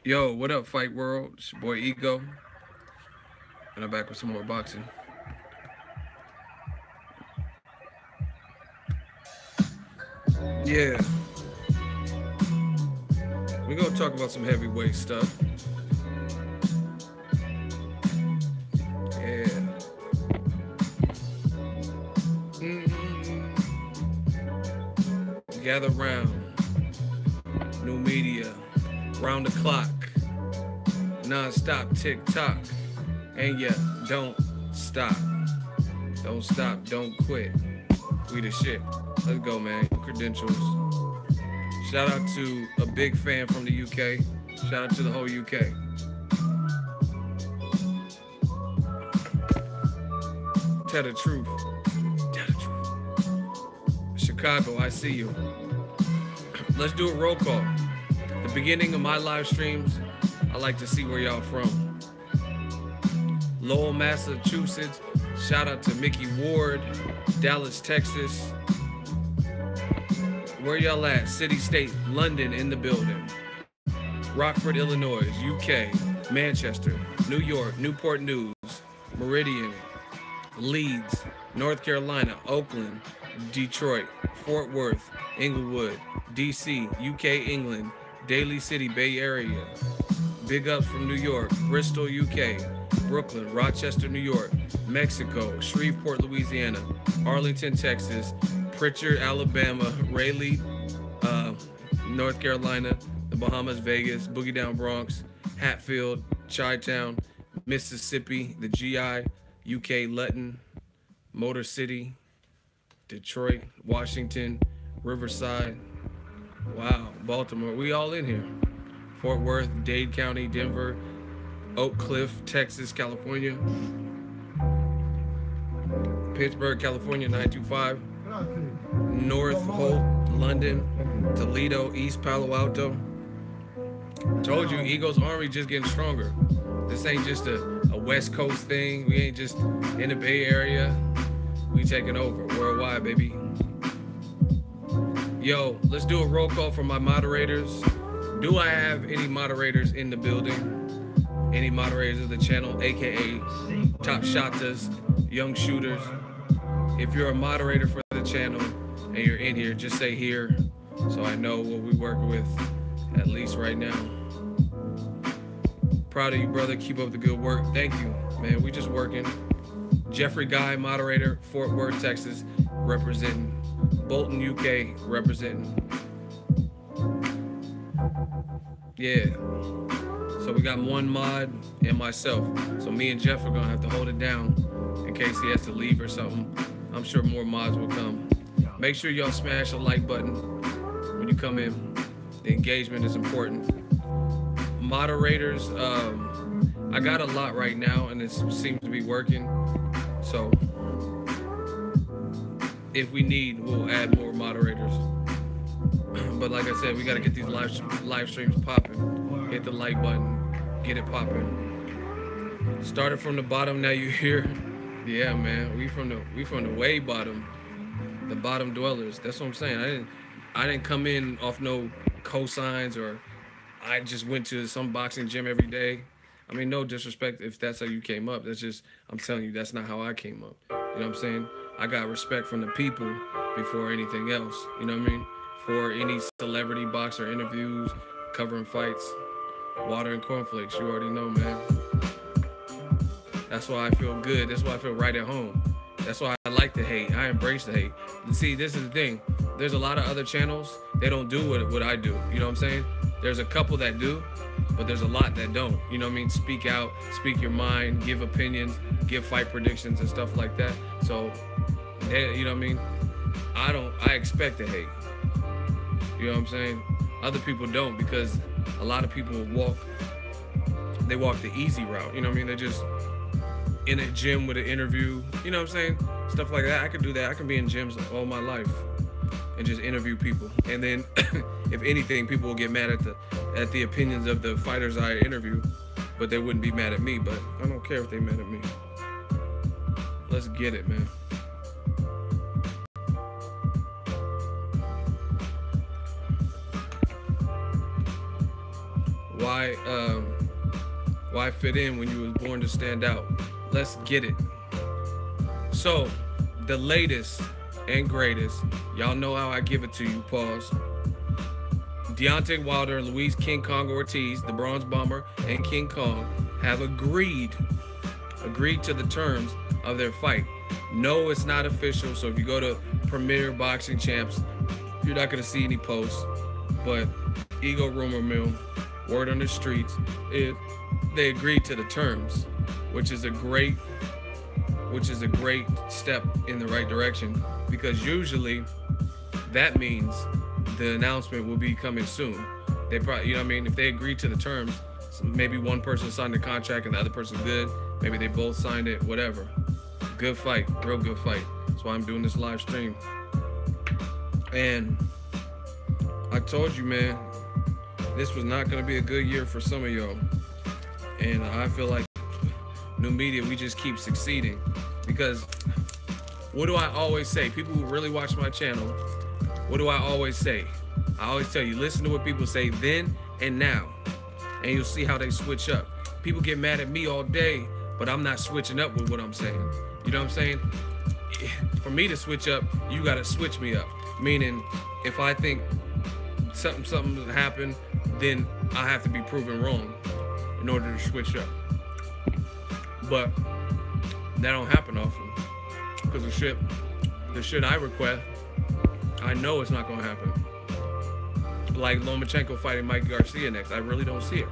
Yo, what up, Fight World? It's your boy Ego, and I'm back with some more boxing. Yeah, we're gonna talk about some heavyweight stuff. Yeah. mm Gather round, new media, round the clock, non-stop tick tock, and yeah, don't stop. Don't stop, don't quit. We the shit. Let's go, man. Credentials. Shout out to a big fan from the UK. Shout out to the whole UK. Tell the truth. Tell the truth. Chicago, I see you. Let's do a roll call. The beginning of my live streams, I like to see where y'all from. Lowell, Massachusetts. Shout out to Mickey Ward. Dallas, Texas. Where y'all at? City, state, London in the building. Rockford, Illinois, UK, Manchester, New York, Newport News, Meridian, Leeds, North Carolina, Oakland, Detroit, Fort Worth, Inglewood, DC, UK, England, Daly City, Bay Area. Big ups from New York, Bristol, UK, Brooklyn, Rochester, New York, Mexico, Shreveport, Louisiana, Arlington, Texas, Pritchard, Alabama, Raleigh, North Carolina, the Bahamas, Vegas, Boogie Down, Bronx, Hatfield, Chi-Town, Mississippi, the GI, UK, Lutton, Motor City, Detroit, Washington, Riverside, wow, Baltimore, we all in here. Fort Worth, Dade County, Denver, Oak Cliff, Texas, California, Pittsburgh, California, 925, North Holt, London, Toledo, East Palo Alto. Told you, Eagles Army just getting stronger. This ain't just a West Coast thing. We ain't just in the Bay Area. We taking over worldwide, baby. Yo, let's do a roll call for my moderators. Do I have any moderators in the building? Any moderators of the channel, aka top shotters, young shooters? If you're a moderator for the channel and you're in here, just say here so I know what we work with, at least right now. Proud of you, brother. Keep up the good work. Thank you, man. We just working. Jeffrey Guy, moderator, Fort Worth, Texas, representing. Bolton, UK, representing. Yeah. So we got one mod and myself. So me and Jeff are gonna have to hold it down in case he has to leave or something. I'm sure more mods will come. Make sure y'all smash a like button when you come in. The engagement is important. Moderators, I got a lot right now and it seems to be working. So if we need, we'll add more moderators. But like I said, we gotta get these live streams popping. Hit the like button, get it popping. Started from the bottom, now you here. Yeah, man, we from the way bottom, the bottom dwellers. That's what I'm saying. I didn't come in off no cosigns or I just went to some boxing gym every day. I mean, no disrespect if that's how you came up. That's just, I'm telling you, that's not how I came up. You know what I'm saying? I got respect from the people before anything else. You know what I mean? For any celebrity boxer interviews, covering fights, water and cornflakes. You already know, man. That's why I feel good. That's why I feel right at home. That's why I like the hate. I embrace the hate. And see, this is the thing. There's a lot of other channels, they don't do what I do. You know what I'm saying? There's a couple that do, but there's a lot that don't. You know what I mean? Speak out, speak your mind, give opinions, give fight predictions and stuff like that. So, you know what I mean? I expect the hate. You know what I'm saying? Other people don't, because a lot of people walk the easy route. You know what I mean? They're just in a gym with an interview. You know what I'm saying? Stuff like that. I could do that. I can be in gyms all my life and just interview people. And then, if anything, people will get mad at the opinions of the fighters I interview, but they wouldn't be mad at me. But I don't care if they mad at me. Let's get it, man. why fit in when you was born to stand out? Let's get it. So, the latest and greatest, y'all know how I give it to you, pause. Deontay Wilder, Luis King Kong Ortiz, the Bronze Bomber, and King Kong have agreed to the terms of their fight. No, it's not official, so if you go to Premier Boxing Champs, you're not going to see any posts, but Ego Rumor Mill, word on the streets, they agreed to the terms, which is a great step in the right direction, because usually that means the announcement will be coming soon. They probably, you know what I mean, if they agree to the terms, maybe one person signed the contract and the other person did, maybe they both signed it, whatever. Good fight, real good fight. That's why I'm doing this live stream. And I told you, man, this was not going to be a good year for some of y'all. And I feel like new media, we just keep succeeding. Because what do I always say? People who really watch my channel, what do I always say? I always tell you, listen to what people say then and now. And you'll see how they switch up. People get mad at me all day, but I'm not switching up with what I'm saying. You know what I'm saying? For me to switch up, you got to switch me up. Meaning, if I think something happened, then I have to be proven wrong in order to switch up. But that don't happen often, because the shit I request, I know it's not gonna happen. Like Lomachenko fighting Mike Garcia next, I really don't see it.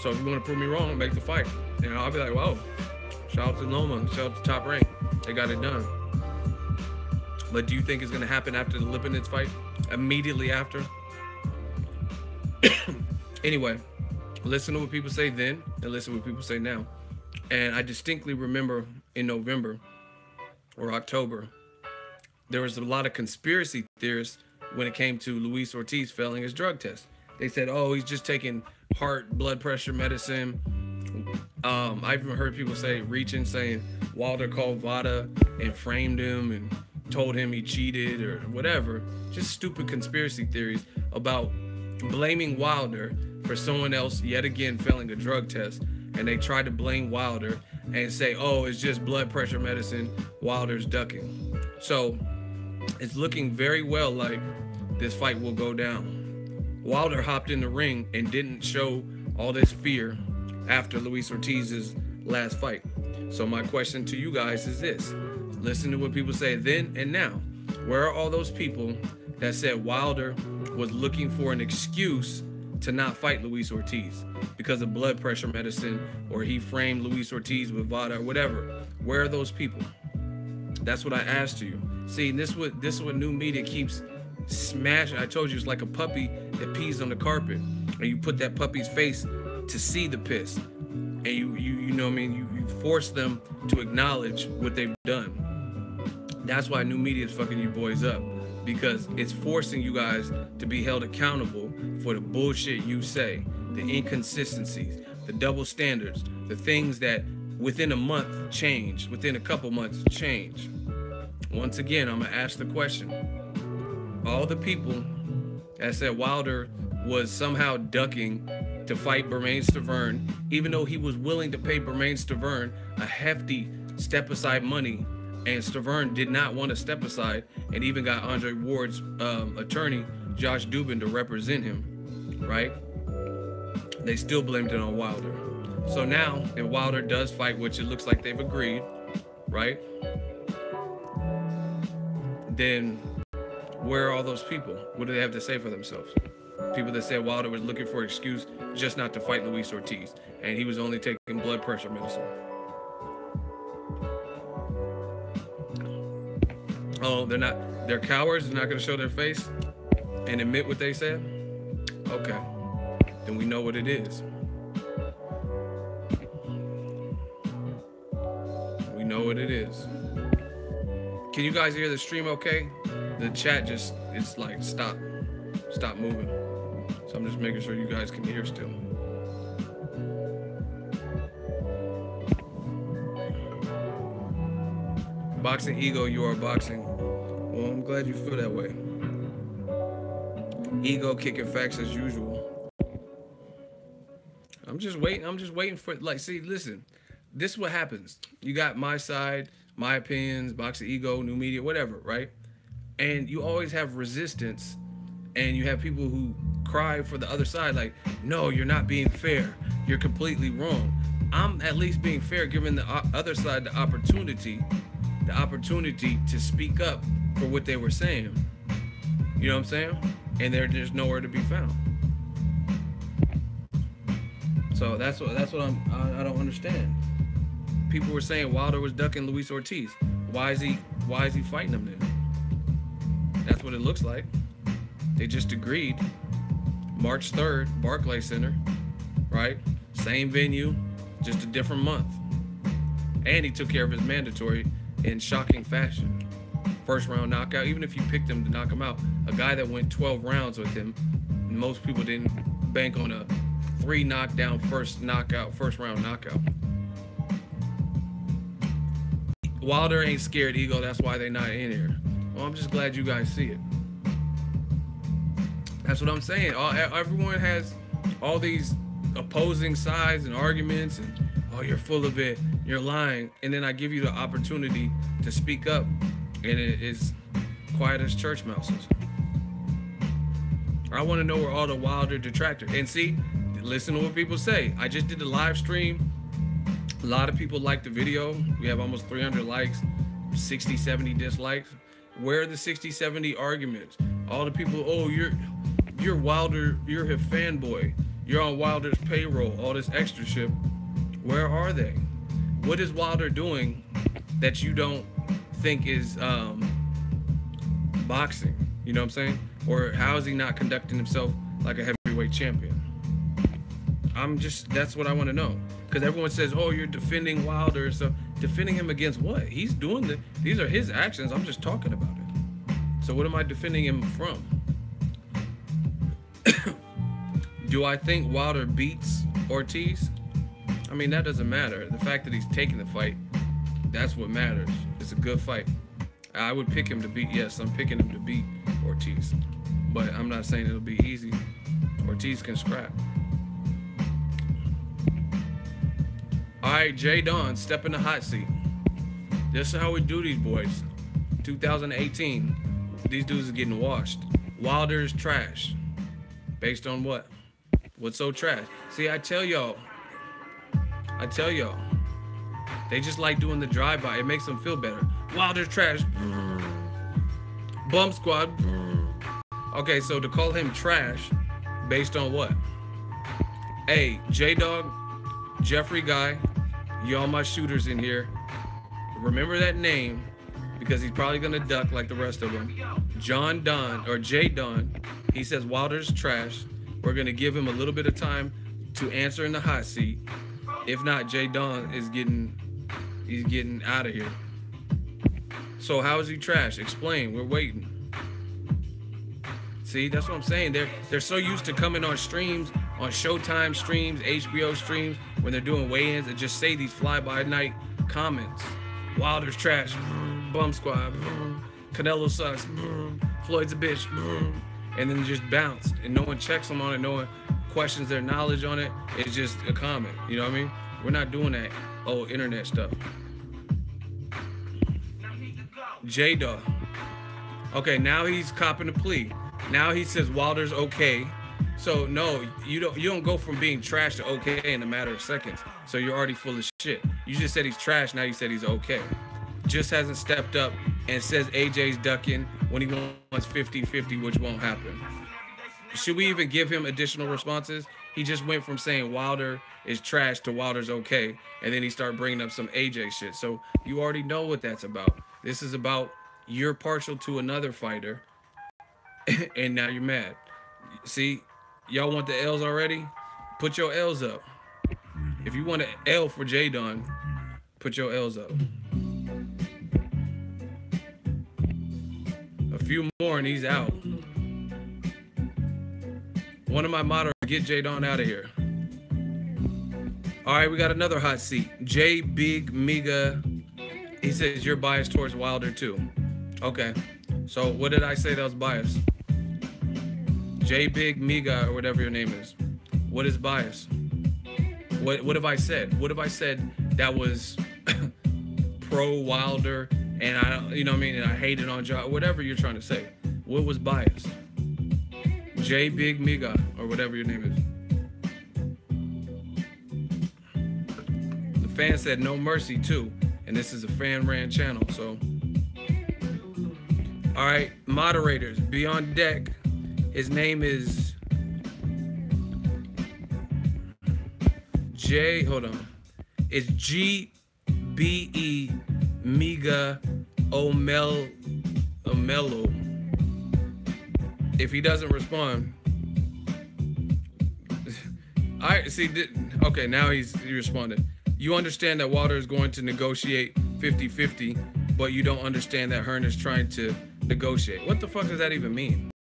So if you want to prove me wrong, make the fight, and I'll be like, whoa, shout out to Loma, shout out to Top Rank, they got it done. But do you think it's gonna happen after the Lipinets fight? Immediately after? Anyway, listen to what people say then and listen to what people say now. And I distinctly remember in November or October, there was a lot of conspiracy theorists when it came to Luis Ortiz failing his drug test. They said, oh, he's just taking heart, blood pressure medicine. I've even heard people say, saying Wilder called Vada and framed him and told him he cheated or whatever. Just stupid conspiracy theories about blaming Wilder for someone else yet again failing a drug test. And they tried to blame Wilder and say, oh, it's just blood pressure medicine, Wilder's ducking. So it's looking very well like this fight will go down. Wilder hopped in the ring and didn't show all this fear after Luis Ortiz's last fight. So my question to you guys is this. Listen to what people say then and now. Where are all those people that said Wilder was looking for an excuse to not fight Luis Ortiz because of blood pressure medicine, or he framed Luis Ortiz with Vada or whatever? Where are those people? That's what I asked you. See, this is what new media keeps smashing. I told you, it's like a puppy that pees on the carpet, and you put that puppy's face to see the piss, and you know what I mean, you force them to acknowledge what they've done. That's why new media is fucking you boys up, because it's forcing you guys to be held accountable for the bullshit you say, the inconsistencies, the double standards, the things that within a month change, within a couple months change. Once again, I'm gonna ask the question. All the people that said Wilder was somehow ducking to fight Bermane Stiverne, even though he was willing to pay Bermane Stiverne a hefty step-aside money, and Stiverne did not want to step aside, and even got Andre Ward's attorney, Josh Dubin, to represent him, right? They still blamed it on Wilder. So now, if Wilder does fight, which it looks like they've agreed, right? Then where are all those people? What do they have to say for themselves? People that said Wilder was looking for an excuse just not to fight Luis Ortiz, and he was only taking blood pressure medicine. Oh, they're cowards, they're not gonna show their face and admit what they said? Okay, then we know what it is. We know what it is. Can you guys hear the stream okay? The chat just, it's like, stop moving. So I'm just making sure you guys can hear still. Boxing ego, you are boxing. Well, I'm glad you feel that way. Ego kicking facts as usual. I'm just waiting. I'm just waiting for, like, see, listen, this is what happens. You got my side, my opinions, Boxing Ego, New Media, whatever, right? And you always have resistance, and you have people who cry for the other side, like, no, you're not being fair. You're completely wrong. I'm at least being fair, giving the other side the opportunity to speak up for what they were saying. You know what I'm saying? And they're just nowhere to be found. So that's what I don't understand. People were saying Wilder was ducking Luis Ortiz. Why is he fighting him then? That's what it looks like. They just agreed. March 3rd, Barclays Center, right? Same venue, just a different month. And he took care of his mandatory in shocking fashion. First round knockout. Even if you picked him to knock him out, a guy that went 12 rounds with him, most people didn't bank on a 3 knockdown first round knockout. Wilder ain't scared, Ego. That's why they not in here. Well, I'm just glad you guys see it. That's what I'm saying. Everyone has all these opposing sides and arguments, and oh, you're full of it, you're lying, and then I give you the opportunity to speak up, and it is quiet as church mouses. I want to know where all the Wilder detractors. And see, listen to what people say. I just did the live stream. A lot of people like the video. We have almost 300 likes, 60, 70 dislikes. Where are the 60, 70 arguments? All the people, oh, you're Wilder, you're a fanboy. You're on Wilder's payroll, all this extra shit. Where are they? What is Wilder doing that you don't think is boxing? You know what I'm saying? Or how is he not conducting himself like a heavyweight champion? That's what I want to know. Because everyone says, oh, you're defending Wilder. So defending him against what? He's doing these are his actions. I'm just talking about it. So what am I defending him from? Do I think Wilder beats Ortiz? I mean, that doesn't matter. The fact that he's taking the fight, that's what matters. It's a good fight. I would pick him to beat, yes, I'm picking him to beat Ortiz. But I'm not saying it'll be easy. Ortiz can scrap. All right, Jay Don, step in the hot seat. This is how we do these boys. 2018, these dudes are getting washed. Wilder's trash. Based on what? What's so trash? See, I tell y'all. They just like doing the drive-by. It makes them feel better. Wilder's trash. Bump squad. Okay, so to call him trash, based on what? Hey, J-Dog, Jeffrey Guy, y'all my shooters in here. Remember that name, because he's probably gonna duck like the rest of them. John Don, or J Don, he says Wilder's trash. We're gonna give him a little bit of time to answer in the hot seat. If not, J Don is getting out of here. So how is he trash? Explain. We're waiting. See, that's what I'm saying. They're so used to coming on streams, on Showtime streams, HBO streams, when they're doing weigh-ins, and just say these fly-by-night comments. Wilder's trash. Bum squad. Canelo sucks. Floyd's a bitch. And then just bounce, and no one checks them on it. No one questions their knowledge on it. It's just a comment. You know what I mean? We're not doing that old internet stuff. J-Dog. Okay, now he's copping a plea. Now he says Wilder's okay. So no, you don't go from being trash to okay in a matter of seconds. So you're already full of shit. You just said he's trash, now you said he's okay. Just hasn't stepped up and says AJ's ducking when he wants 50-50, which won't happen. Should we even give him additional responses? He just went from saying Wilder is trash to Wilder's okay, and then he started bringing up some AJ shit. So you already know what that's about. This is about you're partial to another fighter, and now you're mad. See, y'all want the L's already? Put your L's up. If you want an L for J-Don, put your L's up. A few more and he's out. One of my mottos, get J-Don out of here. All right, we got another hot seat. J Big Miga, he says you're biased towards Wilder too. Okay, so what did I say that was biased? J Big Miga, or whatever your name is. What is bias? What have I said? What have I said that was pro Wilder and I, you know what I mean, and I hated on Josh, whatever you're trying to say. What was biased? J Big Miga or whatever your name is. The fan said no mercy too, and this is a fan ran channel, so. All right, moderators, be on deck. His name is hold on. It's GBE Miga Omelo. If he doesn't respond, I see. Okay, now he responded. You understand that Wilder is going to negotiate 50-50, but you don't understand that Hearn is trying to negotiate. What the fuck does that even mean?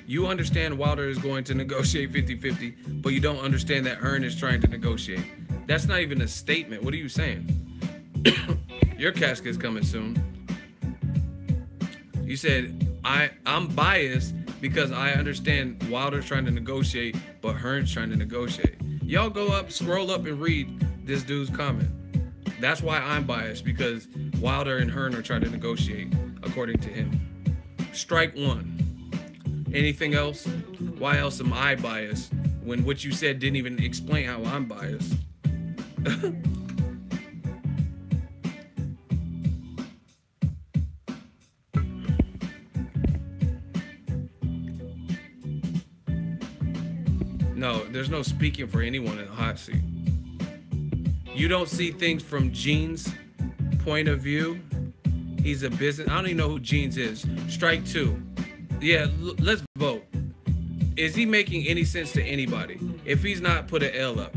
You understand Wilder is going to negotiate 50-50, but you don't understand that Hearn is trying to negotiate. That's not even a statement. What are you saying? Your casket's coming soon. You said, I'm biased because I understand Wilder's trying to negotiate, but Hearn's trying to negotiate. Y'all go up, scroll up, and read this dude's comment. That's why I'm biased, because Wilder and Hearn are trying to negotiate, according to him. Strike one. Anything else? Why else am I biased when what you said didn't even explain how I'm biased? No, there's no speaking for anyone in the hot seat. You don't see things from Gene's point of view. He's a business. I don't even know who Gene's is. Strike two. Yeah, let's vote. Is he making any sense to anybody? If he's not, put an L up.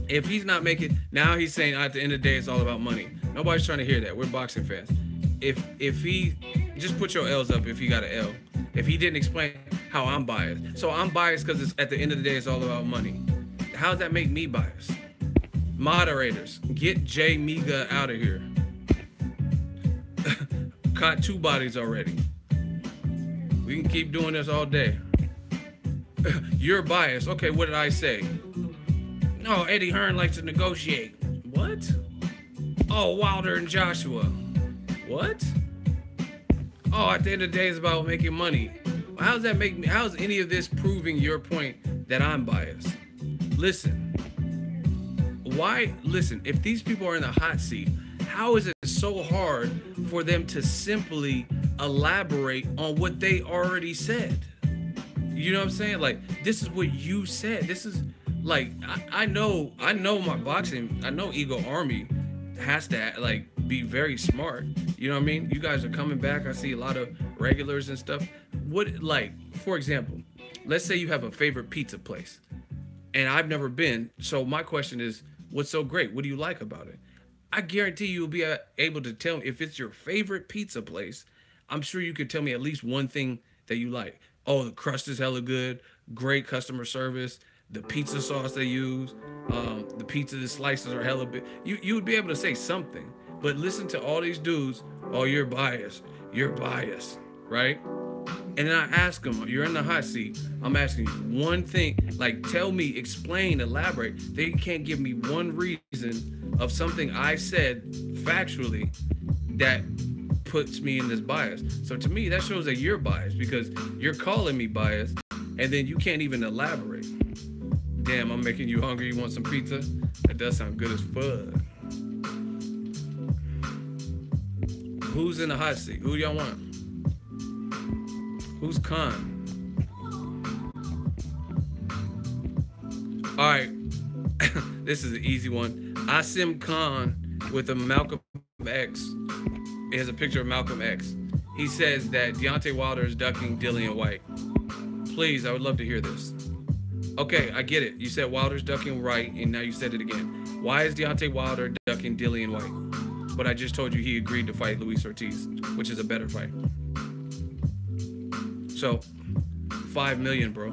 If he's not making, now he's saying at the end of the day it's all about money. Nobody's trying to hear that. We're boxing fans. If he, just put your L's up if he got an L. If he didn't explain how I'm biased. So I'm biased because it's at the end of the day it's all about money. How does that make me biased? Moderators, get J Miga out of here. Caught 2 bodies already. We can keep doing this all day. You're biased. Okay, what did I say? No, Eddie Hearn likes to negotiate. What? Oh, Wilder and Joshua. What? Oh, at the end of the day, it's about making money. How does that make me? How's any of this proving your point that I'm biased? Listen. Why? Listen, if these people are in the hot seat, how is it so hard for them to simply elaborate on what they already said? You know what I'm saying? Like, this is what you said. This is like, I know my boxing, I know Ego Army has to like be very smart. You know what I mean? You guys are coming back. I see a lot of regulars and stuff. What, like, for example, let's say you have a favorite pizza place and I've never been. So my question is, what's so great? What do you like about it? I guarantee you'll be able to tell me if it's your favorite pizza place. I'm sure you could tell me at least one thing that you like. Oh, the crust is hella good. Great customer service. The pizza sauce they use. The pizza, the slices are hella big. You would be able to say something. But listen to all these dudes. Oh, you're biased. You're biased, right? And then I ask them, you're in the hot seat. I'm asking you one thing. Like, tell me, explain, elaborate. They can't give me one reason of something I said factually that puts me in this bias. So to me, that shows that you're biased because you're calling me biased and then you can't even elaborate. Damn, I'm making you hungry. You want some pizza? That does sound good as fuck. Who's in the hot seat? Who y'all want? Who's Khan? All right. This is an easy one. Asim Khan with a Malcolm X. It has a picture of Malcolm X. He says that Deontay Wilder is ducking Dillian White. Please, I would love to hear this. Okay, I get it. You said Wilder's ducking Wright, and now you said it again. Why is Deontay Wilder ducking Dillian White? But I just told you he agreed to fight Luis Ortiz, which is a better fight. So, 5 million, bro.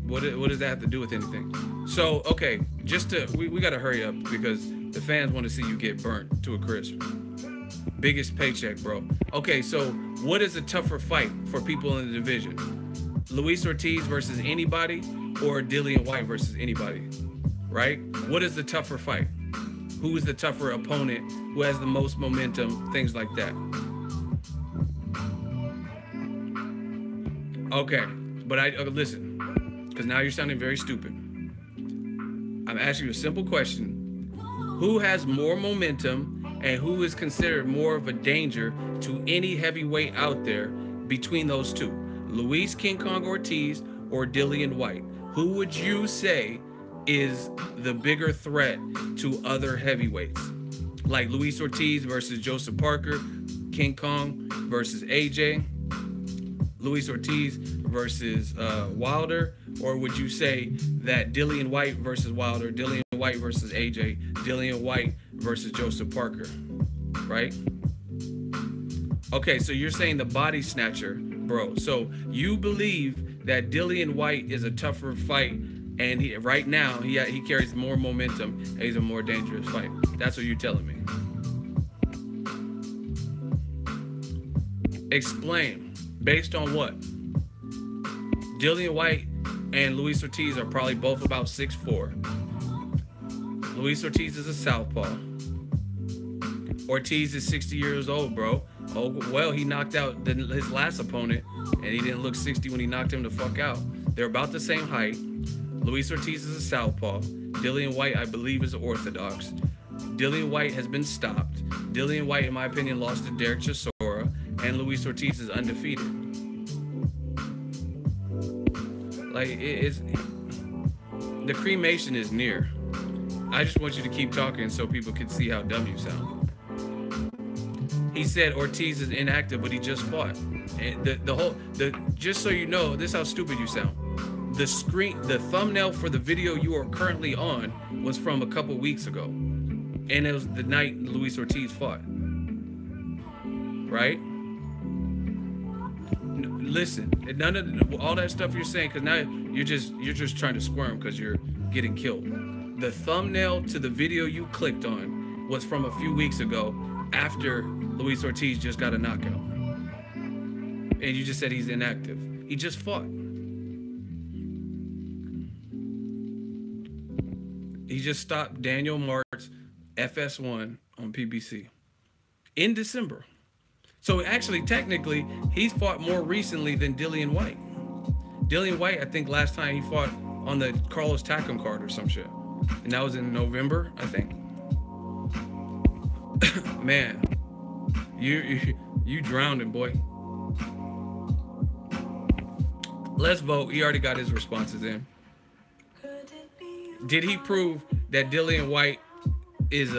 What does that have to do with anything? So, okay, just to, we got to hurry up because the fans want to see you get burnt to a crisp. Biggest paycheck, bro. Okay, so what is a tougher fight for people in the division? Luis Ortiz versus anybody or Dillian White versus anybody, right? What is the tougher fight? Who is the tougher opponent? Who has the most momentum? Things like that. Okay, but listen, because now you're sounding very stupid. I'm asking you a simple question. Who has more momentum and who is considered more of a danger to any heavyweight out there between those two? Luis King Kong Ortiz or Dillian White? Who would you say is the bigger threat to other heavyweights? Like Luis Ortiz versus Joseph Parker, King Kong versus AJ, Luis Ortiz versus Wilder? Or would you say that Dillian White versus Wilder, Dillian White versus AJ, Dillian White versus Joseph Parker, right? Okay, so you're saying the body snatcher, bro. So you believe that Dillian White is a tougher fight, and right now he carries more momentum and he's a more dangerous fight. That's what you're telling me. Explain. Based on what? Dillian White and Luis Ortiz are probably both about 6'4". Luis Ortiz is a southpaw. Ortiz is 60 years old, bro. Oh, well, he knocked out his last opponent, and he didn't look 60 when he knocked him the fuck out. They're about the same height. Luis Ortiz is a southpaw. Dillian White, I believe, is orthodox. Dillian White has been stopped. Dillian White, in my opinion, lost to Derek Chisora, and Luis Ortiz is undefeated. Like, the cremation is near. I just want you to keep talking so people can see how dumb you sound. He said Ortiz is inactive, but he just fought. And just so you know, this is how stupid you sound. The thumbnail for the video you are currently on was from a couple weeks ago. And it was the night Luis Ortiz fought. Right? Listen, none of all that stuff you're saying, because now you're just trying to squirm because you're getting killed. The thumbnail to the video you clicked on was from a few weeks ago after Luis Ortiz just got a knockout. And you just said he's inactive. He just fought. He just stopped Daniel Mart's FS1 on PBC in December. So actually, technically, he's fought more recently than Dillian White. Dillian White, I think last time he fought on the Carlos Takam card or some shit. And that was in November, I think. Man, you drowning, boy. Let's vote. He already got his responses in. Did he prove that Dillian White is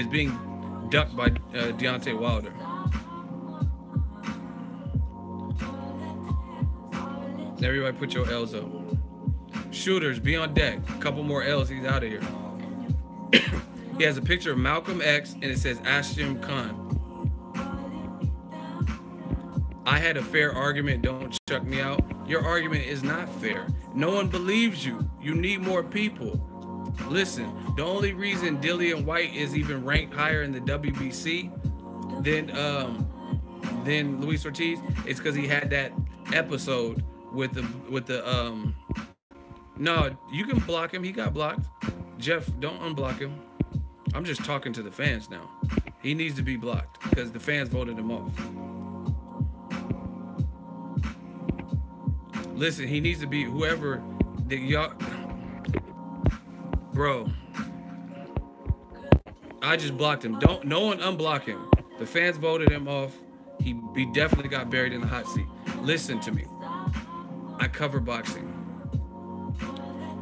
being ducked by Deontay Wilder? Everybody put your L's up. Shooters, be on deck. A couple more L's, he's out of here. He has a picture of Malcolm X and it says Ashim Khan. I had a fair argument, don't chuck me out. Your argument is not fair. No one believes you. You need more people. Listen, the only reason Dillian White is even ranked higher in the WBC than Luis Ortiz is because he had that episode with the no, you can block him. He got blocked. Jeff, don't unblock him. I'm just talking to the fans now. He needs to be blocked because the fans voted him off. Listen, he needs to be whoever that y'all. Bro, I just blocked him. No one unblock him. The fans voted him off. He definitely got buried in the hot seat. Listen to me. I cover boxing.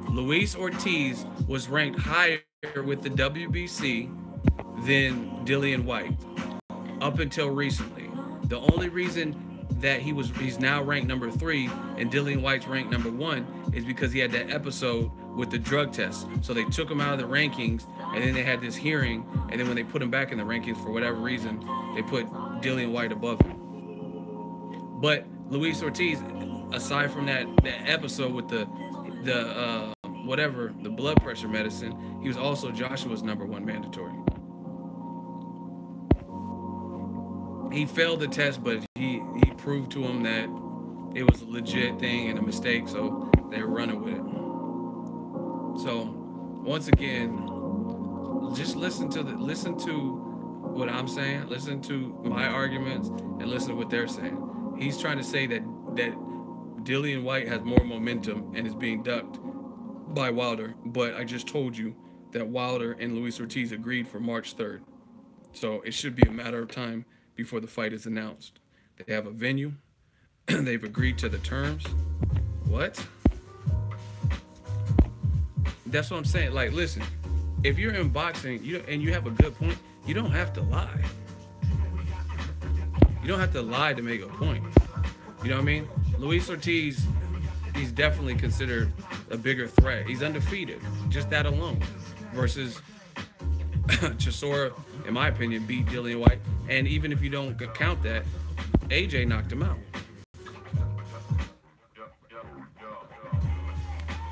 Luis Ortiz was ranked higher with the WBC than Dillian White up until recently. The only reason that he's now ranked number 3 and Dillian White's ranked number 1 is because he had that episode with the drug test. So they took him out of the rankings and then they had this hearing, and then when they put him back in the rankings for whatever reason, they put Dillian White above him. But Luis Ortiz, aside from that episode with the blood pressure medicine, he was also Joshua's number 1 mandatory. He failed the test, but he proved to him that it was a legit thing and a mistake, so they were running with it. So once again, just listen to what I'm saying, listen to my arguments, and listen to what they're saying. He's trying to say that Dillian White has more momentum and is being ducked by Wilder, but I just told you that Wilder and Luis Ortiz agreed for March 3rd. So it should be a matter of time before the fight is announced. They have a venue. They've agreed to the terms. What? That's what I'm saying. Like, listen, if you're in boxing and you have a good point, you don't have to lie. You don't have to lie to make a point. You know what I mean? Luis Ortiz, he's definitely considered a bigger threat. He's undefeated, just that alone. Versus Chisora, in my opinion, beat Dillian White. And even if you don't count that, AJ knocked him out.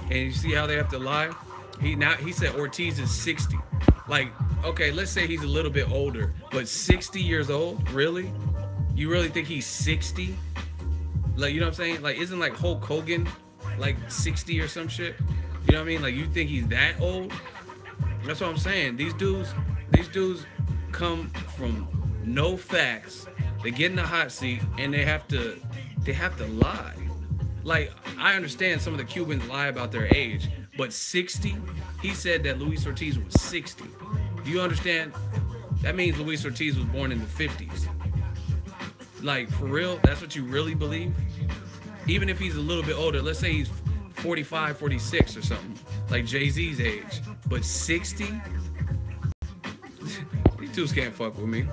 And you see how they have to lie? He said Ortiz is 60. Like, okay, let's say he's a little bit older, but 60 years old? Really? You really think he's 60? Like, you know what I'm saying? Like, isn't like Hulk Hogan like 60 or some shit? You know what I mean? Like, you think he's that old? That's what I'm saying. These dudes come from no facts. They get in the hot seat and they have to lie. Like, I understand some of the Cubans lie about their age, but 60? He said that Luis Ortiz was 60. Do you understand? That means Luis Ortiz was born in the 50s. Like, for real? That's what you really believe? Even if he's a little bit older, let's say he's 45, 46 or something, like Jay-Z's age, but 60? These dudes can't fuck with me.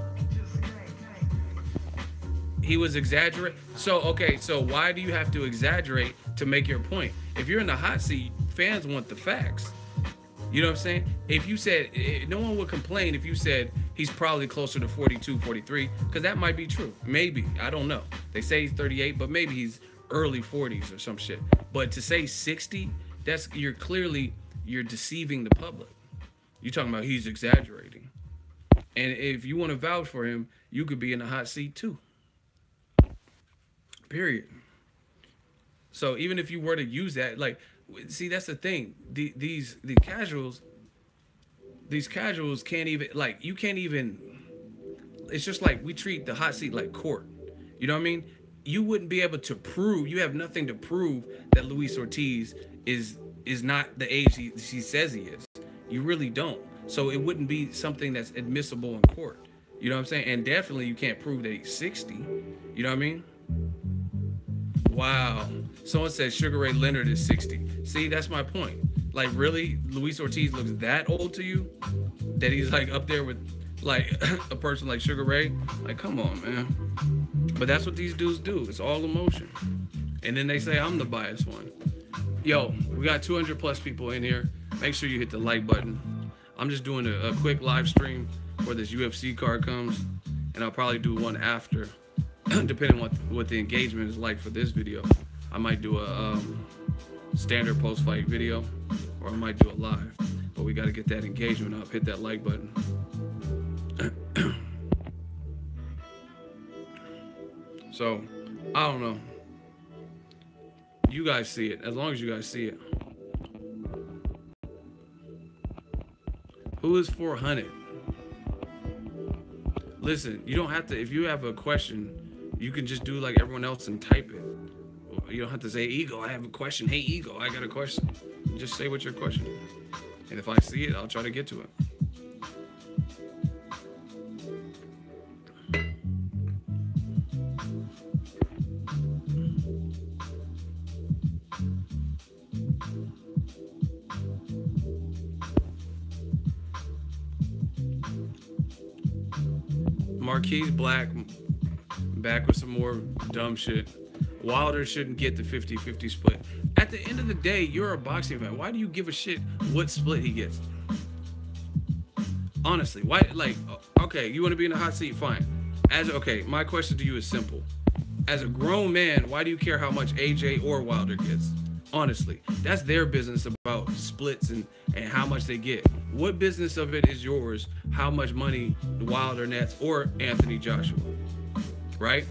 He was exaggerating. So, okay, so why do you have to exaggerate to make your point? If you're in the hot seat, fans want the facts. You know what I'm saying? If you said, no one would complain if you said he's probably closer to 42, 43, because that might be true. Maybe. I don't know. They say he's 38, but maybe he's early 40s or some shit. But to say 60, you're deceiving the public. You're talking about he's exaggerating. And if you want to vouch for him, you could be in the hot seat too. Period. So even if you were to use that, like, see, that's the thing. These casuals can't even, like, you can't even. It's just like we treat the hot seat like court. You know what I mean? You wouldn't be able to prove. You have nothing to prove that Luis Ortiz is not the age he says he is. You really don't. So it wouldn't be something that's admissible in court. You know what I'm saying? And definitely you can't prove that he's 60. You know what I mean? Wow. Someone said Sugar Ray Leonard is 60. See, that's my point. Like, really? Luis Ortiz looks that old to you? That he's like up there with like a person like Sugar Ray? Like, come on, man. But that's what these dudes do. It's all emotion. And then they say I'm the biased one. Yo, we got 200 plus people in here. Make sure you hit the like button. I'm just doing a quick live stream before this UFC card comes. And I'll probably do one after. Depending on what the engagement is like for this video. I might do a standard post-fight video, or I might do a live. But we got to get that engagement up. Hit that like button. So, I don't know. You guys see it. As long as you guys see it. Who is 400? Listen, you don't have to, if you have a question, you can just do like everyone else and type it. You don't have to say, Ego, I have a question. Hey, Ego, I got a question. Just say what your question is. And if I see it, I'll try to get to it. Marquise Black back with some more dumb shit. Wilder shouldn't get the 50-50 split. At the end of the day, you're a boxing fan. Why do you give a shit what split he gets? Honestly, why? Like, okay, you want to be in the hot seat? Fine. Okay, my question to you is simple. As a grown man, why do you care how much AJ or Wilder gets? Honestly, that's their business about splits and how much they get. What business of it is yours? How much money Wilder nets or Anthony Joshua? Right?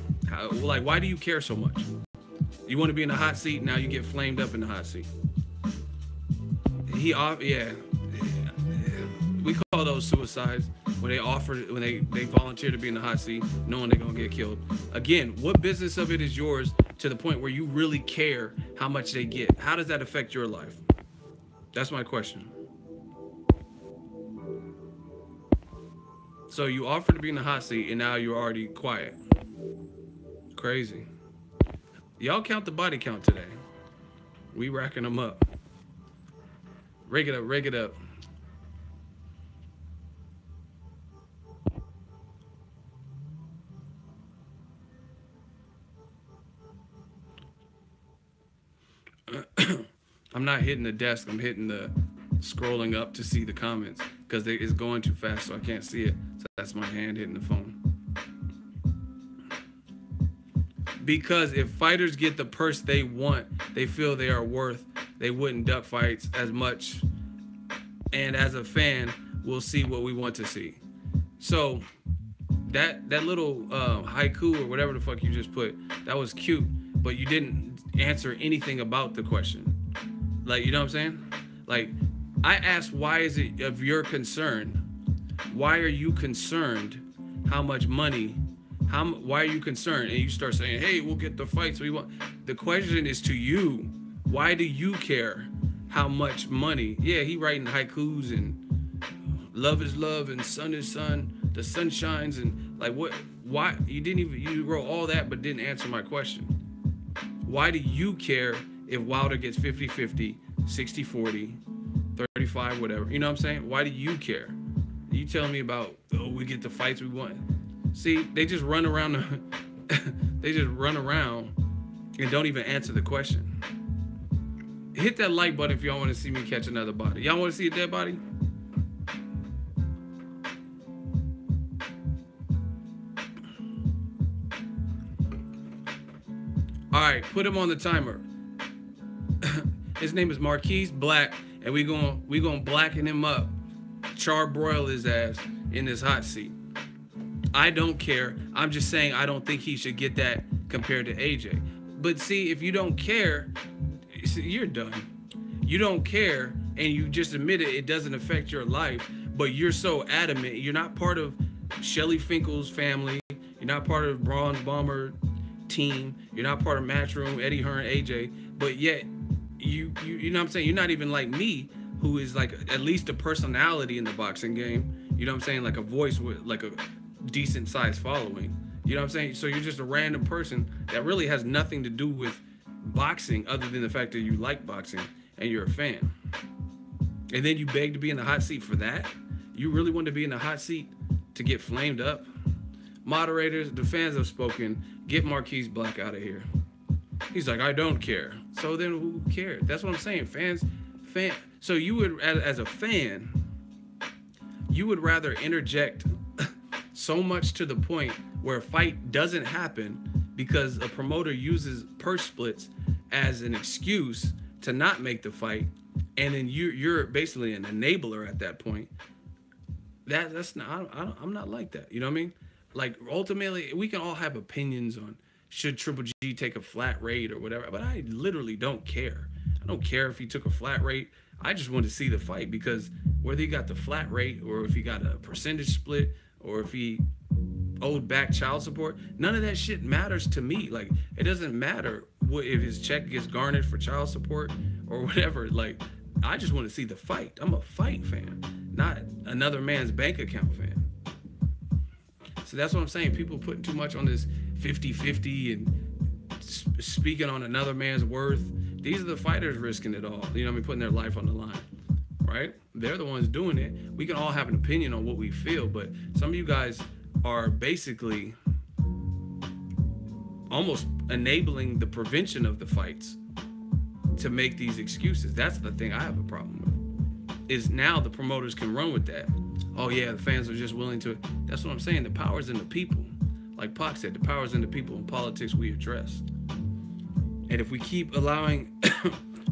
Like, why do you care so much? You want to be in the hot seat, now you get flamed up in the hot seat. Yeah. We call those suicides when they volunteer to be in the hot seat, knowing they're gonna get killed. Again, what business of it is yours to the point where you really care how much they get? How does that affect your life? That's my question. So you offer to be in the hot seat, and now you're already quiet. Crazy. Y'all count the body count today. We racking them up. Rig it up, rig it up. I'm not hitting the desk. I'm hitting the scrolling up to see the comments because it's going too fast, so I can't see it. So that's my hand hitting the phone. Because if fighters get the purse they want, they feel they are worth, they wouldn't duck fights as much. And as a fan, we'll see what we want to see. So that little haiku or whatever the fuck you just put, that was cute, but you didn't answer anything about the question. Like, you know what I'm saying? Like, I asked, why is it of your concern? Why are you concerned? How much money? Why are you concerned? And you start saying, hey, we'll get the fights we want. The question is to you. Why do you care how much money? Yeah, he writing haikus and love is love and sun is sun. The sun shines and like what? Why? You wrote all that but didn't answer my question. Why do you care if Wilder gets 50-50, 60-40, 35, whatever? You know what I'm saying? Why do you care? You telling me about, oh, we get the fights we want. See, they just run around. They just run around and don't even answer the question. Hit that like button if y'all want to see me catch another body. Y'all want to see a dead body? All right, put him on the timer. His name is Marquise Black, and we gonna blacken him up, charbroil his ass in this hot seat. I don't care. I'm just saying I don't think he should get that compared to AJ. But see, if you don't care, you're done. You don't care, and you just admit it doesn't affect your life, but you're so adamant. You're not part of Shelly Finkel's family. You're not part of Bronze Bomber team. You're not part of Matchroom, Eddie Hearn, AJ. But yet, you know what I'm saying? You're not even like me, who is like at least a personality in the boxing game. You know what I'm saying? Like a voice with like a decent sized following. You know what I'm saying? So you're just a random person that really has nothing to do with boxing other than the fact that you like boxing and you're a fan. And then you beg to be in the hot seat for that? You really want to be in the hot seat to get flamed up? Moderators, the fans have spoken. Get Marquise Black out of here. He's like, I don't care. So then who cares? That's what I'm saying. So you would, as a fan, you would rather interject so much to the point where a fight doesn't happen because a promoter uses purse splits as an excuse to not make the fight, and then you're basically an enabler at that point. That's not. I'm not like that. You know what I mean? Like, ultimately, we can all have opinions on should Triple G take a flat rate or whatever, but I literally don't care. I don't care if he took a flat rate. I just want to see the fight, because whether he got the flat rate or if he got a percentage split or if he owed back child support, none of that shit matters to me. Like, it doesn't matter if his check gets garnished for child support or whatever. Like, I just want to see the fight. I'm a fight fan, not another man's bank account fan. So that's what I'm saying. People putting too much on this 50-50 and speaking on another man's worth. These are the fighters risking it all. You know what I mean? Putting their life on the line, right? They're the ones doing it. We can all have an opinion on what we feel, but some of you guys are basically almost enabling the prevention of the fights to make these excuses. That's the thing I have a problem with, is now the promoters can run with that. Oh yeah, the fans are just willing to. That's what I'm saying. The power's in the people. Like Pac said, the power's in the people. In politics, we address. And if we keep allowing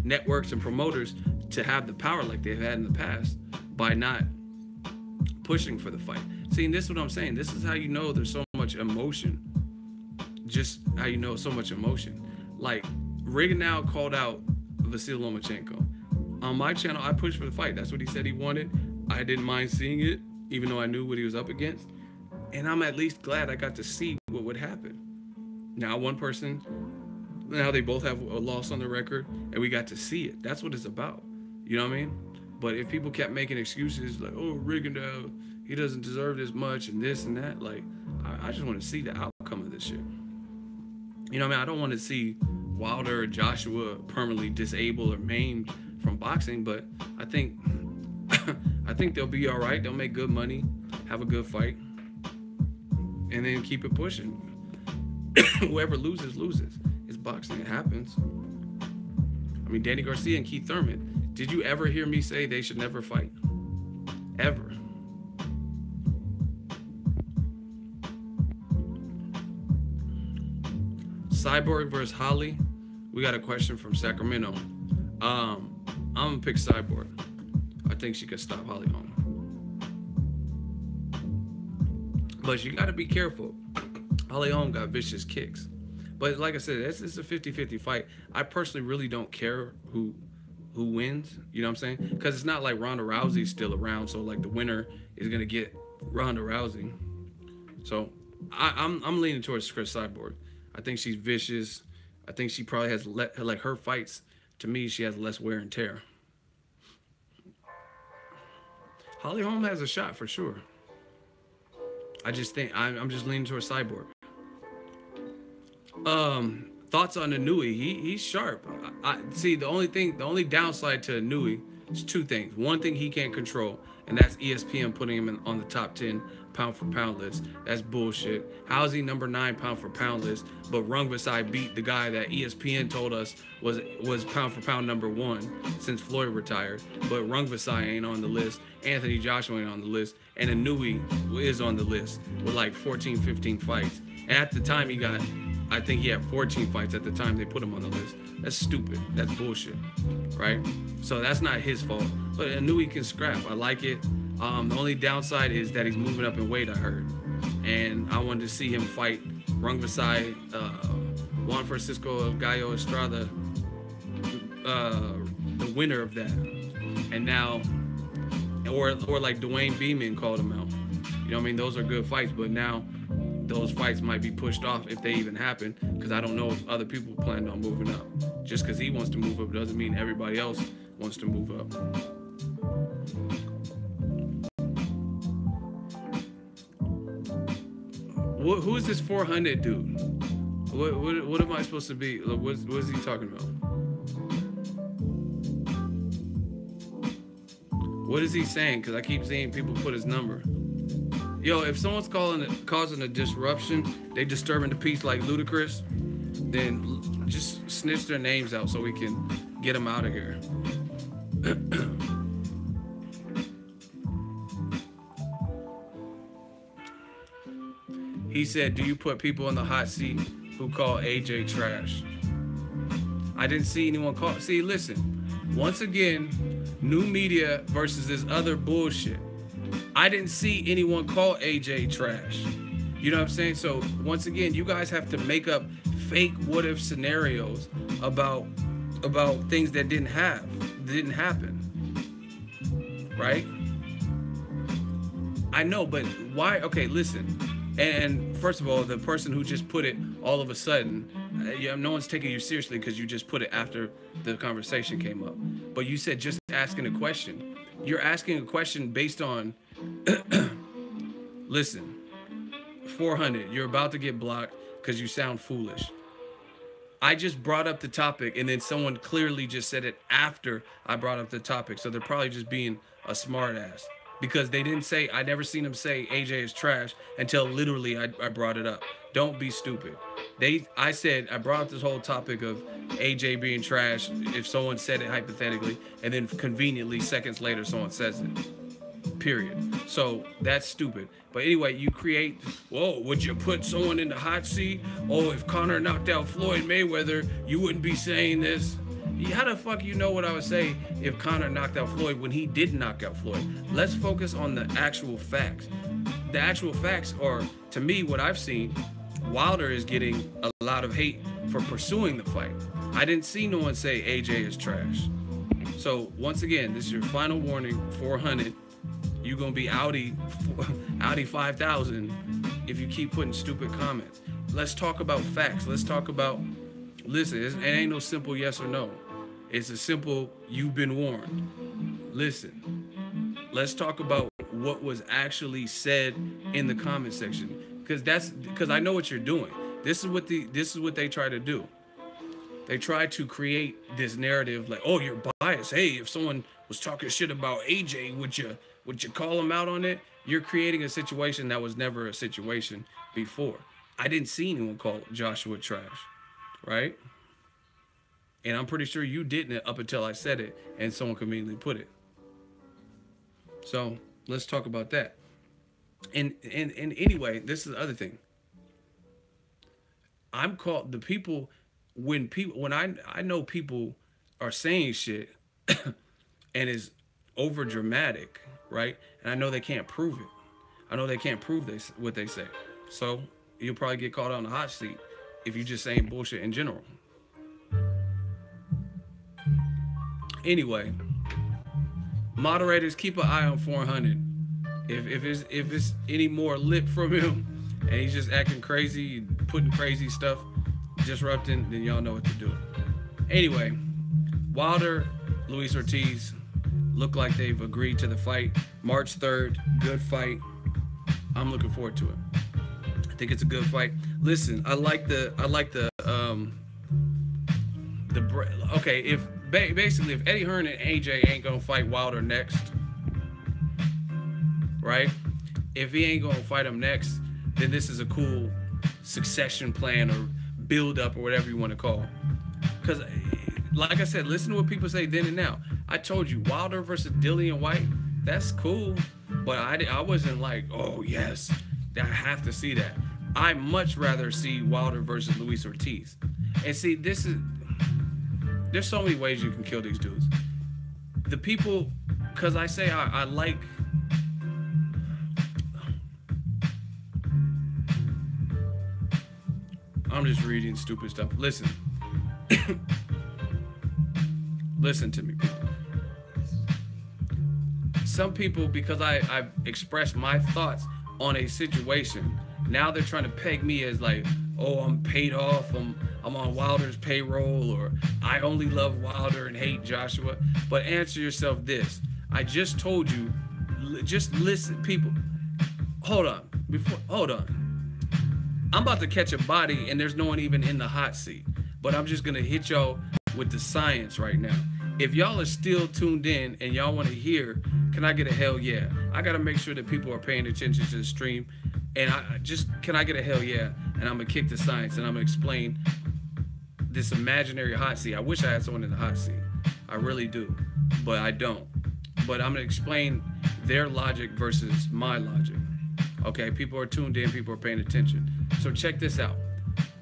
networks and promoters to have the power like they've had in the past by not pushing for the fight. See, and this is what I'm saying. This is how you know there's so much emotion. Just how you know so much emotion. Like, Rigondeaux called out Vasyl Lomachenko. On my channel, I pushed for the fight. That's what he said he wanted. I didn't mind seeing it, even though I knew what he was up against. And I'm at least glad I got to see what would happen. Now, one person, now they both have a loss on the record, and we got to see it. That's what it's about. You know what I mean? But if people kept making excuses like, oh, Rigondeaux, he doesn't deserve this much and this and that, like, I just want to see the outcome of this shit. You know what I mean? I don't want to see Wilder or Joshua permanently disabled or maimed from boxing, but I think I think they'll be all right. They'll make good money, have a good fight, and then keep it pushing. Whoever loses, loses. It's boxing. It happens. I mean, Danny Garcia and Keith Thurman. Did you ever hear me say they should never fight? Ever. Cyborg versus Holly. We got a question from Sacramento. I'm gonna pick Cyborg. I think she could stop Holly Holm. But you gotta be careful. Holly Holm got vicious kicks. But like I said, it's a 50-50 fight. I personally really don't care who wins. You know what I'm saying? Because it's not like Ronda Rousey's still around, so like the winner is gonna get Ronda Rousey. So I'm leaning towards Chris Cyborg. I think she's vicious. I think she probably has like her fights. To me, she has less wear and tear. Holly Holm has a shot for sure. I just think I'm just leaning towards Cyborg. Thoughts on Inouye? He's sharp. I see the only downside to Inouye is two things. One thing he can't control, and that's ESPN putting him on the top 10 pound for pound list. That's bullshit. How is he number 9 pound for pound list, but Rungvisai beat the guy that ESPN told us was pound for pound number 1 since Floyd retired, but Rungvisai ain't on the list. Anthony Joshua ain't on the list, and Inouye is on the list with like 14, 15 fights. And at the time I think he had 14 fights at the time they put him on the list. That's stupid. That's bullshit, right? So that's not his fault. But Inouye can scrap. I like it. The only downside is that he's moving up in weight, I heard. And I wanted to see him fight Rungvisai, Juan Francisco Gallo Estrada, the winner of that. And now, or like Dwayne Beeman called him out. You know what I mean? Those are good fights, but now those fights might be pushed off if they even happen, because I don't know if other people plan on moving up. Just because he wants to move up doesn't mean everybody else wants to move up. Who is this 400 dude? What am I supposed to be? What is he talking about? What is he saying? Because I keep seeing people put his number. Yo, if someone's causing a disruption, they disturbing the peace like Ludacris, then just snitch their names out so we can get them out of here. He said, do you put people in the hot seat who call AJ trash? I didn't see anyone call. See, listen, once again, new media versus this other bullshit. I didn't see anyone call AJ trash. You know what I'm saying? So once again, you guys have to make up fake what if scenarios about things that didn't happen. Right? I know, but why? Okay, listen. And first of all, the person who just put it all of a sudden, no one's taking you seriously because you just put it after the conversation came up. But you said just asking a question. You're asking a question based on, listen, 400, you're about to get blocked because you sound foolish. I just brought up the topic, and then someone clearly just said it after I brought up the topic. So they're probably just being a smart ass. Because they didn't say, I never seen them say AJ is trash until literally I brought it up. Don't be stupid. I said, I brought up this whole topic of AJ being trash if someone said it hypothetically, and then conveniently seconds later someone says it. Period. So that's stupid. But anyway, you create, whoa, would you put someone in the hot seat? Oh, if Conor knocked out Floyd Mayweather, you wouldn't be saying this. How the fuck you know what I would say if Conor knocked out Floyd when he didn't knock out Floyd? Let's focus on the actual facts. The actual facts are, to me, what I've seen Wilder is getting a lot of hate for pursuing the fight. I didn't see no one say AJ is trash. So once again, this is your final warning. 400. You're gonna be Audi 5,000 if you keep putting stupid comments. Let's talk about facts. Let's talk about. Listen, it ain't no simple yes or no. It's a simple you've been warned. Listen, let's talk about what was actually said in the comment section, because I know what you're doing. This is what they try to do. They try to create this narrative like, oh, you're biased. Hey, if someone was talking shit about AJ, would you call him out on it? You're creating a situation that was never a situation before. I didn't see anyone call Joshua trash, right? And I'm pretty sure you didn't up until I said it and someone conveniently put it. So let's talk about that. And anyway, this is the other thing. I'm called the people when I know people are saying shit and is over dramatic, right? And I know they can't prove it. I know they can't prove what they say. So you'll probably get caught on the hot seat if you just saying bullshit in general. Anyway, moderators, keep an eye on 400. If it's any more lip from him and he's just acting crazy, putting crazy stuff, disrupting, then y'all know what to do. Anyway, Wilder, Luis Ortiz look like they've agreed to the fight. March 3rd, good fight. I'm looking forward to it. I think it's a good fight. Listen, I like the okay, if basically if Eddie Hearn and AJ ain't gonna fight Wilder next, right? If he ain't gonna fight him next, then this is a cool succession plan or build up or whatever you want to call. Because like I said, listen to what people say then and now. I told you Wilder versus Dillian White, that's cool, but I wasn't like, oh yes, I have to see that. I much rather see Wilder versus Luis Ortiz. And see, there's so many ways you can kill these dudes. The people, because I say I like, I'm just reading stupid stuff. Listen. Listen to me, people. Some people, because I've expressed my thoughts on a situation, now they're trying to peg me as like, oh, I'm paid off, I'm on Wilder's payroll, or I only love Wilder and hate Joshua. But answer yourself this. I just told you, just listen, people. Hold on. I'm about to catch a body and there's no one even in the hot seat. But I'm just going to hit y'all with the science right now. If y'all are still tuned in and y'all want to hear, can I get a hell yeah? I got to make sure that people are paying attention to the stream. And can I get a hell yeah? And I'm going to kick the science and I'm going to explain this imaginary hot seat. I wish I had someone in the hot seat. I really do. But I don't. But I'm going to explain their logic versus my logic. Okay, people are tuned in, people are paying attention. So check this out.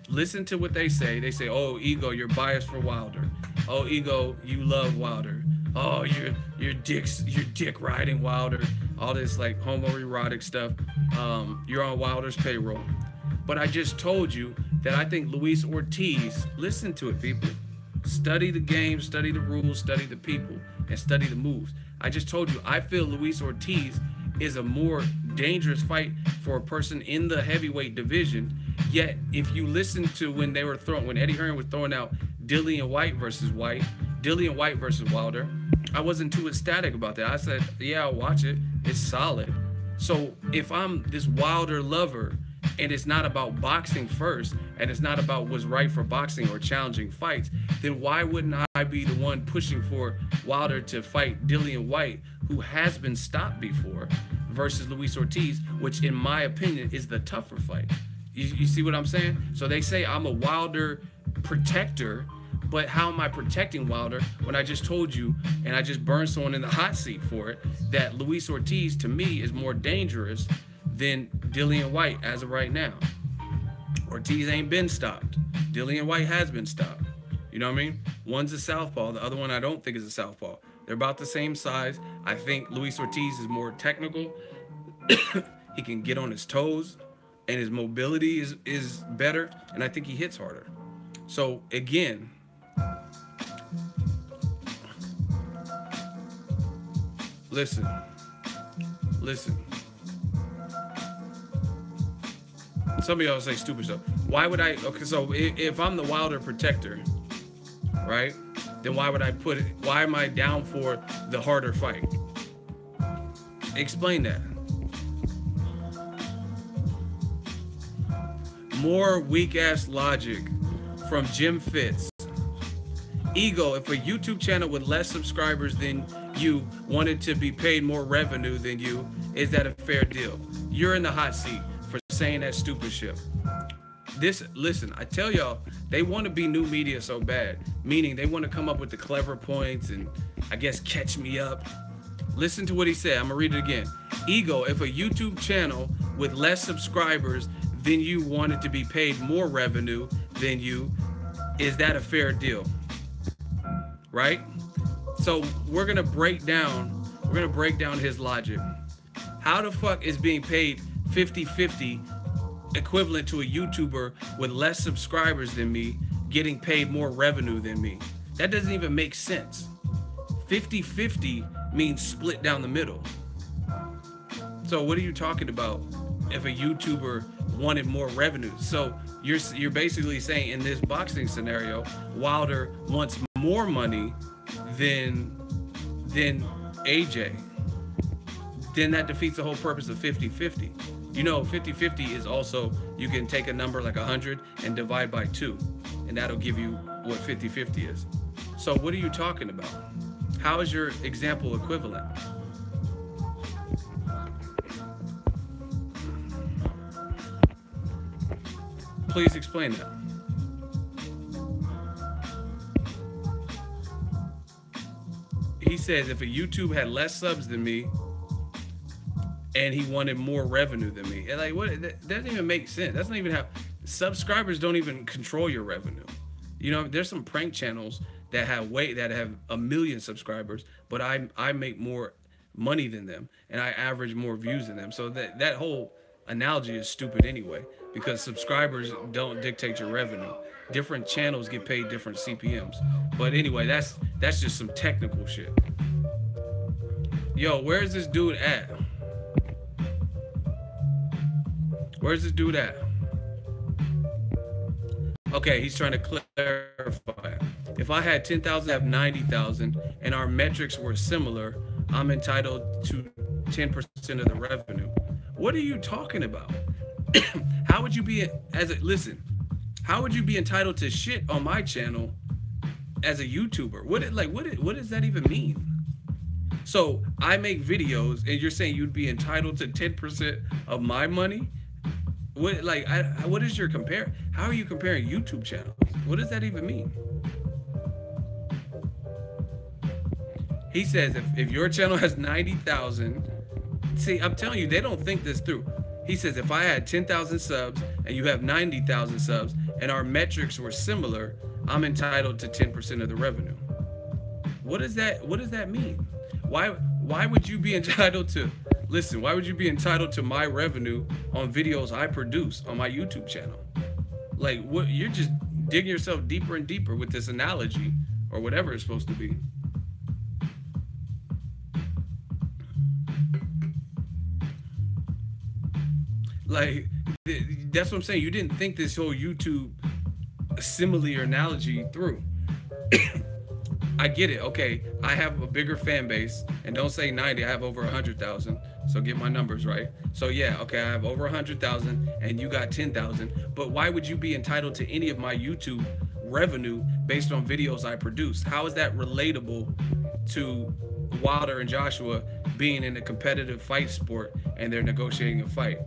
Listen to what they say. They say, oh, Ego, you're biased for Wilder. Oh, Ego, you love Wilder. Oh, you're dick riding Wilder. All this like homoerotic stuff. You're on Wilder's payroll. But I just told you that I think Luis Ortiz, listen to it, people. Study the game, study the rules, study the people, and study the moves. I just told you, I feel Luis Ortiz is a more dangerous fight for a person in the heavyweight division. Yet, if you listen to when Eddie Hearn was throwing out Dillian White versus Wilder, I wasn't too ecstatic about that. I said, yeah, I'll watch it. It's solid. So if I'm this Wilder lover and it's not about boxing first and it's not about what's right for boxing or challenging fights, then why wouldn't I be the one pushing for Wilder to fight Dillian White, who has been stopped before, versus Luis Ortiz, which in my opinion is the tougher fight? You see what I'm saying? So they say I'm a Wilder protector, but how am I protecting Wilder when I just told you, and I just burned someone in the hot seat for it, that Luis Ortiz to me is more dangerous than Dillian White as of right now. Ortiz ain't been stopped. Dillian White has been stopped. You know what I mean? One's a southpaw, the other one I don't think is a southpaw. They're about the same size. I think Luis Ortiz is more technical. He can get on his toes. and his mobility is better, and I think he hits harder. So again, listen. Some of y'all say stupid stuff. Why would I? Okay, so if I'm the Wilder protector, right? Then why would I put it? Why am I down for the harder fight? Explain that. More weak ass logic from Jim Fitz. Ego, if a YouTube channel with less subscribers than you wanted to be paid more revenue than you, is that a fair deal? You're in the hot seat for saying that stupid shit. Listen, I tell y'all, they want to be new media so bad, meaning they want to come up with the clever points and I guess catch me up. Listen to what he said. I'm gonna read it again. Ego, if a YouTube channel with less subscribers than you wanted to be paid more revenue than you, is that a fair deal? Right? So we're gonna break down his logic. How the fuck is being paid 50-50 equivalent to a YouTuber with less subscribers than me getting paid more revenue than me? That doesn't even make sense. 50-50 means split down the middle. So what are you talking about if a YouTuber wanted more revenue? So you're basically saying in this boxing scenario, Wilder wants more money than AJ. Then that defeats the whole purpose of 50-50. You know, 50-50 is also, you can take a number like 100 and divide by 2, and that'll give you what 50-50 is. So what are you talking about? How is your example equivalent? Please explain that. He says if a YouTube had less subs than me and he wanted more revenue than me, like what? That doesn't even make sense. That's not even how subscribers don't even control your revenue. You know, there's some prank channels that have 1 million subscribers, but I make more money than them and I average more views than them. So that whole analogy is stupid anyway, because subscribers don't dictate your revenue. Different channels get paid different CPMs. But anyway, that's just some technical shit. Yo, where's this dude at? Where's this dude at? Okay, he's trying to clarify. If I had 10,000, I have 90,000, and our metrics were similar, I'm entitled to 10% of the revenue. What are you talking about? How would you be how would you be entitled to shit on my channel as a YouTuber? What does that even mean? So I make videos and you're saying you'd be entitled to 10% of my money? What is your compare? How are you comparing YouTube channels? What does that even mean? He says if your channel has 90,000, see, I'm telling you, they don't think this through. He says if I had 10,000 subs and you have 90,000 subs and our metrics were similar, I'm entitled to 10% of the revenue. What does that mean? Why would you be entitled to, listen, why would you be entitled to my revenue on videos I produce on my YouTube channel? Like, what, you're just digging yourself deeper and deeper with this analogy or whatever it's supposed to be. Like, that's what I'm saying. You didn't think this whole YouTube simile or analogy through. I get it. Okay, I have a bigger fan base, and don't say 90. I have over 100,000. So get my numbers right. So yeah, okay, I have over 100,000, and you got 10,000. But why would you be entitled to any of my YouTube revenue based on videos I produce? How is that relatable to Wilder and Joshua being in a competitive fight sport and they're negotiating a fight?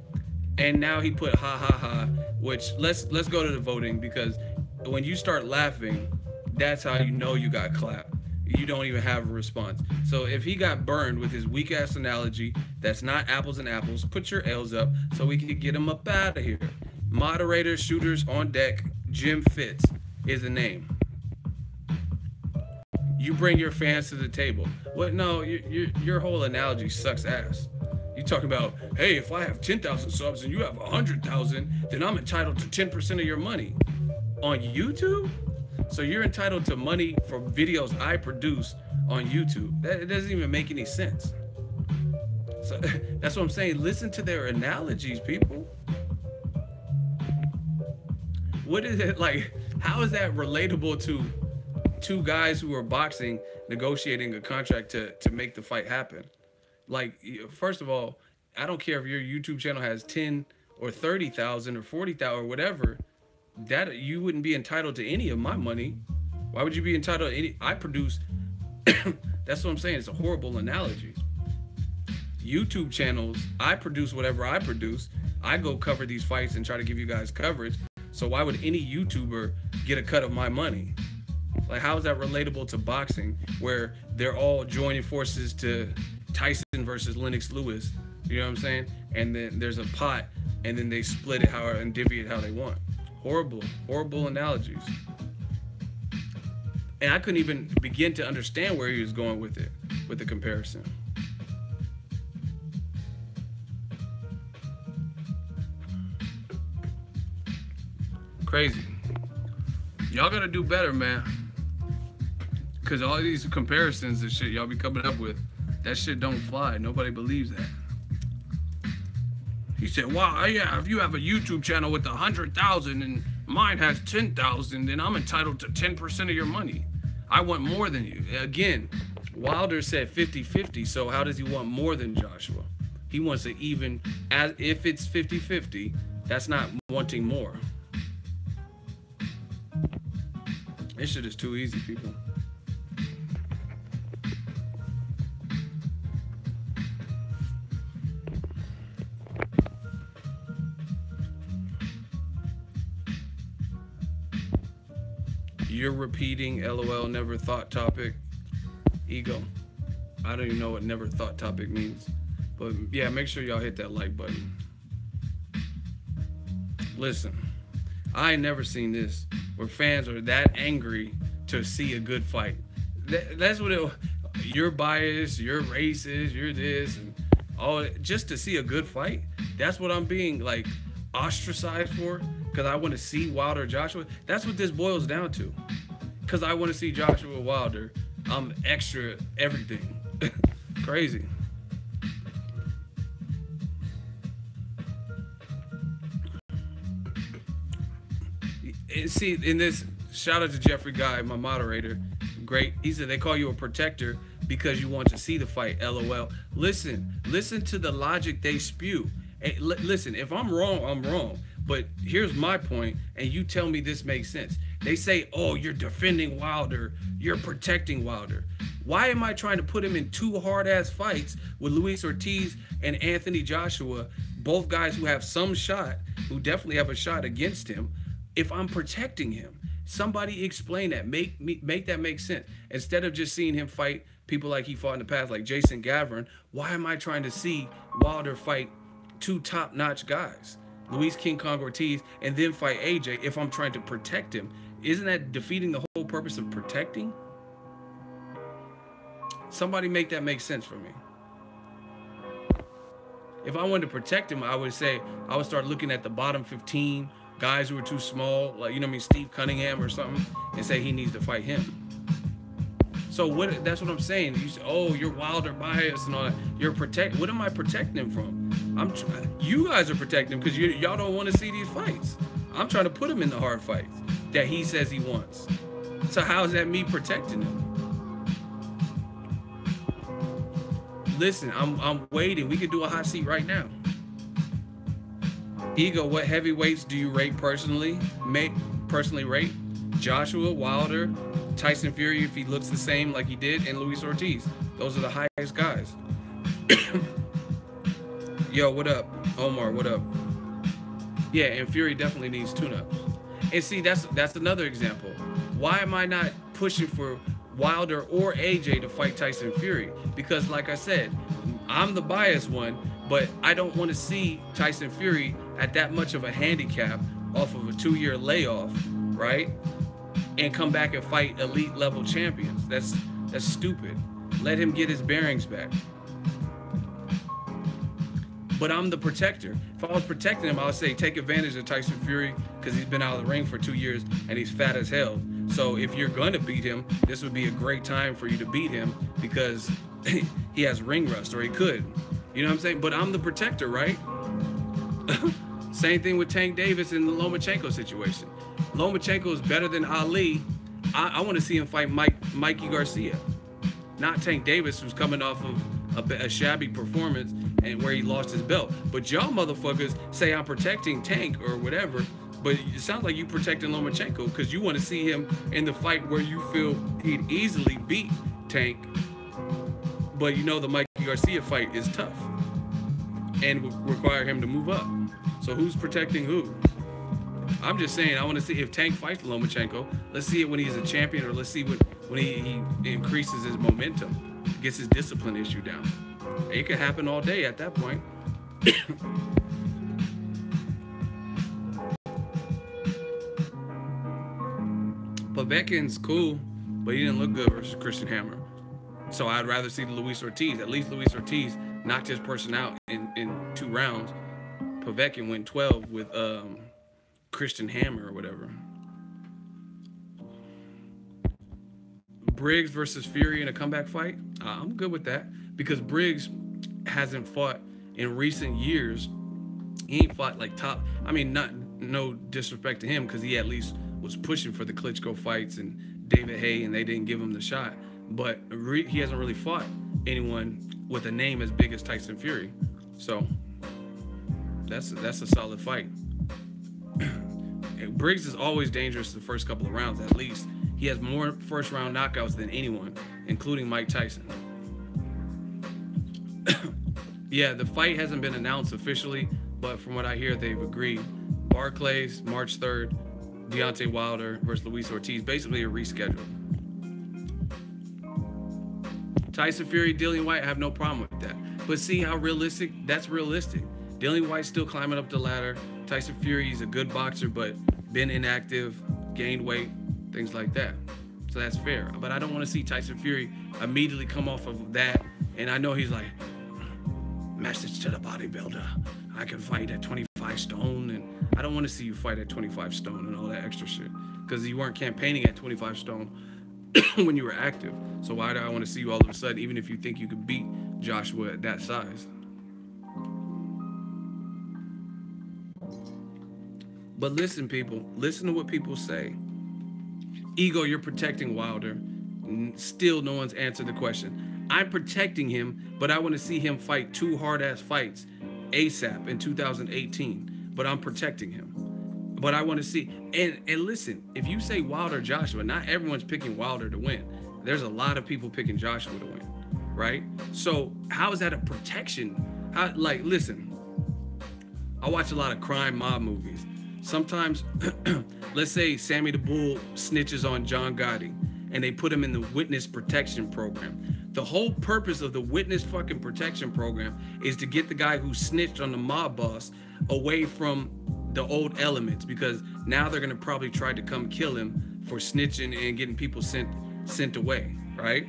And now he put ha ha ha, which let's go to the voting, because when you start laughing, that's how you know you got clapped. You don't even have a response. So if he got burned with his weak ass analogy, that's not apples and apples, put your L's up so we can get him up out of here. Moderator shooters on deck, Jim Fitz is the name. You bring your fans to the table. What? No, your whole analogy sucks ass. You You talking about, hey, if I have 10,000 subs and you have 100,000, then I'm entitled to 10% of your money on YouTube. So you're entitled to money for videos I produce on YouTube. It doesn't even make any sense. So that's what I'm saying. Listen to their analogies, people. What is it like? How is that relatable to two guys who are boxing, negotiating a contract to make the fight happen? Like, first of all, I don't care if your YouTube channel has 10 or 30,000 or 40,000 or whatever, that you wouldn't be entitled to any of my money. Why would you be entitled to any? I produce. That's what I'm saying. It's a horrible analogy. YouTube channels, I produce whatever I produce. I go cover these fights and try to give you guys coverage. So why would any YouTuber get a cut of my money? Like, how is that relatable to boxing, where they're all joining forces to Tyson versus Lennox Lewis? You know what I'm saying? And then there's a pot, and then they split it how and divvy it how they want. Horrible analogies. And I couldn't even begin to understand where he was going with it, with the comparison. Crazy. Y'all gotta do better, man. Cause all these comparisons and shit y'all be coming up with, that shit don't fly. Nobody believes that. He said, wow, yeah, if you have a YouTube channel with 100,000 and mine has 10,000, then I'm entitled to 10% of your money. I want more than you. Again, Wilder said 50-50, so how does he want more than Joshua? He wants it even, as if it's 50-50, that's not wanting more. This shit is too easy, people. You're repeating LOL never thought topic. Ego. I don't even know what never thought topic means. But yeah, make sure y'all hit that like button. Listen, I ain't never seen this where fans are that angry to see a good fight. That's what it, you're biased, you're racist, you're this, and all, just to see a good fight. That's what I'm being like ostracized for, because I want to see Wilder Joshua. That's what this boils down to. Because I want to see Joshua Wilder. I'm extra everything. Crazy. And see, in this, shout out to Jeffrey Guy, my moderator. Great. He said they call you a protector because you want to see the fight. LOL. Listen to the logic they spew. And listen, if I'm wrong, I'm wrong. But here's my point, and you tell me this makes sense. They say, oh, you're defending Wilder, you're protecting Wilder. Why am I trying to put him in two hard-ass fights with Luis Ortiz and Anthony Joshua, both guys who have some shot, who definitely have a shot against him, if I'm protecting him? Somebody explain that. Make that make sense. Instead of just seeing him fight people like he fought in the past, like Jason Gavron, why am I trying to see Wilder fight two top-notch guys, Luis King Kong Ortiz, and then fight AJ if I'm trying to protect him? Isn't that defeating the whole purpose of protecting? Somebody make that make sense for me. If I wanted to protect him, I would say, I would start looking at the bottom 15 guys who are too small, like, you know what I mean, Steve Cunningham or something, and say he needs to fight him. So what? That's what I'm saying. You say, oh, you're Wilder biased and all that. You're what am I protecting him from? You guys are protecting him because y'all don't want to see these fights. I'm trying to put him in the hard fights that he says he wants. So how is that me protecting him? Listen, I'm waiting. We could do a hot seat right now. Ego, what heavyweights do you rate personally? Personally rate? Joshua, Wilder, Tyson Fury if he looks the same like he did, and Luis Ortiz. Those are the highest guys. Yo, what up? Omar, what up? Yeah, and Fury definitely needs tune-ups. And see, that's another example. Why am I not pushing for Wilder or AJ to fight Tyson Fury? Because like I said, I'm the biased one, but I don't want to see Tyson Fury at that much of a handicap off of a 2-year layoff, right? And come back and fight elite level champions. That's stupid. Let him get his bearings back. But I'm the protector. If I was protecting him, I would say take advantage of Tyson Fury because he's been out of the ring for 2 years and he's fat as hell. So if you're going to beat him, this would be a great time for you to beat him because he has ring rust, or he could. You know what I'm saying? But I'm the protector, right? Same thing with Tank Davis in the Lomachenko situation. Lomachenko is better than Ali. I want to see him fight Mikey Garcia, not Tank Davis, who's coming off of a shabby performance and where he lost his belt. But y'all motherfuckers say I'm protecting Tank or whatever, but it sounds like you protecting Lomachenko because you want to see him in the fight where you feel he'd easily beat Tank. But you know the Mikey Garcia fight is tough and would require him to move up. So who's protecting who? I'm just saying, I want to see if Tank fights Lomachenko. Let's see it when he's a champion, or let's see when he increases his momentum, gets his discipline issue down. It could happen all day at that point. Povetkin's cool, but he didn't look good versus Christian Hammer. So I'd rather see the Luis Ortiz. At least Luis Ortiz knocked his person out in 2 rounds. Povetkin went 12 with Christian Hammer or whatever. Briggs versus Fury in a comeback fight. I'm good with that because Briggs hasn't fought in recent years. He ain't fought like top. I mean, no disrespect to him because he at least was pushing for the Klitschko fights and David Haye, and they didn't give him the shot. But he hasn't really fought anyone with a name as big as Tyson Fury. So that's a solid fight. Briggs is always dangerous the first couple of rounds, at least. He has more first-round knockouts than anyone, including Mike Tyson. Yeah, the fight hasn't been announced officially, but from what I hear, they've agreed. Barclays, March 3rd, Deontay Wilder versus Luis Ortiz, basically a reschedule. Tyson Fury, Dillian White, I have no problem with that. But see how realistic? That's realistic. Dillian White's still climbing up the ladder. Tyson Fury's a good boxer, but been inactive, gained weight, things like that. So that's fair. But I don't want to see Tyson Fury immediately come off of that. And I know he's like, message to the bodybuilder, I can fight at 25 stone. And I don't want to see you fight at 25 stone and all that extra shit. Because you weren't campaigning at 25 stone when you were active. So why do I want to see you all of a sudden, even if you think you could beat Joshua at that size? But listen, people, listen to what people say. Ego, you're protecting Wilder. Still, no one's answered the question. I'm protecting him, but I want to see him fight 2 hard-ass fights ASAP in 2018. But I'm protecting him. But I want to see, and listen, if you say Wilder, Joshua, not everyone's picking Wilder to win. There's a lot of people picking Joshua to win, right? So how is that a protection? Listen, I watch a lot of crime mob movies. Sometimes, let's say Sammy the Bull snitches on John Gotti and they put him in the witness protection program. The whole purpose of the witness fucking protection program is to get the guy who snitched on the mob boss away from the old elements, because now they're gonna probably try to come kill him for snitching and getting people sent away, right?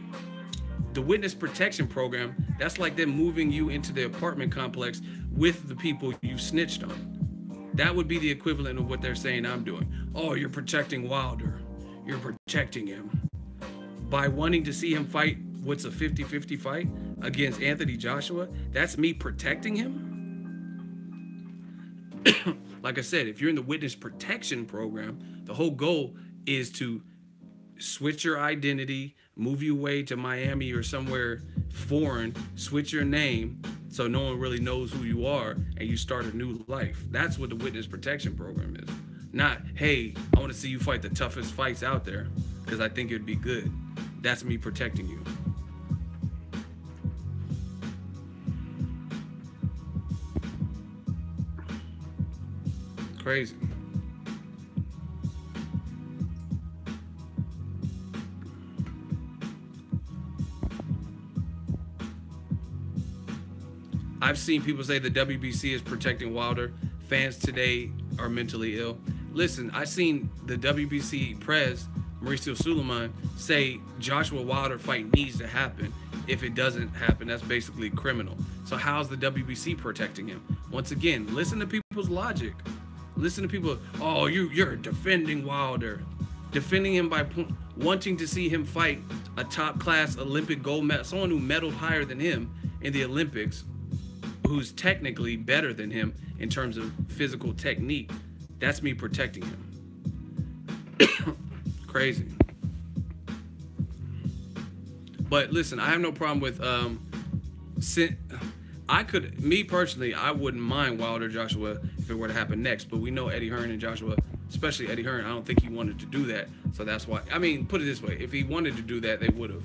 The witness protection program, that's like them moving you into the apartment complex with the people you snitched on. That would be the equivalent of what they're saying I'm doing. Oh, you're protecting Wilder. You're protecting him. By wanting to see him fight, what's a 50-50 fight against Anthony Joshua, that's me protecting him? Like I said, if you're in the witness protection program, the whole goal is to switch your identity, move you away to Miami or somewhere foreign, switch your name so no one really knows who you are, and you start a new life. That's what the witness protection program is. Not, hey, I want to see you fight the toughest fights out there because I think it'd be good. That's me protecting you. Crazy. I've seen people say the WBC is protecting Wilder. Fans today are mentally ill. Listen, I seen the WBC press, Mauricio Suleiman, say Joshua Wilder fight needs to happen. if it doesn't happen, that's basically criminal. So how's the WBC protecting him? Once again, listen to people's logic. Listen to people. Oh, you're defending Wilder, defending him by wanting to see him fight a top class Olympic gold medal, someone who medaled higher than him in the Olympics, who's technically better than him in terms of physical technique. That's me protecting him. Crazy. But listen, I have no problem with me personally, I wouldn't mind Wilder Joshua if it were to happen next. But we know Eddie Hearn and Joshua, especially Eddie Hearn, I don't think he wanted to do that. So that's why. I mean, put it this way: if he wanted to do that, they would have.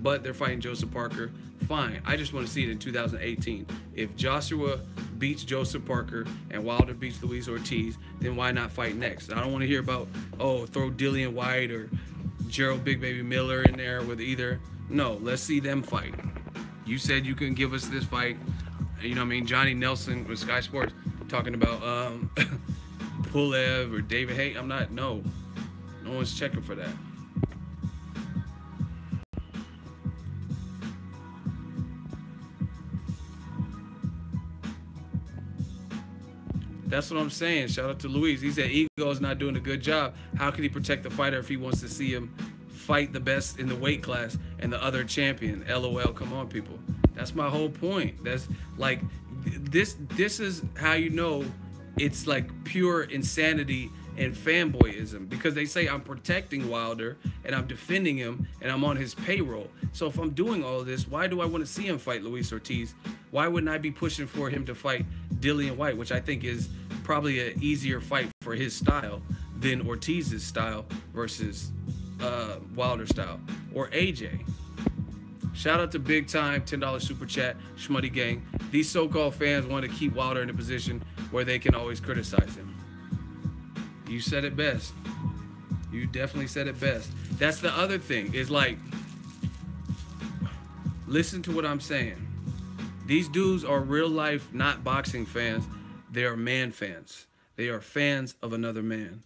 But they're fighting Joseph Parker. Fine. I just want to see it in 2018. If Joshua beats Joseph Parker and Wilder beats Luis Ortiz, then why not fight next? I don't want to hear about, oh, throw Dillian White or Gerald Big Baby Miller in there with either. No, let's see them fight. You said you couldn't give us this fight. You know what I mean? Johnny Nelson with Sky Sports talking about Pulev or David Haye. No one's checking for that. That's what I'm saying. Shout out to Luis. He said Ego is not doing a good job. How can he protect the fighter if he wants to see him fight the best in the weight class and the other champion? LOL, come on, people. That's my whole point. That's like, this is how you know it's like pure insanity and fanboyism, because they say I'm protecting Wilder and I'm defending him and I'm on his payroll. So if I'm doing all of this, why do I want to see him fight Luis Ortiz? Why wouldn't I be pushing for him to fight Dillian White, which I think is probably an easier fight for his style than Ortiz's style versus Wilder style, or AJ? Shout out to Big Time, $10 super chat, Schmuddy Gang. These so-called fans want to keep Wilder in a position where they can always criticize him. You said it best. You definitely said it best. That's the other thing, is like, listen to what I'm saying. These dudes are real life, not boxing fans. They are man fans. They are fans of another man.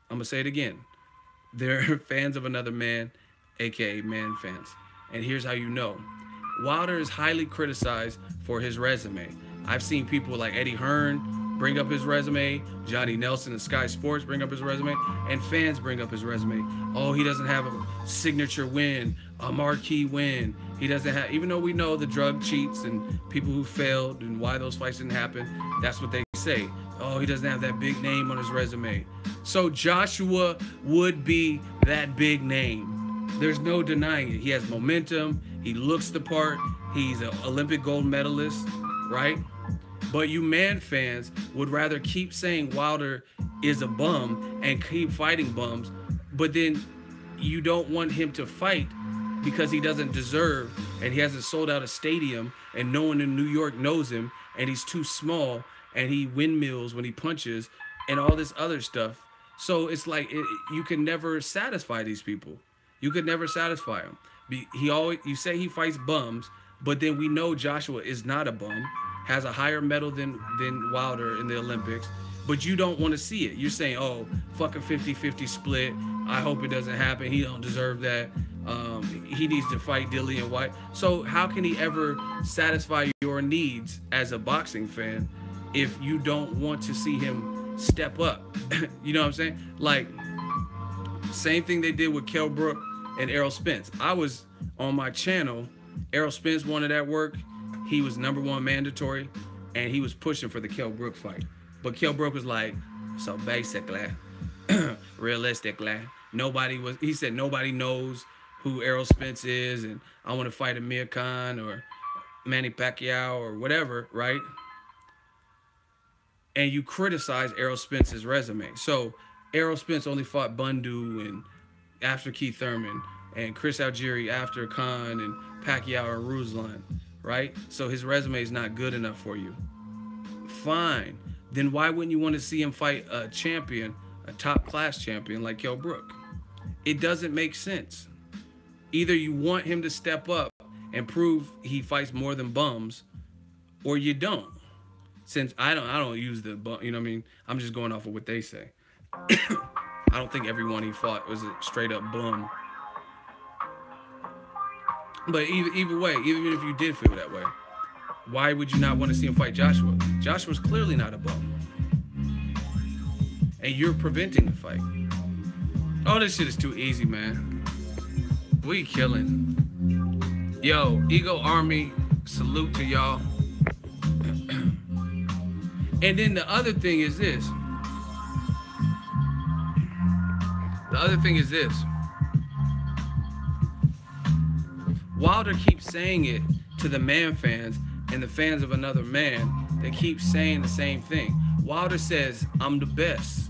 I'm gonna say it again. They're fans of another man, aka man fans. And here's how you know. Wilder is highly criticized for his resume. I've seen people like Eddie Hearn bring up his resume, Johnny Nelson and Sky Sports bring up his resume, and fans bring up his resume. Oh, he doesn't have a signature win, a marquee win. He doesn't have, even though we know the drug cheats and people who failed and why those fights didn't happen, that's what they say. Oh, he doesn't have that big name on his resume. So Joshua would be that big name. There's no denying it. He has momentum. He looks the part. He's an Olympic gold medalist, right? But you man fans would rather keep saying Wilder is a bum and keep fighting bums, but then you don't want him to fight because he doesn't deserve, and he hasn't sold out a stadium and no one in New York knows him, and he's too small, and he windmills when he punches and all this other stuff. So it's like you can never satisfy these people. You could never satisfy him. You say he fights bums, but then we know Joshua is not a bum, has a higher medal than Wilder in the Olympics, but you don't want to see it. You're saying, oh, fuck a 50-50 split. I hope it doesn't happen. He don't deserve that. He needs to fight Dillian White. So how can he ever satisfy your needs as a boxing fan if you don't want to see him step up? You know what I'm saying? Like, same thing they did with Kell Brook and Errol Spence. I was on my channel. Errol Spence wanted that work. He was #1 mandatory, and he was pushing for the Kell Brook fight. But Kell Brook was like, so basically, realistically, he said nobody knows who Errol Spence is, and I want to fight Amir Khan or Manny Pacquiao or whatever, right? And you criticize Errol Spence's resume. So Errol Spence only fought Bundu and after Keith Thurman, and Chris Algieri after Khan and Pacquiao or Ruslan, right? So his resume is not good enough for you. Fine. Then why wouldn't you want to see him fight a champion, a top class champion like Kell Brook? It doesn't make sense. Either you want him to step up and prove he fights more than bums, or you don't. Since I don't use the bum, you know what I mean? I'm just going off of what they say. I don't think everyone he fought was a straight up bum. But either way, even if you did feel that way, why would you not want to see him fight Joshua? Joshua's clearly not a bum. And you're preventing the fight. Oh, this shit is too easy, man. We killing. Yo, Ego Army, salute to y'all. And then the other thing is this. Wilder keeps saying it to the man fans and the fans of another man. They keep saying the same thing. Wilder says, I'm the best.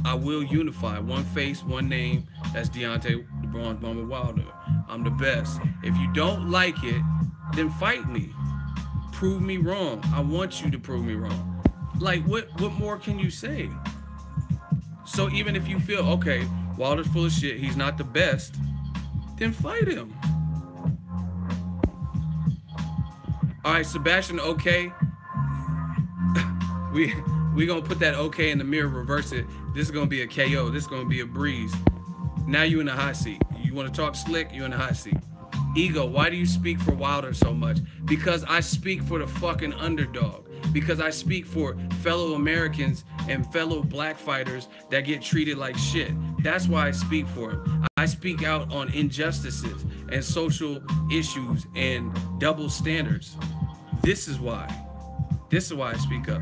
I will unify. One face, one name. That's Deontay, the Bronze Bomber Wilder. I'm the best. If you don't like it, then fight me. Prove me wrong. I want you to prove me wrong. Like, what more can you say? So even if you feel, okay, Wilder's full of shit, he's not the best, then fight him. All right, Sebastian, okay. we gonna put that okay in the mirror, reverse it. This is gonna be a KO. This is gonna be a breeze. Now you in the hot seat. You wanna talk slick, you in the hot seat. Ego, why do you speak for Wilder so much? Because I speak for the fucking underdog. Because I speak for fellow Americans and fellow black fighters that get treated like shit. That's why I speak for him. I speak out on injustices and social issues and double standards. This is why. This is why I speak up.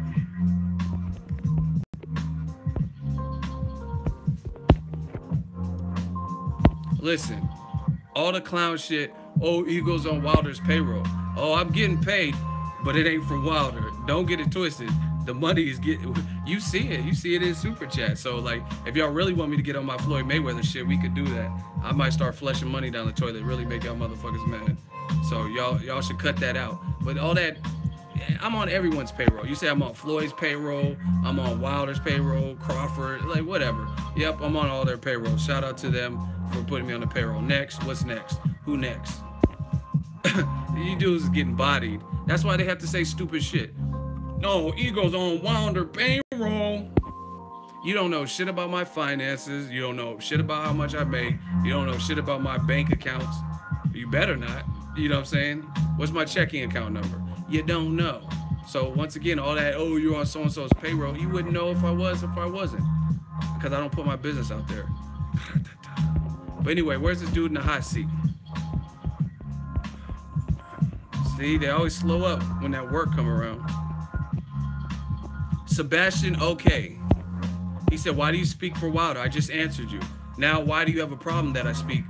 Listen, all the clown shit, oh, Ego's on Wilder's payroll. Oh, I'm getting paid, but it ain't from Wilder. Don't get it twisted. The money is getting, you see it in Super Chat. So like, if y'all really want me to get on my Floyd Mayweather shit, we could do that. I might start flushing money down the toilet, really make y'all motherfuckers mad. So y'all should cut that out. But all that, I'm on everyone's payroll. You say I'm on Floyd's payroll, I'm on Wilder's payroll, Crawford, like whatever. Yep, I'm on all their payroll. Shout out to them for putting me on the payroll. Next, what's next? Who next? You dudes is getting bodied. That's why they have to say stupid shit. No, Ego's on Wilder payroll. You don't know shit about my finances. You don't know shit about how much I make. You don't know shit about my bank accounts. You better not. You know what I'm saying? What's my checking account number? You don't know. So once again, all that, oh, you're on so-and-so's payroll, you wouldn't know if I was, if I wasn't. Because I don't put my business out there. But anyway, where's this dude in the hot seat? See, they always slow up when that work come around. Sebastian, okay. He said, why do you speak for Wilder? I just answered you. Now, why do you have a problem that I speak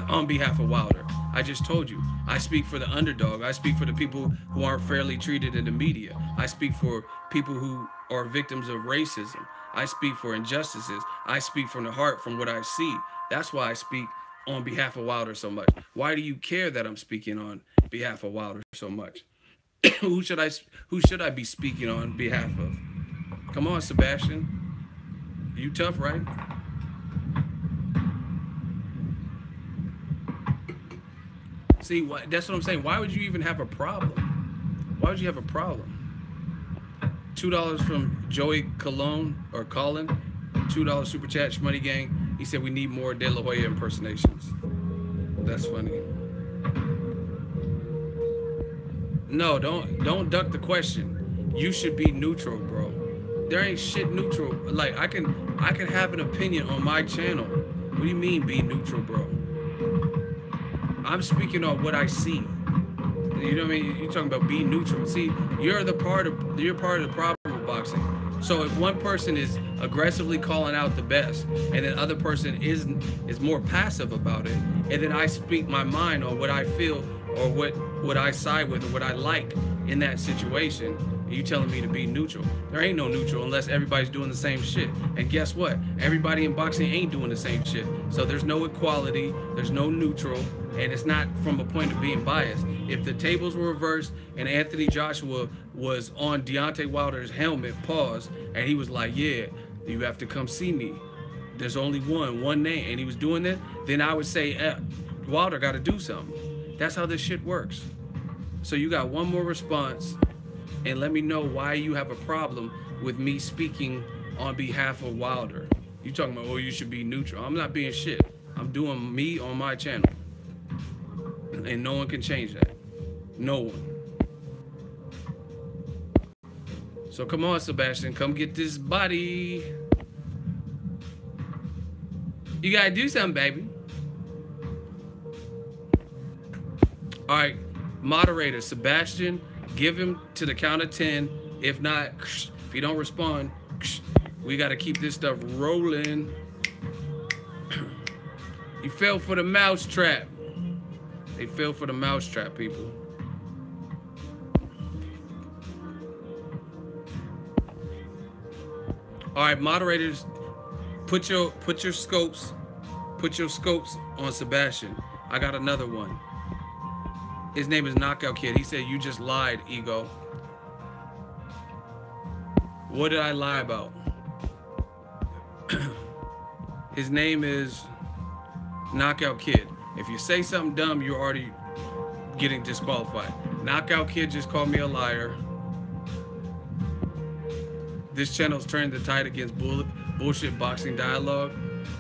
on behalf of Wilder? I just told you. I speak for the underdog. I speak for the people who aren't fairly treated in the media. I speak for people who are victims of racism. I speak for injustices. I speak from the heart, from what I see. That's why I speak on behalf of Wilder so much. Why do you care that I'm speaking on behalf of Wilder so much? Who should I be speaking on behalf of? Come on, Sebastian. You tough, right? See, that's what I'm saying. Why would you even have a problem? Why would you have a problem? $2 from Joey Colon or Colin. $2 super chat, Shmoney Gang. He said we need more De La Hoya impersonations. That's funny. No, don't duck the question. You should be neutral, bro. There ain't shit neutral. Like I can have an opinion on my channel. What do you mean be neutral, bro? I'm speaking on what I see. You know what I mean? You're talking about being neutral. See, you're part of the problem with boxing. So if one person is aggressively calling out the best, and then other person is more passive about it, and then I speak my mind on what I feel or what I side with or what I like in that situation, you telling me to be neutral. There ain't no neutral unless everybody's doing the same shit. And guess what? Everybody in boxing ain't doing the same shit. So there's no equality, there's no neutral, and it's not from a point of being biased. If the tables were reversed and Anthony Joshua was on Deontay Wilder's helmet, pause, and he was like, yeah, you have to come see me. There's only one name, and he was doing it, then I would say, Wilder got to do something. That's how this shit works. So you got one more response, and let me know why you have a problem with me speaking on behalf of Wilder. You talking about, oh, you should be neutral. I'm not being shit. I'm doing me on my channel. And no one can change that. No one. So come on, Sebastian, come get this body. You gotta do something, baby. All right, moderator, Sebastian, give him to the count of 10. If not, if you don't respond, we gotta keep this stuff rolling. You fell for the mouse trap. They fell for the mouse trap, people. All right, moderators, put your scopes on Sebastian. I got another one. His name is Knockout Kid. He said, you just lied, Ego. What did I lie about? His name is Knockout Kid. If you say something dumb, you're already getting disqualified. Knockout Kid just called me a liar. This channel's turned the tide against bullshit boxing dialogue.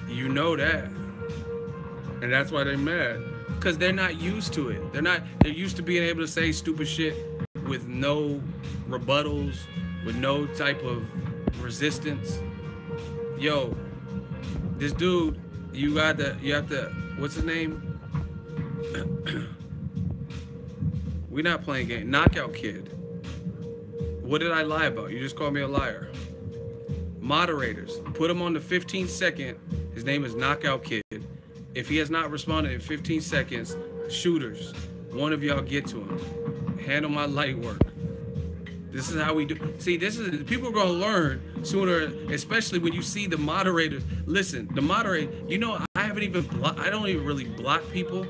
You know that. And that's why they're mad. Because they're not used to it. They're used to being able to say stupid shit with no rebuttals, with no type of resistance. Yo, this dude, you have to, what's his name? We're not playing game. Knockout Kid. What did I lie about? You just called me a liar. Moderators, put him on the 15-second. His name is Knockout Kid. If he has not responded in 15 seconds, shooters, one of y'all get to him. Handle my light work. This is how we do. See, people are gonna learn sooner, especially when you see the moderators. Listen, the moderator, you know, I don't even really block people.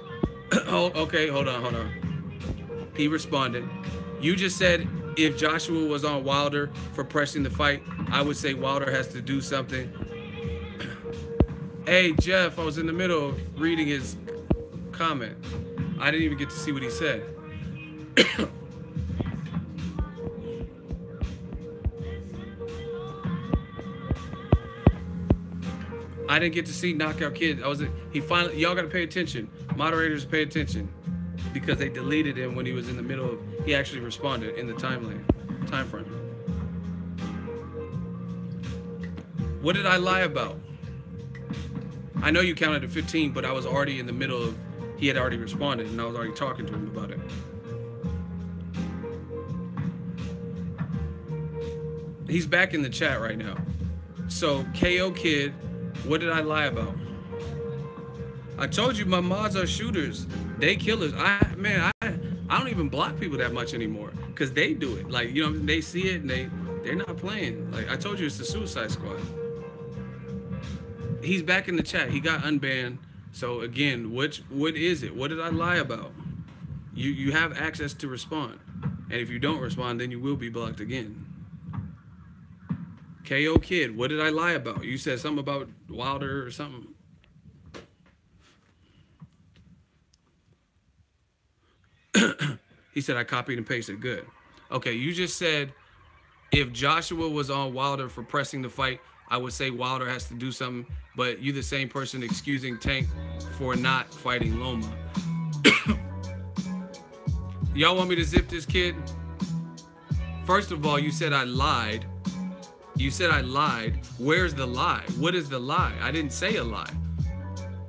Oh, okay, hold on. He responded. You just said, if Joshua was on Wilder for pressing the fight, I would say Wilder has to do something. Hey, Jeff, I was in the middle of reading his comment. I didn't even get to see what he said. I didn't get to see Knockout Kid. Y'all gotta pay attention. Moderators pay attention. Because they deleted him when he was in the middle of, he actually responded in the time frame. What did I lie about? I know you counted to 15, but I was already in the middle of, he had already responded and I was already talking to him about it. He's back in the chat right now. So KO Kid, what did I lie about? I told you my mods are shooters. They killers. I don't even block people that much anymore because they do it. Like, you know, they see it and they're not playing. Like I told you, it's the Suicide Squad. He's back in the chat. He got unbanned. So again, what is it? What did I lie about? You have access to respond. And if you don't respond, then you will be blocked again. KO Kid, what did I lie about? You said something about Wilder or something. He said I copied and pasted. Good. Okay, you just said if Joshua was on Wilder for pressing the fight, I would say Wilder has to do something, but you're the same person excusing Tank for not fighting Loma. Y'all want me to zip this kid? First of all, you said I lied. You said I lied. Where's the lie? What is the lie? I didn't say a lie.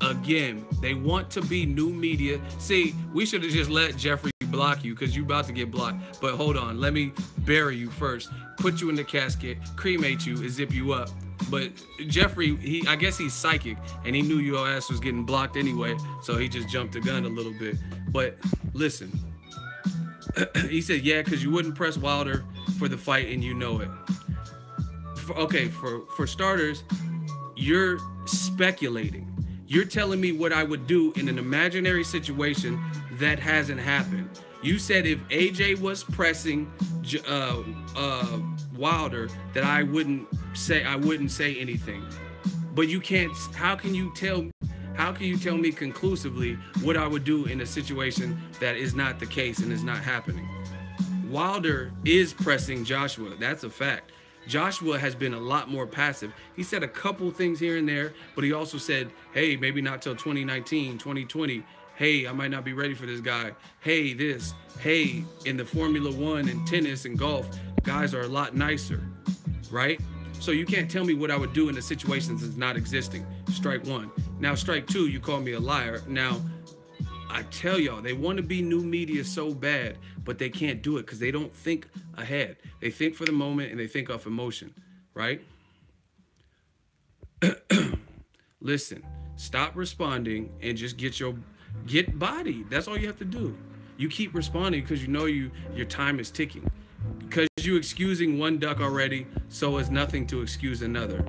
Again, they want to be new media. See, we should have just let Jeffrey block you because you're about to get blocked. But hold on, let me bury you first. Put you in the casket, cremate you, and zip you up. But Jeffrey, I guess he's psychic, and he knew your ass was getting blocked anyway, so he just jumped the gun a little bit. But listen, he said, yeah, because you wouldn't press Wilder for the fight, and you know it. For starters, you're speculating. You're telling me what I would do in an imaginary situation that hasn't happened. You said if AJ was pressing Wilder, that I wouldn't say anything. But you can't. How can you tell me conclusively what I would do in a situation that is not the case and is not happening? Wilder is pressing Joshua. That's a fact. Joshua has been a lot more passive. He said a couple things here and there, but he also said, hey, maybe not till 2019, 2020. Hey, I might not be ready for this guy. Hey, this. Hey, in the Formula One and tennis and golf, guys are a lot nicer, right? So you can't tell me what I would do in a situation that's not existing. Strike one. Now, strike two, you call me a liar. Now, I tell y'all, they want to be new media so bad, but they can't do it because they don't think ahead. They think for the moment and they think off emotion, right? Listen, stop responding and just get bodied. That's all you have to do. You keep responding because you know your time is ticking. Because you excusing one duck already, so is nothing to excuse another.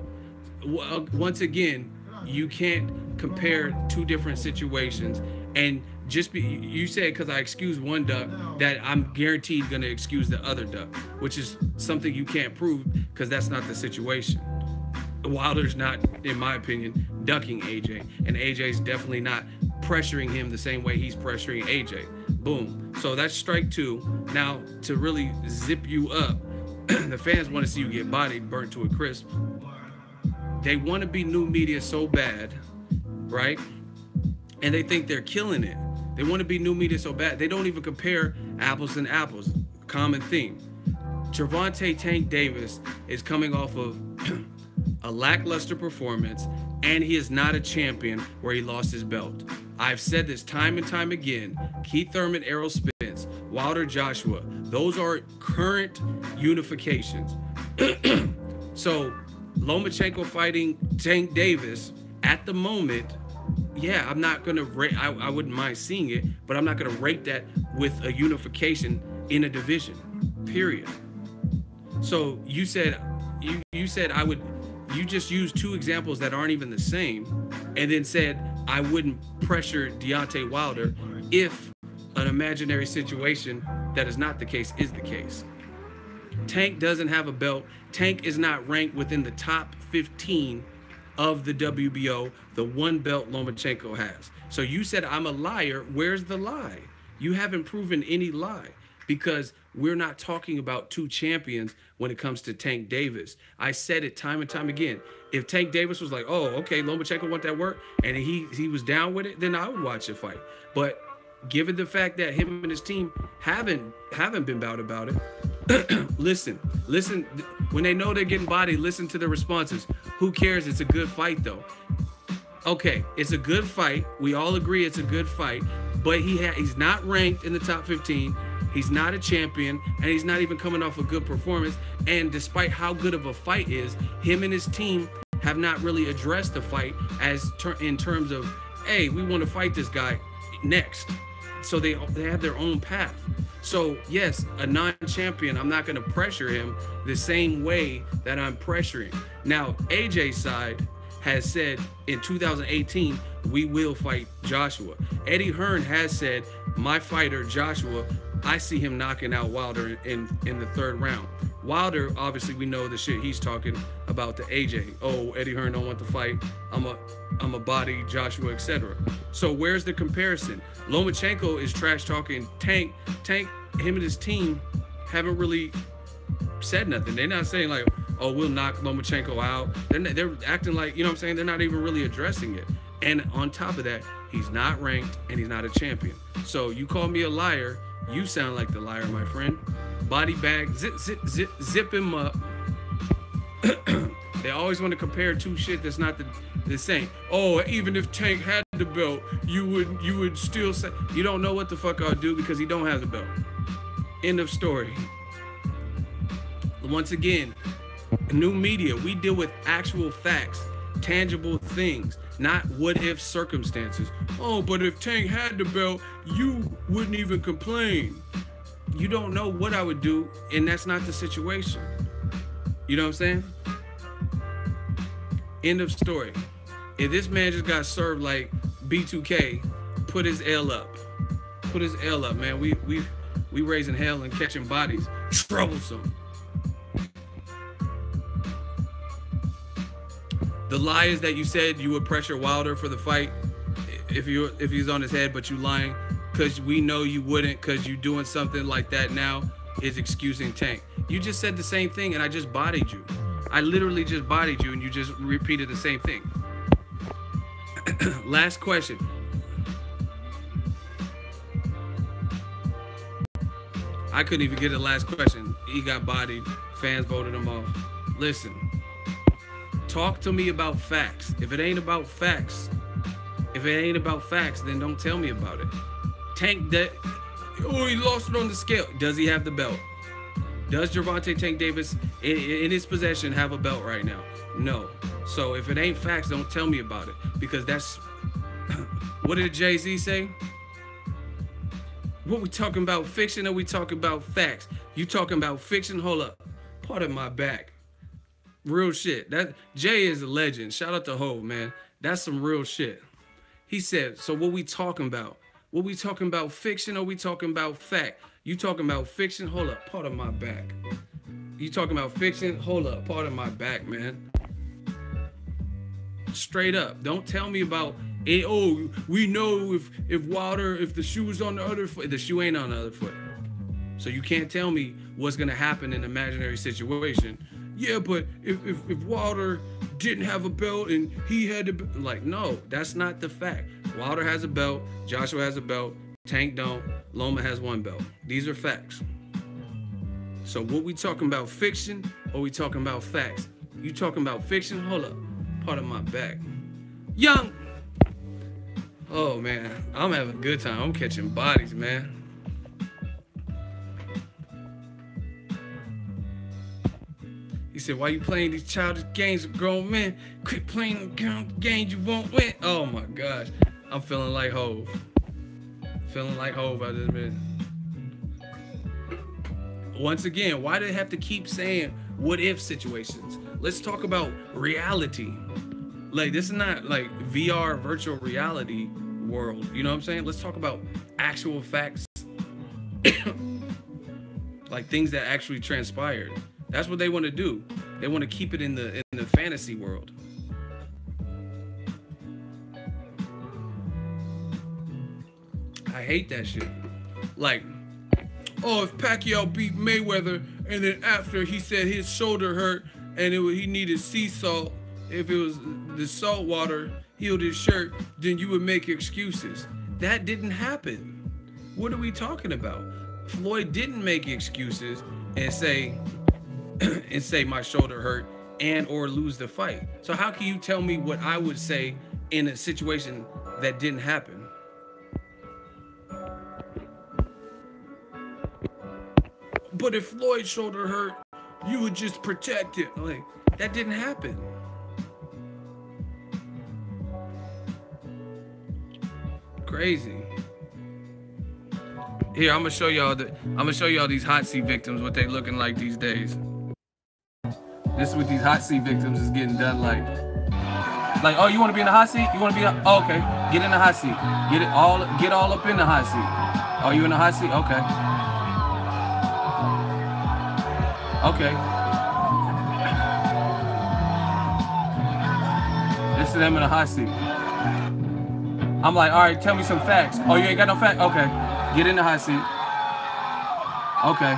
Once again, you can't compare two different situations and just be, you say because I excuse one duck that I'm guaranteed going to excuse the other duck, which is something you can't prove because that's not the situation. Wilder's not, in my opinion, ducking AJ, and AJ's definitely not pressuring him the same way he's pressuring AJ. Boom. So that's strike two. Now, to really zip you up, the fans want to see you get bodied, burnt to a crisp. They want to be new media so bad, right? And they think they're killing it. They want to be new media so bad. They don't even compare apples and apples. Common theme. Gervonta Tank Davis is coming off of a lackluster performance, and he is not a champion where he lost his belt. I've said this time and time again. Keith Thurman, Errol Spence, Wilder, Joshua. Those are current unifications. So Lomachenko fighting Tank Davis at the moment, yeah, I'm not going to rate, I wouldn't mind seeing it, but I'm not going to rate that with a unification in a division, period. So you said I would, you just used two examples that aren't even the same, and then said I wouldn't pressure Deontay Wilder if an imaginary situation that is not the case is the case. Tank doesn't have a belt. Tank is not ranked within the top 15 of the WBO, the one belt Lomachenko has. So you said I'm a liar. Where's the lie? You haven't proven any lie, because we're not talking about two champions when it comes to Tank Davis. I said it time and time again. If Tank Davis was like, oh, okay, Lomachenko want that work, and he was down with it, then I would watch the fight. But given the fact that him and his team haven't been about it, listen, when they know they're getting bodied, listen to the responses. Who cares? It's a good fight, though. Okay, it's a good fight. We all agree it's a good fight, but he's not ranked in the top 15. He's not a champion, and he's not even coming off a good performance. And despite how good of a fight is, him and his team have not really addressed the fight in terms of, hey, we want to fight this guy next. So they have their own path. So yes, a non-champion, I'm not going to pressure him the same way that I'm pressuring. Now, AJ's side has said in 2018, we will fight Joshua. Eddie Hearn has said, my fighter, Joshua, I see him knocking out Wilder in the third round. Wilder, obviously, we know the shit he's talking about to AJ. Oh, Eddie Hearn don't want to fight. I'm a body Joshua, etc. So where's the comparison? Lomachenko is trash talking Tank. Tank, him and his team haven't really said nothing. They're not saying like, oh, we'll knock Lomachenko out. They're acting like, you know what I'm saying? They're not even really addressing it. And on top of that, he's not ranked and he's not a champion. So you call me a liar, you sound like the liar, my friend. Body bag, zip him up. They always want to compare two shit that's not the same. Oh, even if Tank had the belt, you would still say. You don't know what the fuck I'll do because he don't have the belt. End of story. Once again, new media, we deal with actual facts, tangible things, not what if circumstances. Oh, but if Tank had the belt, you wouldn't even complain. You don't know what I would do, and that's not the situation. You know what I'm saying? End of story. If this man just got served like B2K, put his L up. Put his L up, man. We raising hell and catching bodies. Troublesome. The lie is that you said you would pressure Wilder for the fight if he's on his head, but you lying because we know you wouldn't, because you doing something like that now is excusing Tank. You just said the same thing and I just bodied you. I literally just bodied you and you just repeated the same thing. Last question. I couldn't even get the last question. He got bodied. Fans voted him off. Listen, talk to me about facts. If it ain't about facts, then don't tell me about it. Tank that, oh, he lost it on the scale. Does he have the belt? Does Gervonta Tank Davis in his possession have a belt right now? No. So if it ain't facts, don't tell me about it, because that's what did Jay-Z say? What we talking about, fiction, or we talking about facts? You talking about fiction? Hold up. Part of my back. Real shit. That Jay is a legend. Shout out to Hov, man. That's some real shit. He said, so what we talking about? What we talking about, fiction, or we talking about fact? You talking about fiction? Hold up. Part of my back. You talking about fiction? Hold up. Part of my back, man. Straight up. Don't tell me about it. Oh, we know if Wilder, if the shoe is on the other foot, the shoe ain't on the other foot. So you can't tell me what's gonna happen in an imaginary situation. Yeah, but if Wilder didn't have a belt and he had to, like, no, that's not the fact. Wilder has a belt, Joshua has a belt, Tank don't, Loma has one belt. These are facts. So what we talking about, fiction, or we talking about facts? You talking about fiction? Hold up. Part of my back. Young. Oh man, I'm having a good time. I'm catching bodies, man. He said, why you playing these childish games with grown men? Quit playing the games you won't win. Oh my gosh. I'm feeling like Hov. Feeling like Hov out of this. Once again, why do they have to keep saying what if situations? Let's talk about reality. Like, this is not like VR virtual reality world. You know what I'm saying? Let's talk about actual facts. Like things that actually transpired. That's what they want to do. They want to keep it in the fantasy world. I hate that shit. Like, oh, if Pacquiao beat Mayweather and then after he said his shoulder hurt and he needed sea salt, if it was the salt water healed his shirt, then you would make excuses. That didn't happen. What are we talking about? Floyd didn't make excuses and say my shoulder hurt and or lose the fight. So how can you tell me what I would say in a situation that didn't happen? But if Floyd's shoulder hurt, you would just protect it. Like, that didn't happen. Crazy. Here, I'm gonna show y'all these hot seat victims, what they looking like these days. This is what these hot seat victims is getting done like. Like, oh, you want to be in the hot seat? You want to be? Oh, okay, get in the hot seat. Get all up in the hot seat. Oh, you in the hot seat? Okay. Okay. This is them in the hot seat. I'm like, all right, tell me some facts. Oh, you ain't got no facts? Okay. Get in the hot seat. Okay.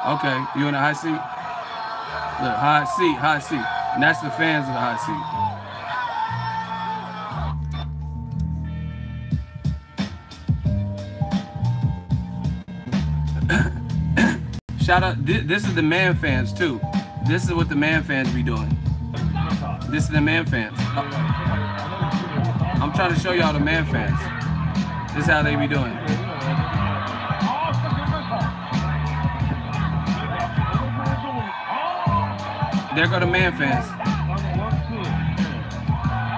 Okay, you in the hot seat? Look, hot seat, hot seat. And that's the fans of the hot seat. Shout out, this is the man fans too. This is what the man fans be doing. This is the man fans. I'm trying to show y'all the man fans. This is how they be doing. There go the man fans.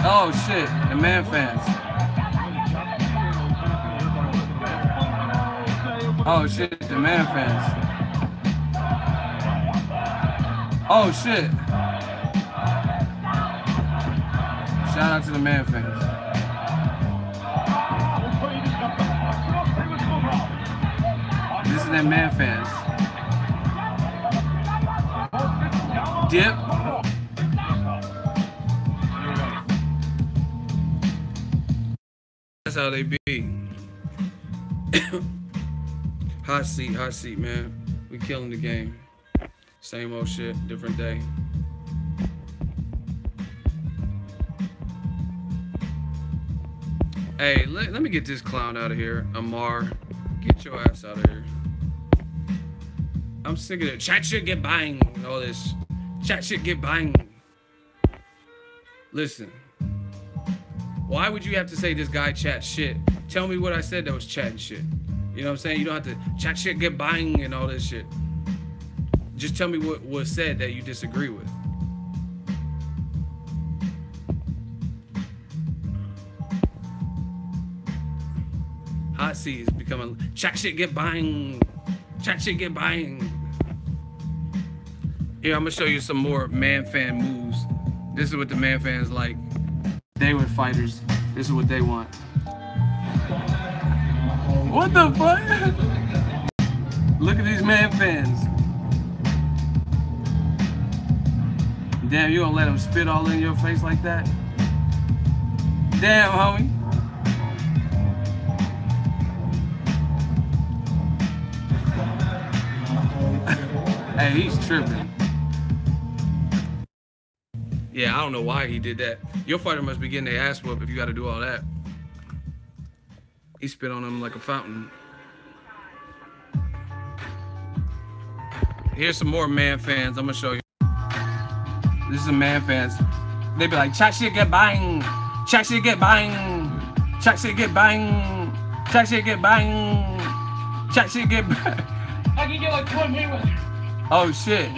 Oh shit, the man fans. Oh shit, the man fans. Oh shit. Shout out to the man fans. This is their man fans. Dip. That's how they be. Hot seat, man. We killing the game. Same old shit, different day. Hey, let me get this clown out of here. Amar. Get your ass out of here. I'm sick of it. Chat shit get bang and all this. Chat shit get bang. Listen. Why would you have to say this guy chat shit? Tell me what I said that was chatting shit. You know what I'm saying? You don't have to chat shit get bang and all this shit. Just tell me what was said that you disagree with. Hot seat is becoming chat shit get bang. Chat shit get bang. Here, I'm gonna show you some more man fan moves. This is what the man fans like. They were fighters. This is what they want. What the fuck? Look at these man fans. Damn, you gonna let them spit all in your face like that? Damn, homie. Hey, he's tripping. Yeah, I don't know why he did that. Your fighter must be getting their ass whooped if you got to do all that. He spit on him like a fountain. Here's some more man fans. I'm gonna show you. This is some man fans. They be like, chat shit get bang. Chat shit get bang. Chat shit get bang. Chat shit get bang. Chat shit get bang. I can get like Floyd Mayweather. Oh shit.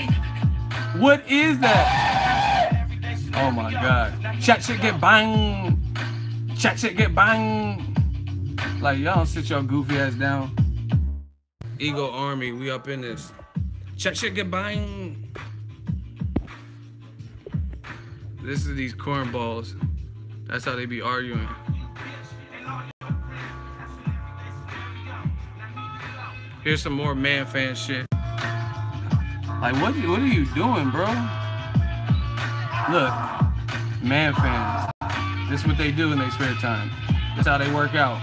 What is that? Oh my god. Chat shit get bang. Chat shit get bang. Like, y'all don't sit your goofy ass down. Ego Army, we up in this. Chat shit get bang. This is these cornballs. That's how they be arguing. Here's some more man fan shit. Like, what are you doing, bro? Look, man fans. This is what they do in their spare time. That's how they work out.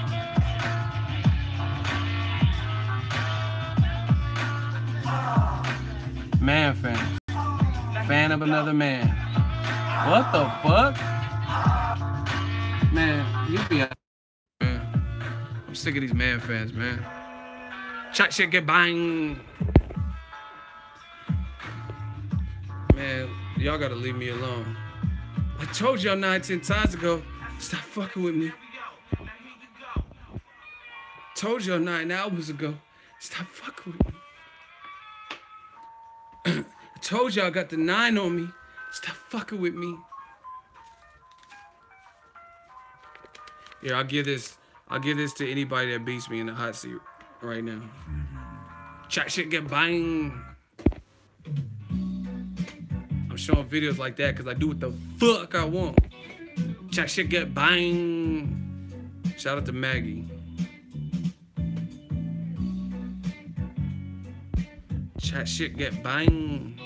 Man fans. Fan of another man. What the fuck? Man, you be out, man. I'm sick of these man fans, man. Chat shit get bang. Man, y'all gotta leave me alone. I told y'all 9-10 times ago, stop fucking with me. Told y'all 9 albums ago, stop fucking with me. I told y'all I got the 9 on me, stop fucking with me. Here, I'll give this to anybody that beats me in the hot seat right now. Chat shit get bang. I'm showing videos like that because I do what the fuck I want. Chat shit get bang. Shout out to Maggie. Chat shit get bang.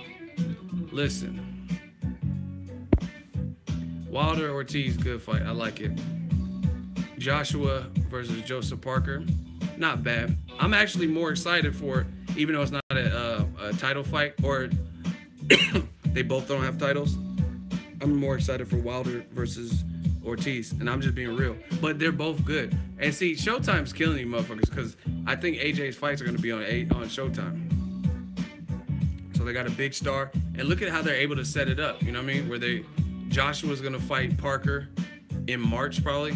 Listen. Wilder Ortiz, good fight. I like it. Joshua versus Joseph Parker. Not bad. I'm actually more excited for it, even though it's not a title fight, or they both don't have titles. I'm more excited for Wilder versus Ortiz, and I'm just being real. But they're both good. And see, Showtime's killing you motherfuckers because I think AJ's fights are going to be on Showtime. So they got a big star. And look at how they're able to set it up. You know what I mean? Where Joshua's going to fight Parker in March probably.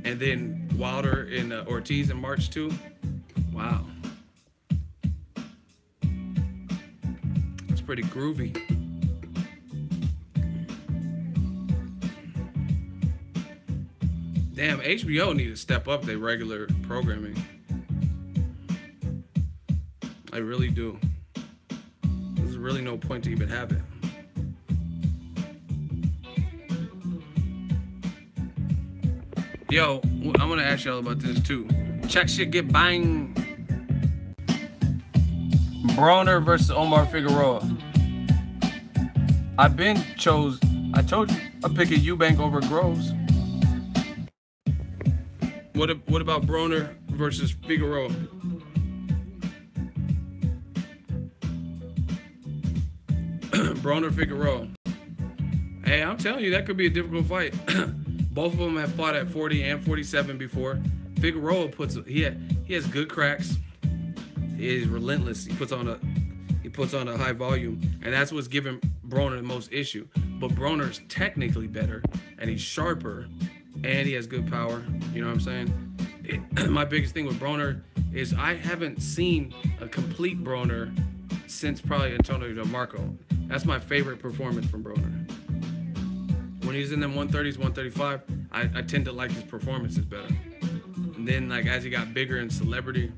And then Wilder and Ortiz in March too. Wow. That's pretty groovy. Damn, HBO need to step up their regular programming. I really do. There's really no point to even have it. Yo, I'm gonna ask y'all about this too. Check shit get bang. Broner versus Omar Figueroa. I told you I'm picking Eubank over Groves. What about Broner versus Figueroa? Broner Figueroa. Hey, I'm telling you, that could be a difficult fight. Both of them have fought at 40 and 47 before. Figueroa he has good cracks. He is relentless. He puts on a high volume, and that's what's giving Broner the most issue. But Broner's technically better, and he's sharper, and he has good power. You know what I'm saying? My biggest thing with Broner is I haven't seen a complete Broner since probably Antonio DeMarco. That's my favorite performance from Broner. When he's in them 130s, 135, I tend to like his performances better. And then, like, as he got bigger in celebrity,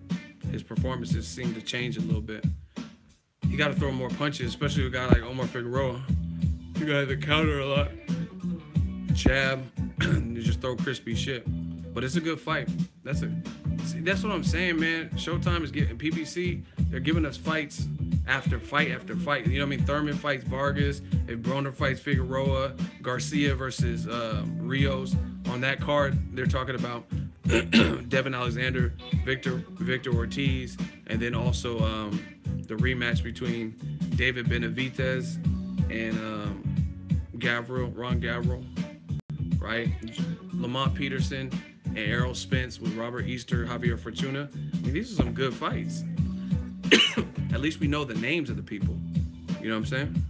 his performances seemed to change a little bit. You got to throw more punches, especially with a guy like Omar Figueroa. You got to counter a lot. Jab, and you just throw crispy shit. But it's a good fight. That's what I'm saying, man. Showtime is getting PBC. They're giving us fights after fight after fight. You know what I mean? Thurman fights Vargas. If Broner fights Figueroa, Garcia versus Rios. On that card, they're talking about Devin Alexander, Victor Ortiz, and then also the rematch between David Benavidez and Ron Gavril, right? Lamont Peterson and Errol Spence with Robert Easter, Javier Fortuna. I mean, these are some good fights. At least we know the names of the people. You know what I'm saying?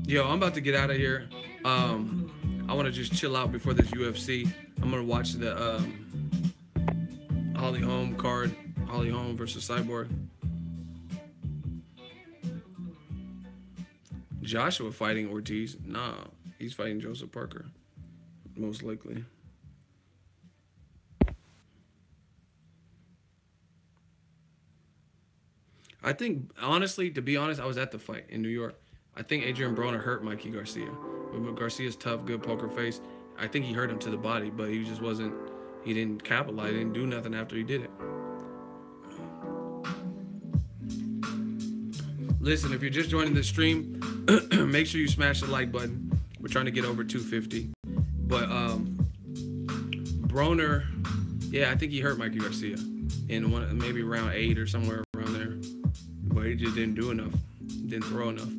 Yo, I'm about to get out of here. I want to just chill out before this UFC. I'm going to watch the Holly Holm card. Holly Holm versus Cyborg. Joshua fighting Ortiz? Nah, he's fighting Joseph Parker, most likely. I think, honestly, to be honest, I was at the fight in New York. I think Adrian Broner hurt Mikey Garcia. But Garcia's tough, good poker face. I think he hurt him to the body, but he just wasn't, he didn't capitalize, he didn't do nothing after he did it. Listen, if you're just joining the stream, make sure you smash the like button. We're trying to get over 250. But Broner, yeah, I think he hurt Mikey Garcia in maybe round 8 or somewhere around there. But he just didn't do enough, didn't throw enough.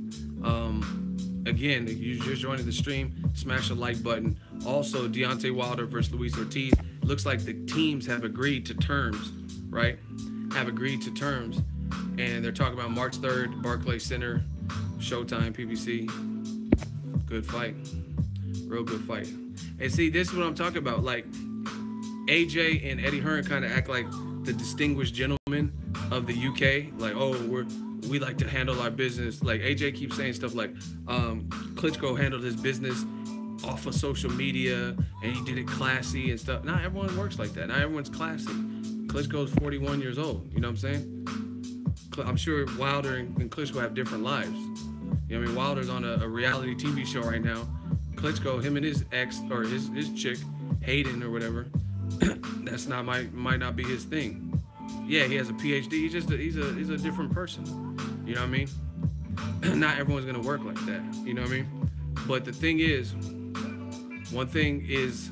Again, if you're just joining the stream, smash the like button. Also, Deontay Wilder versus Luis Ortiz. Looks like the teams have agreed to terms, right? Have agreed to terms. And they're talking about March 3rd, Barclays Center, Showtime, PBC. Good fight. Real good fight. And see, this is what I'm talking about. Like, AJ and Eddie Hearn kind of act like the distinguished gentlemen of the UK. Like, oh, we like to handle our business. Like, AJ keeps saying stuff like, Klitschko handled his business off of social media, and he did it classy and stuff. Not everyone works like that. Not everyone's classy. Klitschko's 41 years old. You know what I'm saying? I'm sure Wilder and Klitschko have different lives. You know what I mean? Wilder's on a reality TV show right now. Klitschko, him and his ex, or his chick, Hayden or whatever, that's not might not be his thing. Yeah, he has a PhD. He's a different person. You know what I mean? Not everyone's gonna work like that. You know what I mean? But the thing is, one thing is,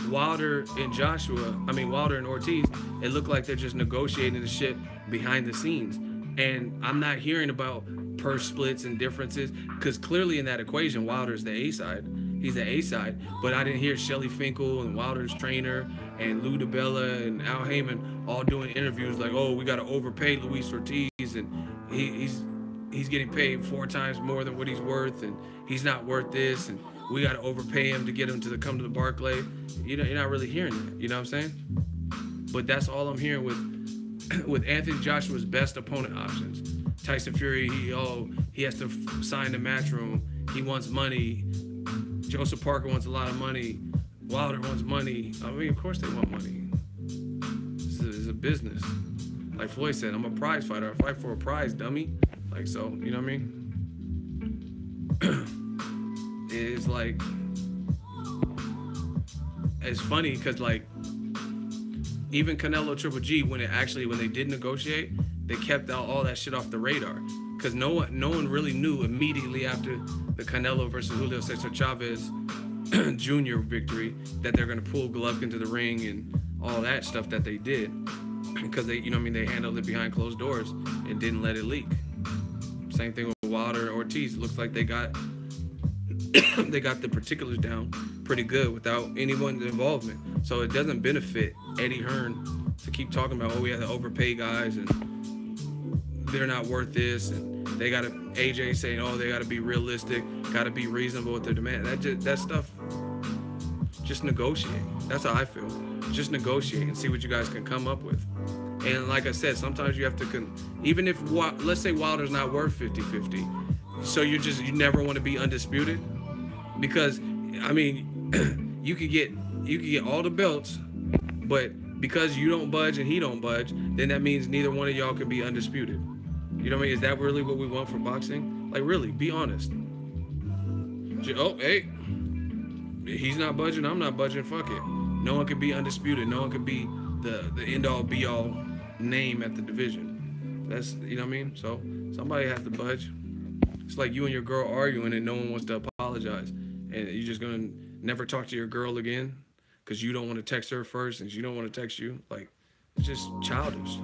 Wilder and Ortiz, it looked like they're just negotiating the shit behind the scenes. And I'm not hearing about purse splits and differences, because clearly in that equation, Wilder's the A side. He's the A side. But I didn't hear Shelly Finkel and Wilder's trainer and Lou DiBella and Al Heyman all doing interviews like, oh, we got to overpay Luis Ortiz, and he's getting paid 4 times more than what he's worth, and he's not worth this, and we got to overpay him to get him to come to the Barclay. You know, you're not really hearing that. You know what I'm saying? But that's all I'm hearing with Anthony Joshua's best opponent options. Tyson Fury, he has to sign the Matchroom. He wants money. Joseph Parker wants a lot of money. Wilder wants money. I mean, of course they want money. This is a business. Like Floyd said, I'm a prize fighter. I fight for a prize, dummy. Like, so, you know what I mean? It's like, it's funny because, like, even Canelo Triple G, when they did negotiate, they kept all that shit off the radar, because no one really knew immediately after the Canelo versus Julio Cesar Chavez Jr. victory that they're gonna pull Golovkin to the ring and all that stuff that they did, because they, you know what I mean, they handled it behind closed doors and didn't let it leak. Same thing with Wilder and Ortiz. It looks like they got they got the particulars down pretty good without anyone's involvement. So it doesn't benefit Eddie Hearn to keep talking about, oh, we have to overpay guys and they're not worth this, and they got to, AJ saying, oh, they got to be realistic, got to be reasonable with their demand. That stuff, just negotiate. That's how I feel. Just negotiate and see what you guys can come up with. And like I said, sometimes you have to, even if, let's say Wilder's not worth 50-50, so you never want to be undisputed, because I mean, you could get all the belts, but because you don't budge and he don't budge, then that means neither one of y'all can be undisputed. You know what I mean? Is that really what we want for boxing? Like, really, be honest. Oh, hey, he's not budging, I'm not budging, fuck it. No one can be undisputed. No one can be the end-all, be-all name at the division. That's, you know what I mean? So somebody has to budge. It's like you and your girl arguing and no one wants to apologize. And you're just going to never talk to your girl again because you don't want to text her first and she don't want to text you. Like, it's just childish.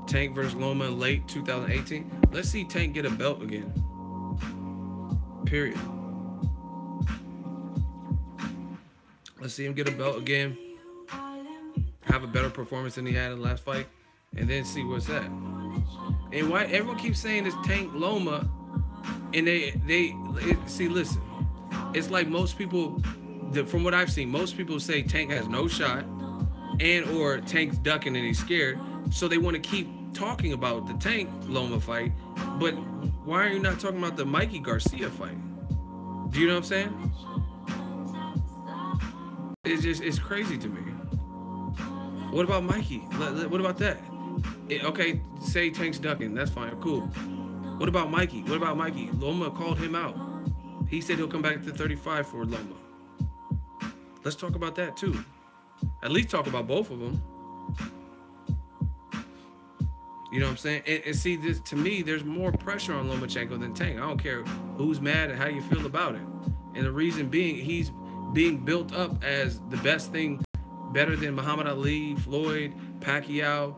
Tank versus Loma in late 2018. Let's see Tank get a belt again. Period. Let's see him get a belt again. Have a better performance than he had in the last fight. And then see what's that. And why everyone keeps saying it's Tank Loma. And see, listen. It's like most people, from what I've seen, most people say Tank has no shot. And or Tank's ducking and he's scared. So they want to keep talking about the Tank Loma fight, but why are you not talking about the Mikey Garcia fight? Do you know what I'm saying? It's crazy to me. What about Mikey? What about that? Okay, say Tank's ducking, that's fine, cool. What about Mikey? What about Mikey? Loma called him out. He said he'll come back to 35 for Loma. Let's talk about that too. At least talk about both of them. You know what I'm saying? And see, this, to me, there's more pressure on Lomachenko than Tank. I don't care who's mad and how you feel about it. And the reason being, he's being built up as the best thing, better than Muhammad Ali, Floyd, Pacquiao.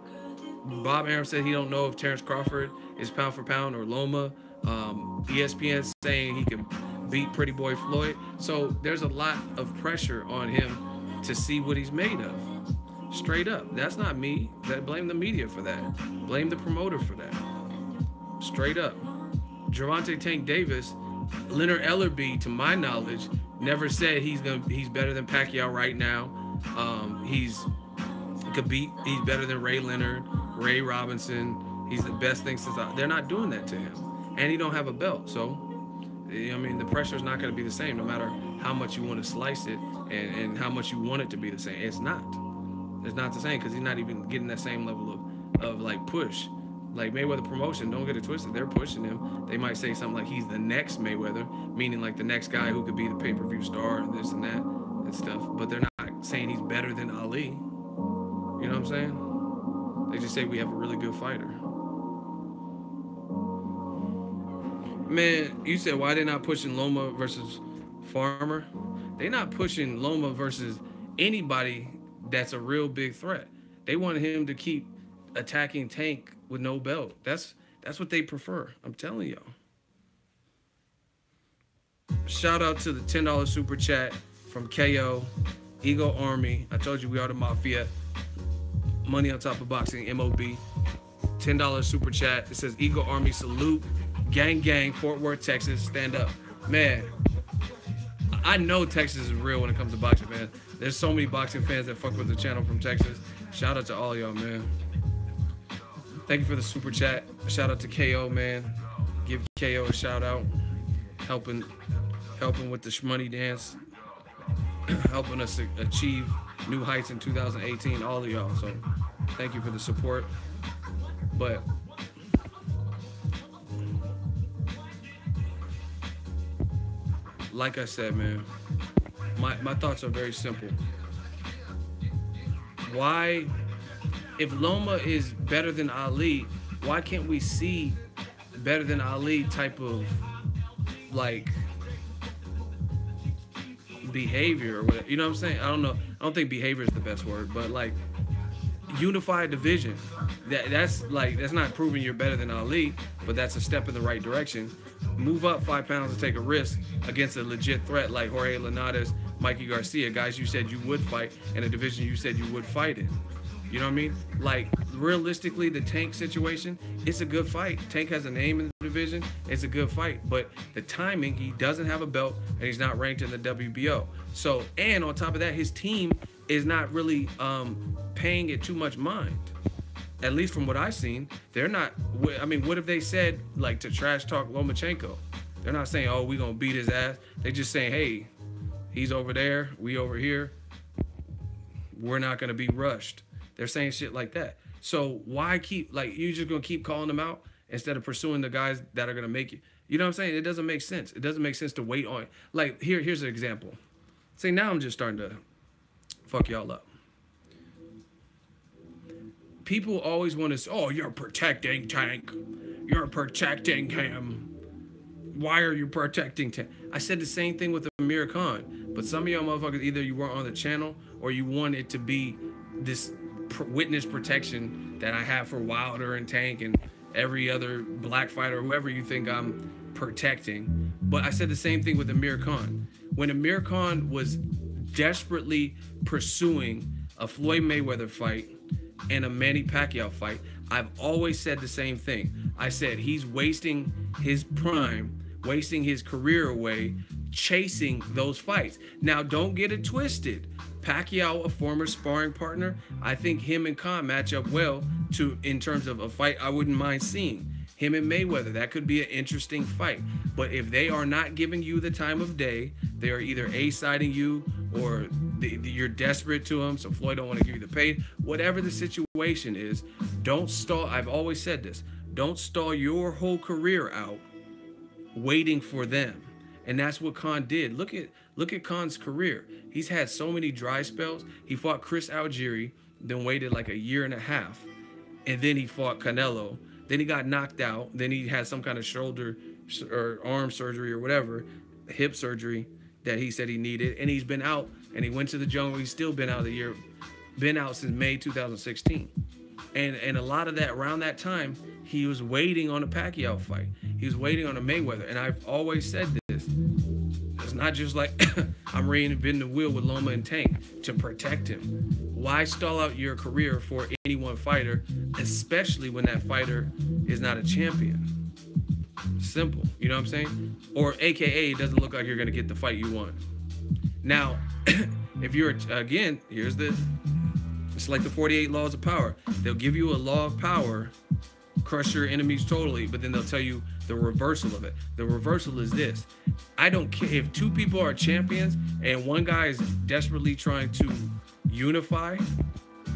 Bob Arum said he don't know if Terrence Crawford is pound for pound or Loma. ESPN saying he can beat Pretty Boy Floyd. So there's a lot of pressure on him to see what he's made of. Straight up. That's not me. Blame the media for that. Blame the promoter for that. Straight up. Gervonta Tank Davis, Leonard Ellerbe, to my knowledge, never said he's better than Pacquiao right now. He's better than Ray Leonard, Ray Robinson. He's the best thing since they're not doing that to him. And he don't have a belt. So, I mean, the pressure is not going to be the same no matter how much you want to slice it and how much you want it to be the same. It's not. It's not the same because he's not even getting that same level of like push. Like Mayweather promotion, don't get it twisted. They're pushing him. They might say something like he's the next Mayweather, meaning like the next guy who could be the pay-per-view star and this and that and stuff. But they're not saying he's better than Ali. You know what I'm saying? They just say we have a really good fighter. Man, you said why they're not pushing Loma versus Farmer? They're not pushing Loma versus anybody that's a real big threat. They want him to keep attacking Tank with no belt. That's what they prefer. I'm telling y'all. Shout out to the $10 super chat from KO, Ego Army. I told you we are the Mafia. Money on top of boxing, MOB. $10 super chat. It says Ego Army salute. Gang gang, Fort Worth, Texas. Stand up. Man, I know Texas is real when it comes to boxing, man. There's so many boxing fans that fuck with the channel from Texas. Shout out to all y'all, man. Thank you for the super chat. Shout out to KO, man. Give KO a shout out. Helping with the shmoney dance. Helping us achieve new heights in 2018. All of y'all. So thank you for the support. But like I said, man, my thoughts are very simple. Why, if Loma is better than Ali, why can't we see better than Ali type of, like, behavior or whatever. You know what I'm saying? I don't know. I don't think behavior is the best word, but like unified division. That's not proving you're better than Ali, but that's a step in the right direction. Move up 5 pounds and take a risk against a legit threat like Jorge Linares, Mikey Garcia, guys you said you would fight, in a division you said you would fight in. You know what I mean? Like, realistically, the Tank situation, it's a good fight. Tank has a name in the division. It's a good fight. But the timing, he doesn't have a belt, and he's not ranked in the WBO. So, and on top of that, his team is not really paying it too much mind. At least from what I've seen, they're not. I mean, what if they said, like, to trash talk Lomachenko? They're not saying, oh, we're going to beat his ass. They're just saying, hey, he's over there, we over here. We're not going to be rushed. They're saying shit like that. So why keep, like, you're just going to keep calling them out instead of pursuing the guys that are going to make it? You know what I'm saying? It doesn't make sense. It doesn't make sense to wait on. Like, here's an example. See, now I'm just starting to fuck y'all up. People always want to say, oh, you're protecting Tank. You're protecting him. Why are you protecting Tank? I said the same thing with Amir Khan. But some of y'all motherfuckers, either you weren't on the channel or you want it to be this witness protection that I have for Wilder and Tank and every other black fighter, whoever you think I'm protecting. But I said the same thing with Amir Khan. When Amir Khan was desperately pursuing a Floyd Mayweather fight and a Manny Pacquiao fight, I've always said the same thing. I said he's wasting his prime, wasting his career away, chasing those fights. Now, don't get it twisted. Pacquiao, a former sparring partner, I think him and Khan match up well in terms of a fight I wouldn't mind seeing. Him and Mayweather, that could be an interesting fight. But if they are not giving you the time of day, they are either A-siding you or you're desperate to them, so Floyd don't want to give you the pay. Whatever the situation is, don't stall. I've always said this. Don't stall your whole career out waiting for them. And that's what Khan did. Look at Khan's career. He's had so many dry spells. He fought Chris Algieri, then waited like a year and a half. And then he fought Canelo. Then he got knocked out. Then he had some kind of shoulder or arm surgery or whatever, hip surgery that he said he needed. And he's been out, and he went to the jungle. He's still been out been out since May 2016. And a lot of that, around that time, he was waiting on a Pacquiao fight. He was waiting on a Mayweather. And I've always said this. It's not just like I'm reinventing the wheel with Loma and Tank to protect him. Why stall out your career for any one fighter, especially when that fighter is not a champion? Simple, you know what I'm saying? Or AKA, it doesn't look like you're going to get the fight you want. Now, if you're, again, here's this. It's like the 48 laws of power. They'll give you a law of power, crush your enemies totally, but then they'll tell you the reversal of it. The reversal is this. I don't care if two people are champions and one guy is desperately trying to unify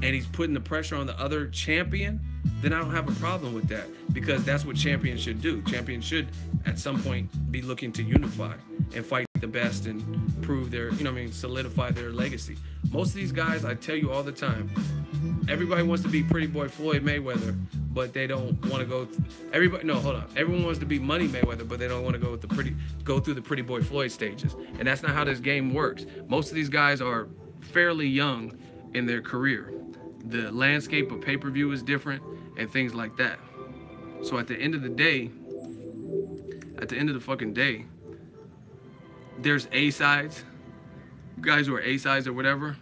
and he's putting the pressure on the other champion, then I don't have a problem with that, because that's what champions should do. Champions should at some point be looking to unify and fight the best and prove their, you know what I mean, solidify their legacy. Most of these guys, I tell you all the time, everybody wants to be Pretty Boy Floyd Mayweather, but they don't want to go. Everyone wants to be Money Mayweather, but they don't want to go through the Pretty Boy Floyd stages. And that's not how this game works. Most of these guys are fairly young in their career. The landscape of pay-per-view is different and things like that. So at the end of the day, at the end of the fucking day, there's A-sides, guys who are A-sides or whatever,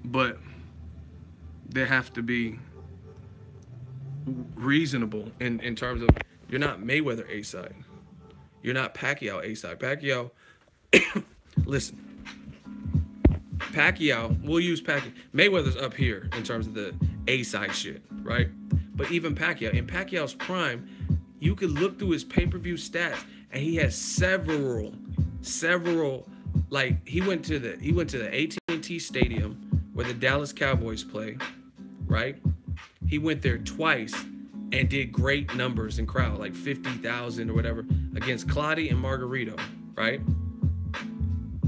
but they have to be reasonable in terms of, you're not Mayweather A-side. You're not Pacquiao A-side. Pacquiao, listen, Pacquiao, we'll use Pacquiao. Mayweather's up here in terms of the A-side shit, right? But even Pacquiao, in Pacquiao's prime, you could look through his pay-per-view stats, and he has several, like he went to the AT&T Stadium where the Dallas Cowboys play, right? He went there twice and did great numbers in crowd, like 50,000 or whatever, against Clottey and Margarito, right?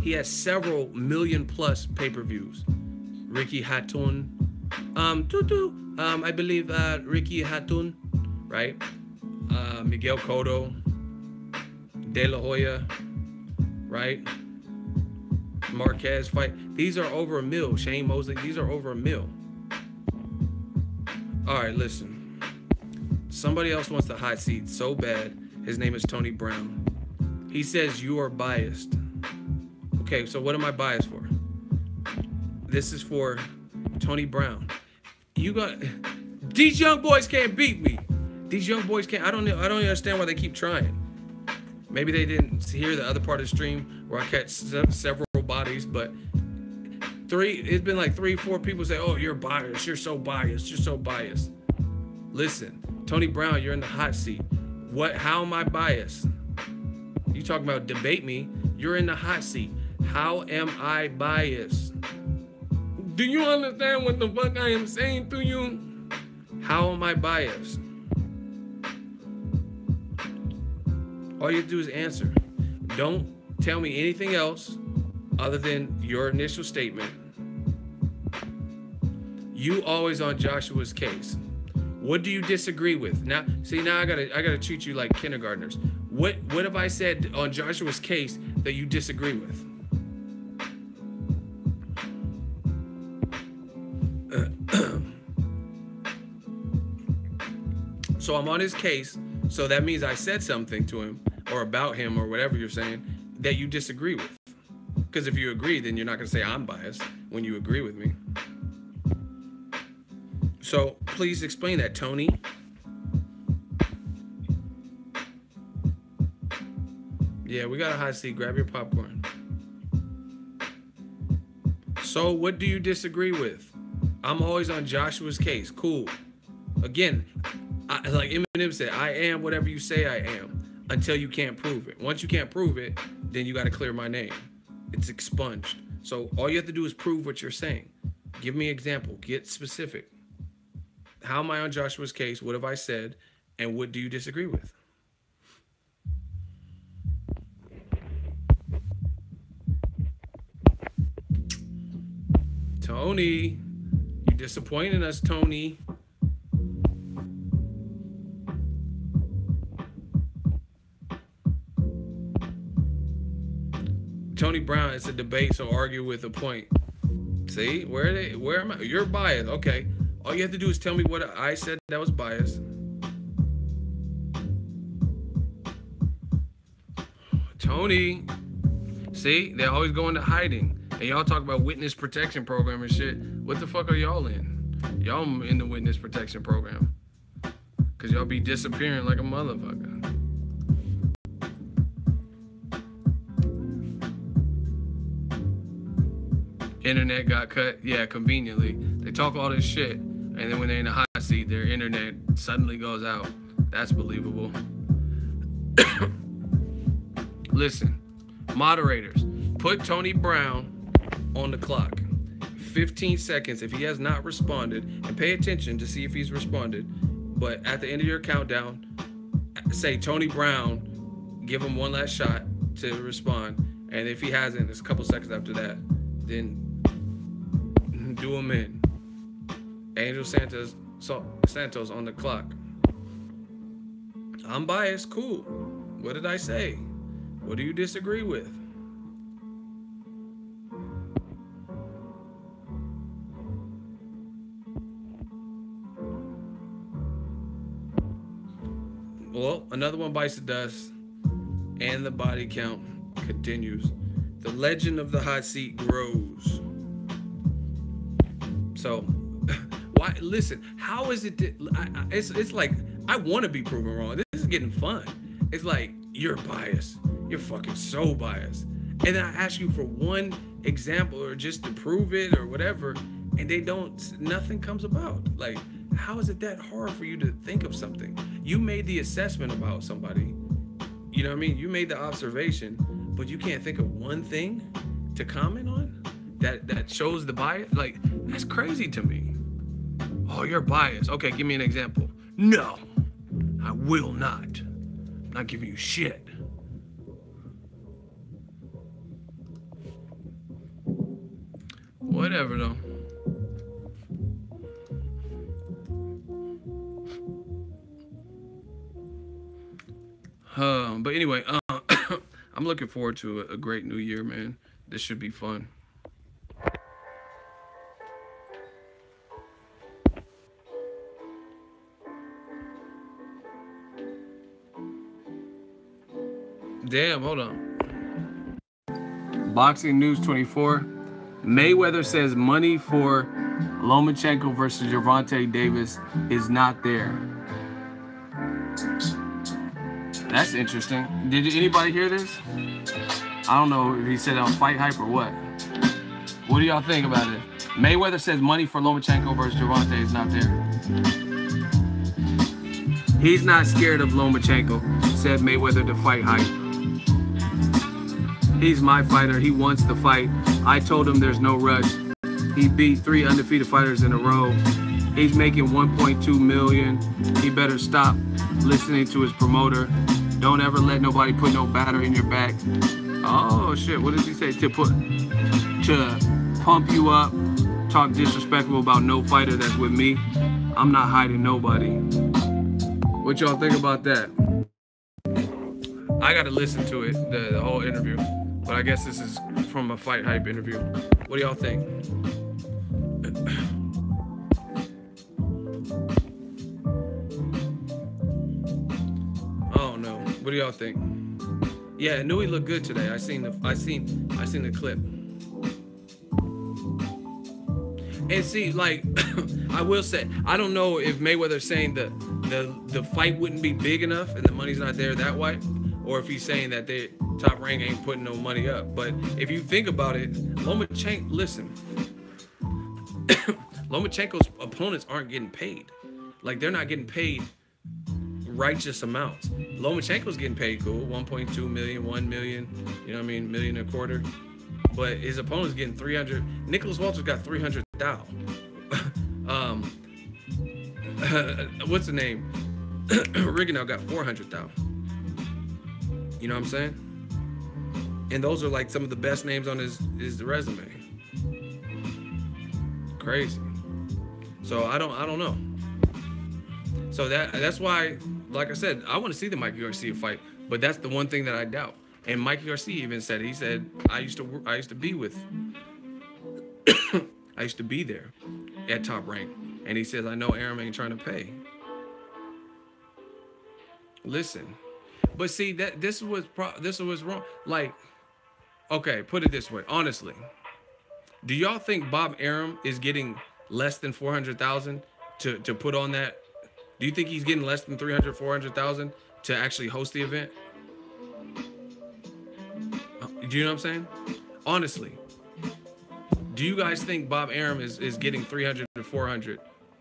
He has several million-plus pay-per-views. Ricky Hatton, I believe Ricky Hatton, right? Miguel Cotto, De La Hoya, right? Marquez fight. These are over $1 million. Shane Mosley, these are over $1 million. All right, listen. Somebody else wants the hot seat so bad. His name is Tony Brown. He says you are biased. Okay, so what am I biased for? This is for Tony Brown. You got these young boys can't beat me. These young boys can't. I don't understand why they keep trying. Maybe they didn't hear the other part of the stream where I catch several bodies, but it's been like 3-4 people say, "Oh, you're biased. You're so biased. You're so biased." Listen, Tony Brown, you're in the hot seat. How am I biased? You talking about debate me? You're in the hot seat. How am I biased? Do you understand what the fuck I am saying to you? How am I biased? All you have to do is answer. Don't tell me anything else other than your initial statement. You always on Joshua's case. What do you disagree with? Now I gotta treat you like kindergartners. What have I said on Joshua's case that you disagree with? So I'm on his case, so that means I said something to him or about him or whatever you're saying that you disagree with. Because if you agree, then you're not going to say I'm biased when you agree with me. So please explain that, Tony. Yeah, we got a hot seat. Grab your popcorn. So what do you disagree with? I'm always on Joshua's case. Cool. Again, like Eminem said, I am whatever you say I am until you can't prove it. Once you can't prove it, then you got to clear my name. It's expunged. So all you have to do is prove what you're saying. Give me an example. Get specific. How am I on Joshua's case? What have I said? And what do you disagree with? Tony, you disappointing us, Tony. Tony Brown, it's a debate, so argue with a point. See, where am I? You're biased. Okay. All you have to do is tell me what I said that was biased. Tony, see, they're always going to hiding. And y'all talk about witness protection program and shit. What the fuck are y'all in? Y'all in the witness protection program. Because y'all be disappearing like a motherfucker. Internet got cut. Yeah, conveniently. They talk all this shit. And then when they're in the hot seat, their internet suddenly goes out. That's believable. Listen, moderators, put Tony Brown on the clock. 15 seconds if he has not responded, and pay attention to see if he's responded. But at the end of your countdown, say Tony Brown, give him one last shot to respond. And if he hasn't, it's a couple seconds after that, then do him in. Angel Santos on the clock. I'm biased. Cool. What did I say? What do you disagree with? Well, another one bites the dust, and the body count continues. The legend of the hot seat grows. So, why? Listen, how is it that it's like I want to be proven wrong. This is getting fun. It's like you're biased. You're fucking so biased. And then I ask you for one example or just to prove it or whatever, and nothing comes about. Like, how is it that hard for you to think of something? You made the assessment about somebody. You know what I mean? You made the observation, but you can't think of one thing to comment on that shows the bias. Like, that's crazy to me. Oh, you're biased. Okay, give me an example. No, I will not. I'm not giving you shit. Whatever, though. But anyway, I'm I'm looking forward to a great new year, man. This should be fun. Damn, hold on. Boxing News 24. Mayweather says money for Lomachenko versus Gervonta Davis is not there. That's interesting. Did anybody hear this? I don't know if he said it on Fight Hype or what. What do y'all think about it? Mayweather says money for Lomachenko versus Gervonta is not there. He's not scared of Lomachenko, said Mayweather to Fight Hype. He's my fighter. He wants to fight. I told him there's no rush. He beat 3 undefeated fighters in a row. He's making $1.2 million. He better stop listening to his promoter. Don't ever let nobody put no batter in your back. Oh shit, what does he say? To pump you up, talk disrespectful about no fighter that's with me. I'm not hiding nobody. What y'all think about that? I gotta listen to it, the whole interview. But I guess this is from a Fight Hype interview. What do y'all think? Oh no. What do y'all think? Yeah, I knew he looked good today. I seen the clip. And see, like, I will say, I don't know if Mayweather's saying the fight wouldn't be big enough and the money's not there that way, or if he's saying that the Top Rank ain't putting no money up. But if you think about it, Lomachenko, listen, Lomachenko's opponents aren't getting paid. Like, they're not getting paid righteous amounts. Lomachenko's getting paid cool, 1.2 million, 1 million, you know what I mean, million a quarter. But his opponent's getting 300. Nicholas Walters got 300,000. What's the name? Rigondeaux got 400,000. You know what I'm saying? And those are like some of the best names on his resume. Crazy. So I don't know. So that's why, like I said, I want to see the Mikey Garcia fight, but that's the one thing that I doubt. And Mikey Garcia even said, he said, I used to be with I used to be there at Top Rank, and he says, I know Arum ain't trying to pay. Listen, but see, that this was wrong. Like, okay, put it this way, honestly, do y'all think Bob Arum is getting less than 400,000 to put on that? Do you think he's getting less than 300, 400,000 to actually host the event? Do you know what I'm saying? Honestly, do you guys think Bob Arum is getting 300 to 400?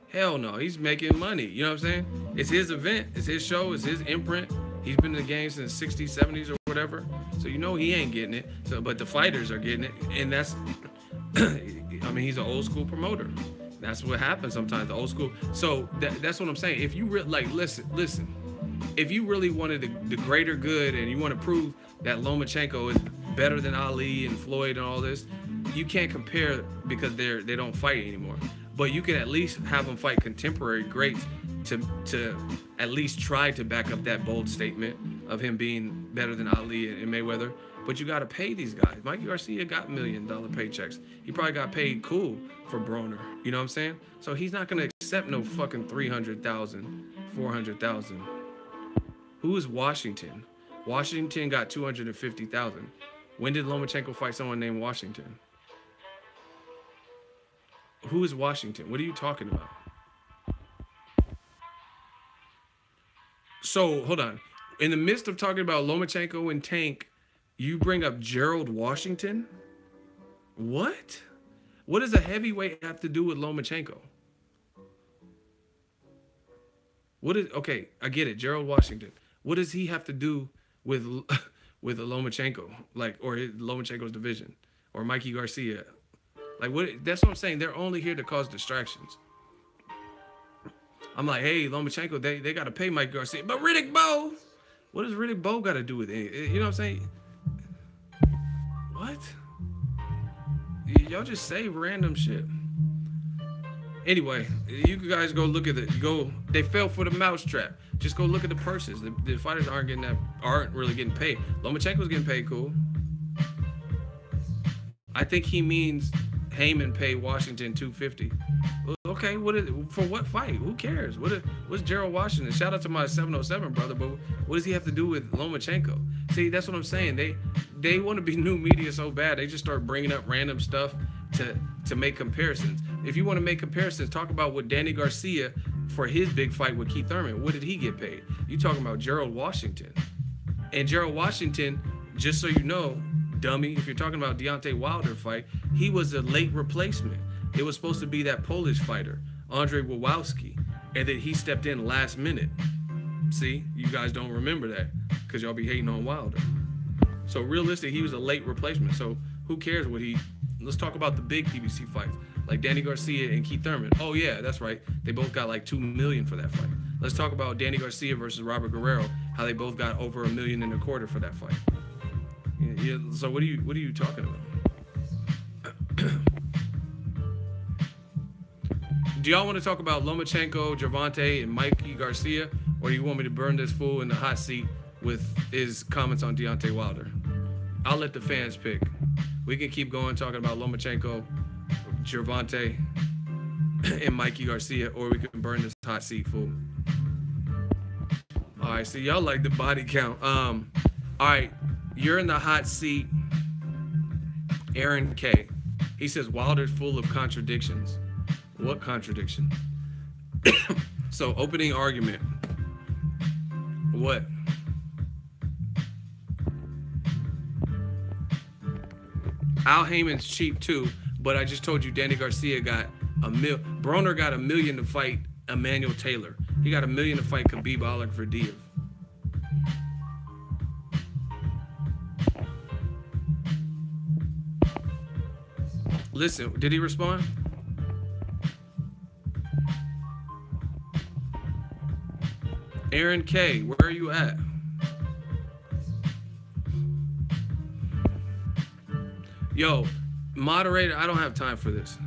Hell no, he's making money. You know what I'm saying? It's his event, it's his show, it's his imprint. He's been in the game since the 60s, 70s, or whatever. So you know he ain't getting it. So, but the fighters are getting it, and that's, I mean, he's an old school promoter. That's what happens sometimes, the old school. So that's what I'm saying. If you listen, if you really wanted the greater good and you want to prove that Lomachenko is better than Ali and Floyd and all this, you can't compare because they don't fight anymore. But you can at least have them fight contemporary greats to at least try to back up that bold statement of him being better than Ali and Mayweather. But you got to pay these guys. Mikey Garcia got $1 million paychecks. He probably got paid cool for Broner. You know what I'm saying? So he's not going to accept no fucking 300,000, 400,000. Who is Washington? Washington got 250,000. When did Lomachenko fight someone named Washington? Who is Washington? What are you talking about? So, hold on. In the midst of talking about Lomachenko and Tank, you bring up Gerald Washington? What? What does a heavyweight have to do with Lomachenko? Okay, I get it, Gerald Washington. What does he have to do with a Lomachenko, like, or Lomachenko's division, or Mikey Garcia? Like, what? That's what I'm saying. They're only here to cause distractions. I'm like, hey, Lomachenko, they got to pay Mikey Garcia, but Riddick Bowe, what does Riddick Bowe got to do with it? You know what I'm saying? What? Y'all just say random shit. Anyway, you guys go look at it. They fell for the mousetrap. Just go look at the purses. The fighters aren't really getting paid. Lomachenko's getting paid cool. I think he means Heyman paid Washington $250. Okay, for what fight? Who cares? What's Gerald Washington? Shout out to my 707 brother, but what does he have to do with Lomachenko? See, that's what I'm saying. They want to be new media so bad. They just start bringing up random stuff to make comparisons. If you want to make comparisons, talk about what Danny Garcia for his big fight with Keith Thurman. What did he get paid? You talking about Gerald Washington. And Gerald Washington, just so you know, dummy, if you're talking about Deontay Wilder fight, he was a late replacement. It was supposed to be that Polish fighter, Andrzej Wawłowski, and then he stepped in last minute. See, you guys don't remember that because y'all be hating on Wilder. So realistically, he was a late replacement. So who cares let's talk about the big PBC fights, like Danny Garcia and Keith Thurman. Oh yeah, that's right. They both got like $2 million for that fight. Let's talk about Danny Garcia versus Robert Guerrero, how they both got over $1.25 million for that fight. Yeah, so what are you talking about? Do y'all want to talk about Lomachenko, Gervonta, and Mikey Garcia, or do you want me to burn this fool in the hot seat with his comments on Deontay Wilder? I'll let the fans pick. We can keep going talking about Lomachenko, Gervonta, and Mikey Garcia, or we can burn this hot seat, fool. All right, so y'all like the body count. All right, you're in the hot seat. Aaron K. He says Wilder's full of contradictions. What contradiction? So opening argument. What? Al Heyman's cheap too, but I just told you Danny Garcia got Broner got $1 million to fight Emmanuel Taylor. He got $1 million to fight Khabib Alikverdiyev. Listen, did he respond? Aaron K, where are you at? Yo, moderator, I don't have time for this.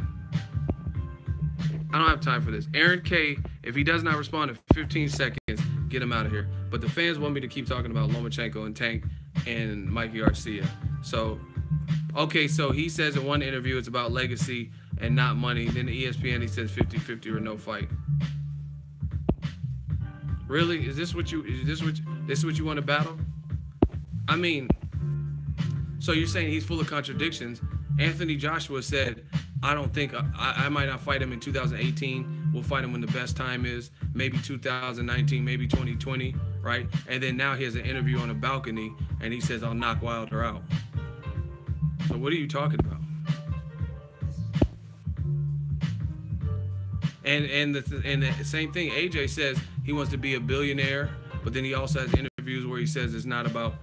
I don't have time for this. Aaron K, if he does not respond in 15 seconds, get him out of here. But the fans want me to keep talking about Lomachenko and Tank and Mikey Garcia. So, okay, so he says in one interview it's about legacy and not money. Then the ESPN, he says 50-50 or no fight. Really? Is this what you want to battle? I mean, so you're saying he's full of contradictions. Anthony Joshua said, I don't think I might not fight him in 2018. We'll fight him when the best time is, maybe 2019, maybe 2020, right? And then now he has an interview on a balcony and he says, I'll knock Wilder out. So what are you talking about? And the same thing, AJ says he wants to be a billionaire, but then he also has interviews where he says it's not about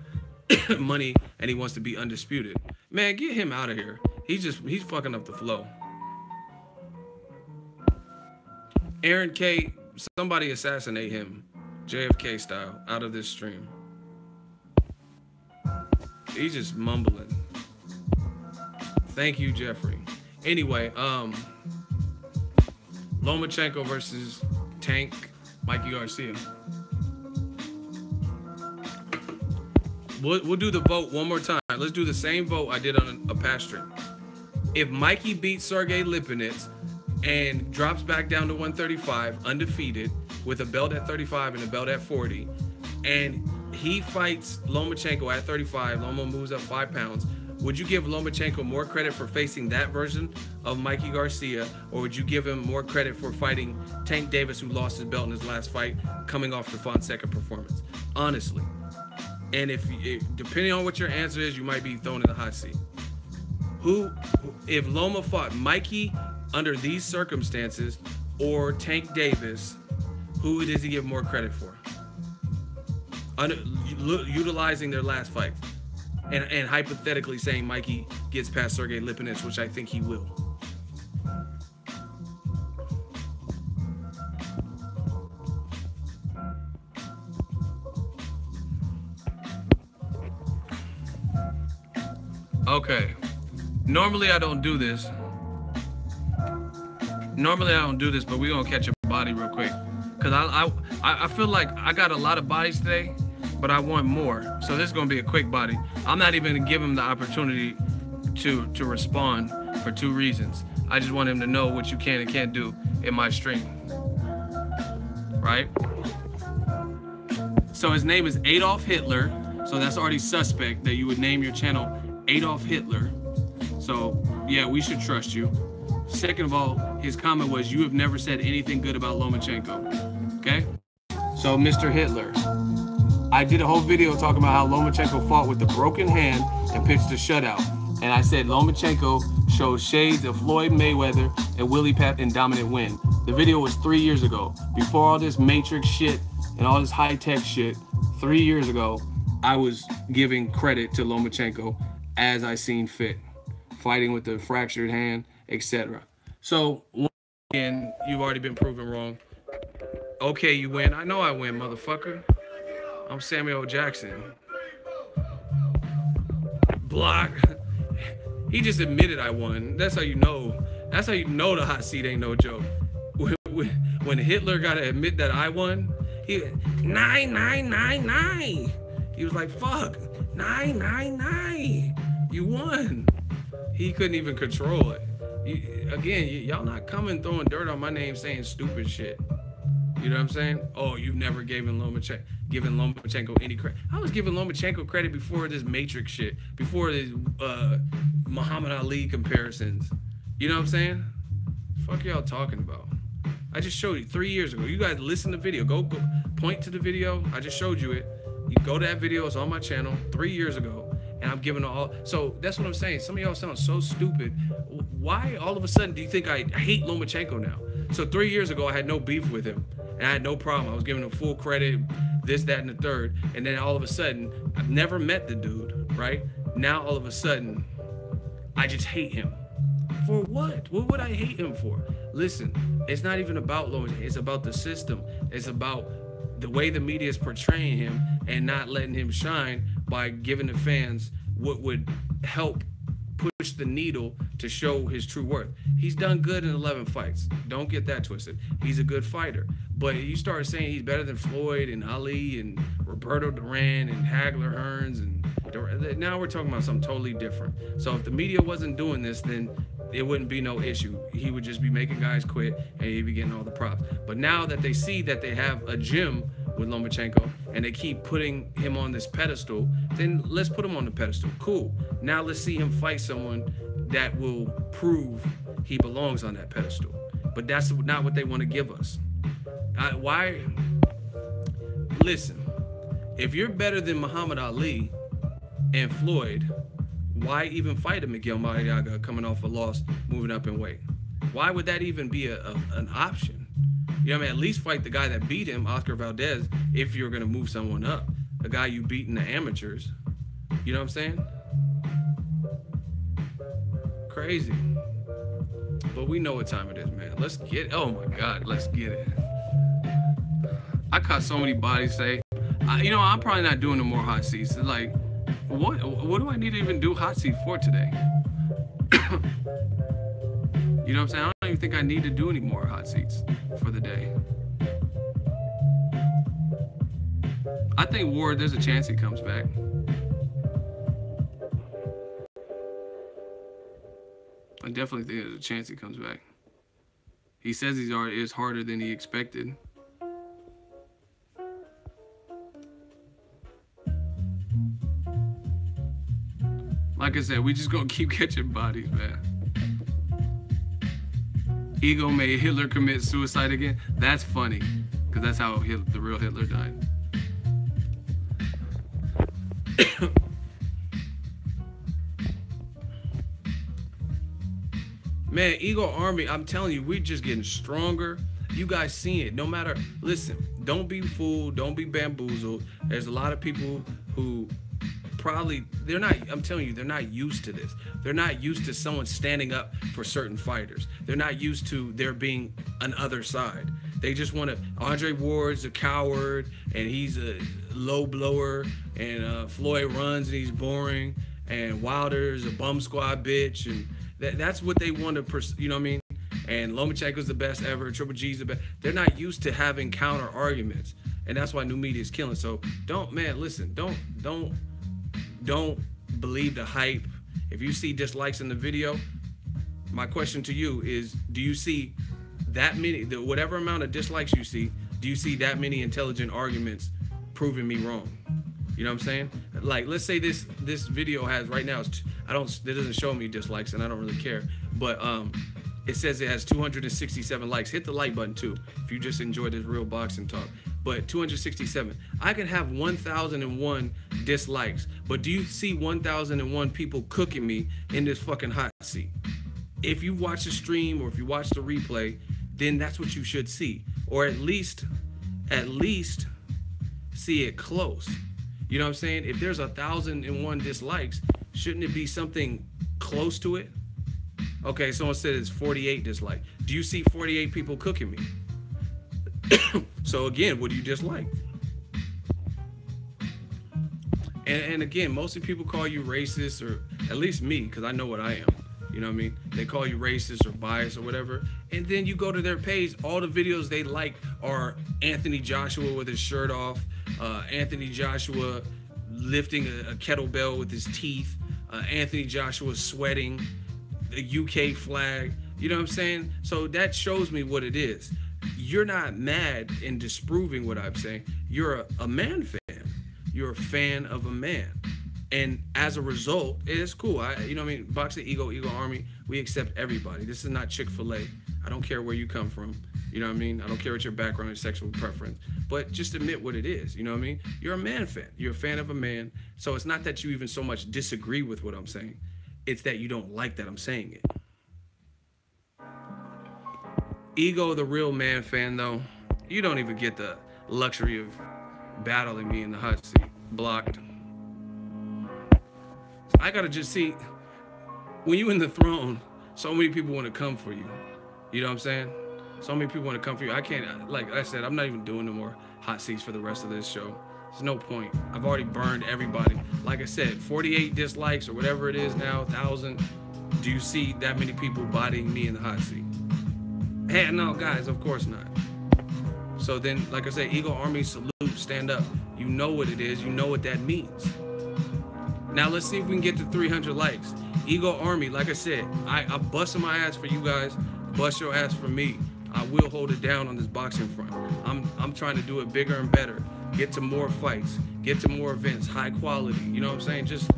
money and he wants to be undisputed. Man, get him out of here. He's fucking up the flow. Aaron K, somebody assassinate him, JFK style, out of this stream. He's just mumbling. Thank you, Jeffrey. Anyway, Lomachenko versus Tank, Mikey Garcia. We'll do the vote one more time. Let's do the same vote I did on a past stream. If Mikey beats Sergey Lipinets and drops back down to 135, undefeated, with a belt at 35 and a belt at 40, and he fights Lomachenko at 35, Loma moves up 5 pounds, would you give Lomachenko more credit for facing that version of Mikey Garcia, or would you give him more credit for fighting Tank Davis, who lost his belt in his last fight, coming off the Fonseca performance? Honestly. And if depending on what your answer is, you might be thrown in the hot seat. If Loma fought Mikey under these circumstances or Tank Davis, who does he give more credit for? Utilizing their last fight. And hypothetically saying Mikey gets past Sergey Lipinets, which I think he will. Okay. Normally I don't do this. Normally I don't do this, but we're gonna catch a body real quick. Cause I feel like I got a lot of bodies today, but I want more. So this is gonna be a quick body. I'm not even gonna give him the opportunity to respond for 2 reasons. I just want him to know what you can and can't do in my stream. Right? So his name is Adolf Hitler. So that's already suspect that you would name your channel Adolf Hitler. So yeah, we should trust you. Second of all, his comment was, you have never said anything good about Lomachenko. Okay? So Mr. Hitler, I did a whole video talking about how Lomachenko fought with a broken hand and pitched a shutout. And I said Lomachenko shows shades of Floyd Mayweather and Willie Pep in dominant win. The video was 3 years ago. Before all this Matrix shit and all this high-tech shit, 3 years ago, I was giving credit to Lomachenko as I seen fit. Fighting with the fractured hand, etc. So, and you've already been proven wrong. Okay, you win. I know I win, motherfucker. I'm Samuel Jackson. Block. He just admitted I won. That's how you know. That's how you know the hot seat ain't no joke. When Hitler got to admit that I won, he 9. He was like, fuck, 9. You won. He couldn't even control it. Again, y'all not coming throwing dirt on my name saying stupid shit. You know what I'm saying? Oh, you've never given Lomachenko any credit. I was giving Lomachenko credit before this Matrix shit, before this Muhammad Ali comparisons. You know what I'm saying? Fuck y'all talking about? I just showed you 3 years ago. You guys listen to the video. Go point to the video. I just showed you it. You go to that video. It's on my channel 3 years ago. And I'm giving all. So that's what I'm saying. Some of y'all sound so stupid. Why all of a sudden do you think I hate Lomachenko now? So 3 years ago, I had no beef with him. And I had no problem. I was giving him full credit, this, that, and the third. And then all of a sudden, I've never met the dude, right? Now all of a sudden, I just hate him. For what? What would I hate him for? Listen, it's not even about Lomachenko. It's about the system. It's about the way the media is portraying him and not letting him shine by giving the fans what would help push the needle to show his true worth. He's done good in 11 fights. Don't get that twisted. He's a good fighter. But you start saying he's better than Floyd and Ali and Roberto Duran and Hagler Hearns, and now we're talking about something totally different. So if the media wasn't doing this, then it wouldn't be no issue. He would just be making guys quit and he'd be getting all the props. But now that they see that they have a gym with Lomachenko and they keep putting him on this pedestal, then let's put him on the pedestal. Cool. Now let's see him fight someone that will prove he belongs on that pedestal. But that's not what they want to give us. Why? Listen, if you're better than Muhammad Ali and Floyd, why even fight a Miguel Mariaga coming off a loss, moving up in weight? Why would that even be an option? You know what I mean? At least fight the guy that beat him, Oscar Valdez, if you're going to move someone up. The guy you beat in the amateurs. You know what I'm saying? Crazy. But we know what time it is, man. Let's get it. Oh, my God. Let's get it. I caught so many bodies say, you know, I'm probably not doing no more hot seats. It's like, what do I need to even do hot seat for today? You know what I'm saying? I don't even think I need to do any more hot seats for the day. I think Ward, there's a chance he comes back. I definitely think there's a chance he comes back. He says he's already is harder than he expected. Like I said, we just gonna keep catching bodies, man. Ego made Hitler commit suicide again. That's funny, because that's how the real Hitler died. Man, Ego Army, I'm telling you, we're just getting stronger. You guys see it. No matter, listen, don't be fooled, don't be bamboozled. There's a lot of people who probably, they're not, I'm telling you, they're not used to this. They're not used to someone standing up for certain fighters. They're not used to there being an other side. They just want to, Andre Ward's a coward, and he's a low blower, and Floyd runs and he's boring, and Wilder's a bum squad bitch, and that's what they want to, you know what I mean? and Lomachenko's the best ever, Triple G's the best. They're not used to having counter arguments, and that's why new media is killing. So don't believe the hype. If you see dislikes in the video, my question to you is, do you see that many, whatever amount of dislikes you see, do you see that many intelligent arguments proving me wrong? You know what I'm saying? Like, let's say this video has right now, it doesn't show me dislikes, and I don't really care, but it says it has 267 likes. Hit the like button too if you just enjoy this real boxing talk. But 267. I could have 1,001 dislikes, but do you see 1,001 people cooking me in this fucking hot seat? If you watch the stream or if you watch the replay, then that's what you should see, or at least see it close. You know what I'm saying? If there's 1,001 dislikes, shouldn't it be something close to it? Okay, someone said it's 48 dislikes. Do you see 48 people cooking me? So again, what do you dislike? And again, mostly people call you racist, or at least me, because I know what I am. You know what I mean? They call you racist or biased or whatever. And then you go to their page, all the videos they like are Anthony Joshua with his shirt off, Anthony Joshua lifting a kettlebell with his teeth, Anthony Joshua sweating, the UK flag. You know what I'm saying? So that shows me what it is. You're not mad in disproving what I'm saying. You're a man fan. You're a fan of a man. And as a result, it's cool. You know what I mean? Boxing Ego Army, we accept everybody. This is not Chick-fil-A. I don't care where you come from. You know what I mean? I don't care what your background and sexual preference. But just admit what it is. You know what I mean? You're a man fan. You're a fan of a man. So it's not that you even so much disagree with what I'm saying. It's that you don't like that I'm saying it. Ego, the real man fan, though, you don't even get the luxury of battling me in the hot seat. Blocked. I gotta just see, when you in the throne, so many people want to come for you. You know what I'm saying? So many people want to come for you. I can't, like I said, I'm not even doing no more hot seats for the rest of this show. There's no point. I've already burned everybody. Like I said, 48 dislikes or whatever it is now, 1,000. Do you see that many people bodying me in the hot seat? Hey, no, guys, of course not. So then, like I said, Ego Army, salute, stand up. You know what it is. You know what that means. Now let's see if we can get to 300 likes. Ego Army, like I said, I'm busting my ass for you guys. Bust your ass for me. I will hold it down on this boxing front. I'm trying to do it bigger and better. Get to more fights. Get to more events. High quality. You know what I'm saying? Just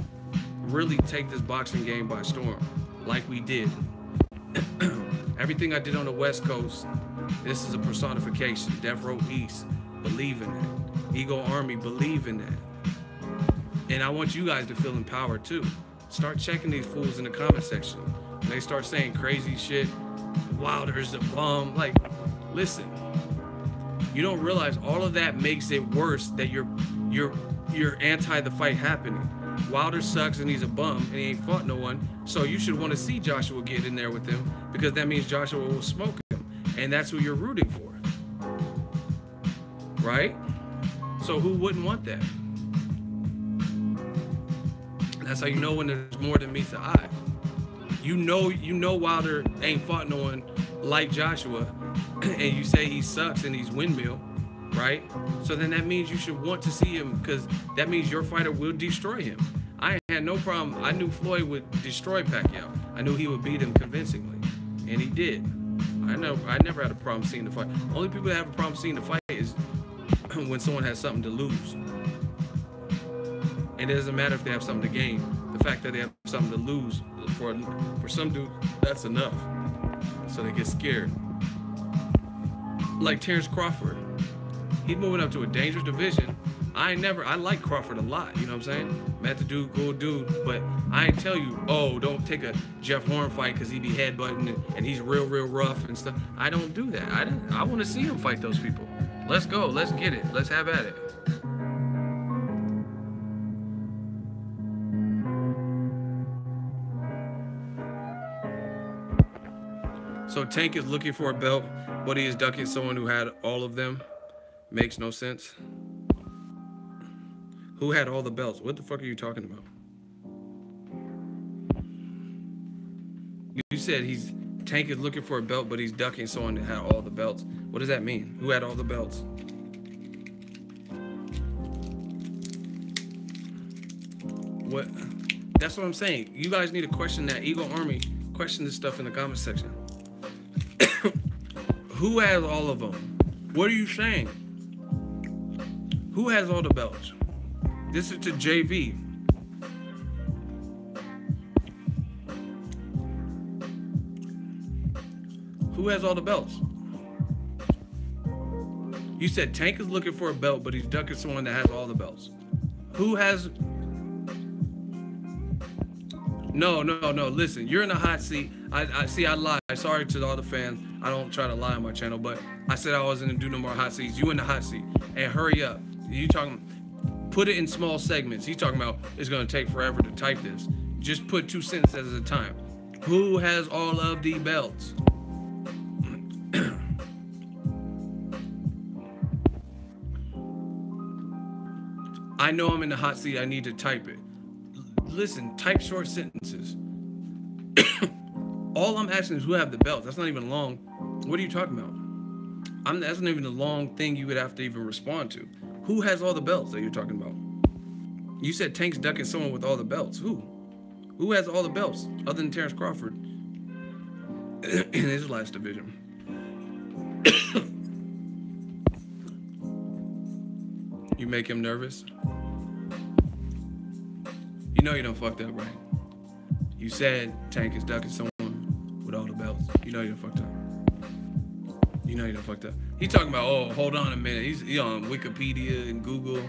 really take this boxing game by storm, like we did. Everything I did on the West Coast, this is a personification. Death Row East, believe in that. Ego Army, believe in that. And I want you guys to feel empowered too. Start checking these fools in the comment section. When they start saying crazy shit, Wilder's a bum. Like, listen, you don't realize all of that makes it worse that you're anti the fight happening. Wilder sucks and he's a bum and he ain't fought no one. So you should want to see Joshua get in there with him, because that means Joshua will smoke him. And that's who you're rooting for. Right? So who wouldn't want that? That's how you know when there's more than meets the eye. You know Wilder ain't fought no one like Joshua, and you say he sucks and he's windmill, right? So then that means you should want to see him, because that means your fighter will destroy him. I had no problem. I knew Floyd would destroy Pacquiao. I knew he would beat him convincingly, and he did. I never had a problem seeing the fight. Only people that have a problem seeing the fight is when someone has something to lose. And it doesn't matter if they have something to gain. The fact that they have something to lose, for some dudes, that's enough. So they get scared. Like Terrence Crawford. He's moving up to a dangerous division. I like Crawford a lot, you know what I'm saying? Met the dude, cool dude, but I ain't tell you, oh, don't take a Jeff Horn fight because he be headbutting and he's real rough and stuff. I don't do that. I want to see him fight those people. Let's go. Let's get it. Let's have at it. So Tank is looking for a belt, but he is ducking someone who had all of them. Makes no sense. Who had all the belts? What the fuck are you talking about? You said he's Tank is looking for a belt, but he's ducking someone that had all the belts. What does that mean? Who had all the belts? What? That's what I'm saying. You guys need to question that. Ego Army, question this stuff in the comment section. Who has all of them? What are you saying? Who has all the belts? This is to JV. Who has all the belts? You said Tank is looking for a belt, but he's ducking someone that has all the belts. Who has... No. Listen, you're in the hot seat. I see. I lied. Sorry to all the fans. I don't try to lie on my channel, but I said I wasn't gonna do no more hot seats. You in the hot seat, and hurry up. You talking? Put it in small segments. He's talking about it's gonna take forever to type this. Just put 2 sentences at a time. Who has all of the belts? I know I'm in the hot seat. I need to type it. Listen, type short sentences. All I'm asking is who have the belts. That's not even long. What are you talking about? That's not even a long thing you would have to even respond to. Who has all the belts that you're talking about? You said Tank's ducking someone with all the belts. Who? Who has all the belts other than Terrence Crawford in his last division? You make him nervous? You know you done fucked up, right? You said Tank is ducking someone with all the belts. You know you done fucked up. You know you done fucked up. He talking about, oh, hold on a minute. He on Wikipedia and Google.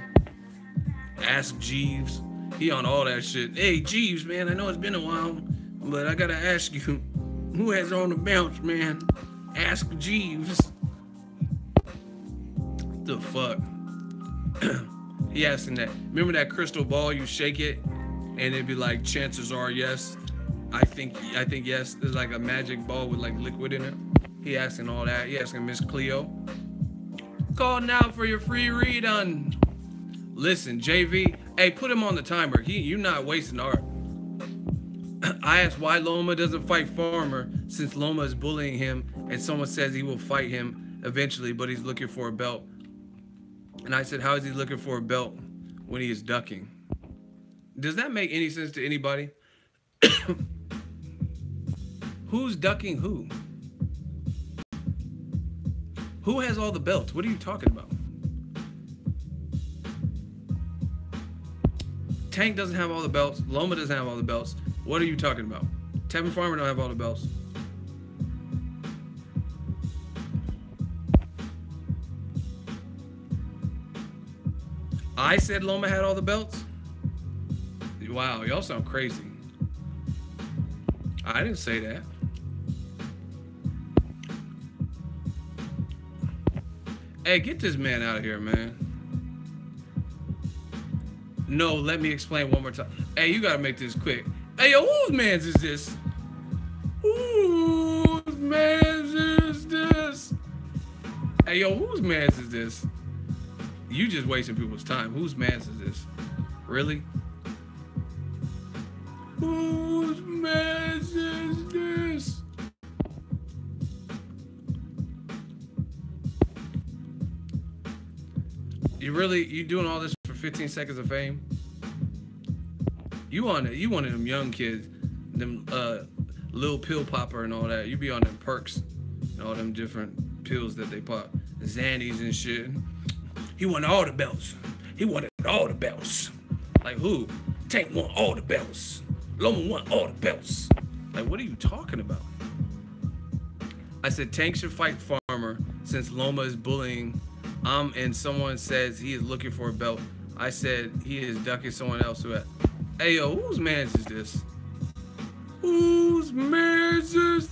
Ask Jeeves. He on all that shit. Hey, Jeeves, man, I know it's been a while, but I gotta ask you, who has on the belts, man? Ask Jeeves. What the fuck? He asking that. Remember that crystal ball? You shake it, and it'd be like, chances are yes. I think yes. There's like a magic ball with like liquid in it. He asking all that. He asking Miss Cleo. Call now for your free read on. Listen, JV. Hey, put him on the timer. You're not wasting art. I asked why Loma doesn't fight Farmer since Loma is bullying him, and someone says he will fight him eventually, but he's looking for a belt. And I said, how is he looking for a belt when he is ducking? Does that make any sense to anybody? Who's ducking who? Who has all the belts? What are you talking about? Tank doesn't have all the belts. Loma doesn't have all the belts. What are you talking about? Tevin Farmer don't have all the belts. I said Loma had all the belts? Wow, y'all sound crazy. I didn't say that. Hey, get this man out of here, man. No, let me explain one more time. Hey, you gotta make this quick. Hey, yo, whose man's is this? Whose man's is this? Hey, yo, whose man's is this? You just wasting people's time. Whose man's is this? Really? Whose man's is this? You doing all this for 15 seconds of fame? You one of them young kids, them little pill popper and all that. You be on them perks and all them different pills that they pop, Xannies and shit. He wanted all the belts. He wanted all the belts. Like who? Tank want all the belts. Loma want all the belts. Like, what are you talking about? I said Tank should fight Farmer since Loma is bullying. And someone says he is looking for a belt. I said he is ducking someone else who had. Hey, yo, whose man's is this? Whose man's is?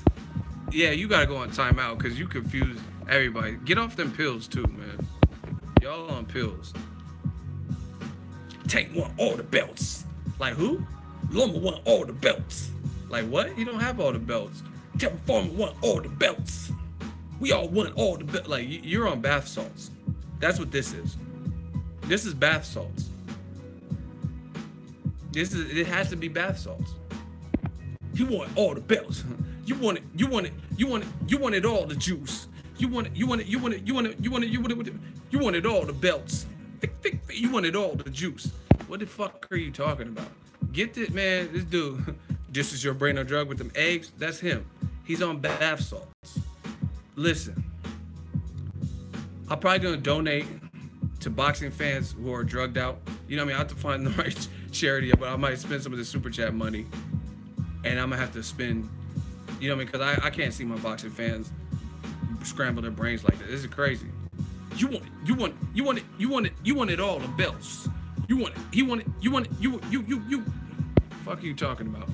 Yeah, you gotta go on timeout because you confused everybody. Get off them pills too, man. Y'all on pills. Tank want all the belts. Like who? Loma want all the belts. Like what? He don't have all the belts. Tevin Farmer want all the belts. We all want all the belts. Like you're on bath salts. That's what this is. This is bath salts. It has to be bath salts. He want all the belts. You want it. You want it. You want it. You want it all, the juice. You want it. You want it. You want it. You want it. You want it. You want it. You want it all, the belts. You want it all, the juice. What the fuck are you talking about? Get this, man. This dude, this is your brain on drug with them eggs. That's him. He's on bath salts. Listen, I'm probably gonna donate to boxing fans who are drugged out. You know what I mean? I have to find the right charity, but I might spend some of the super chat money, and I'm gonna have to spend, you know what I mean? Because I can't see my boxing fans scramble their brains like that. This is crazy. You want it. You want it. You want it. You want it. You want it all, the belts. You want it. He want it. You want it. You. Fuck are you talking about?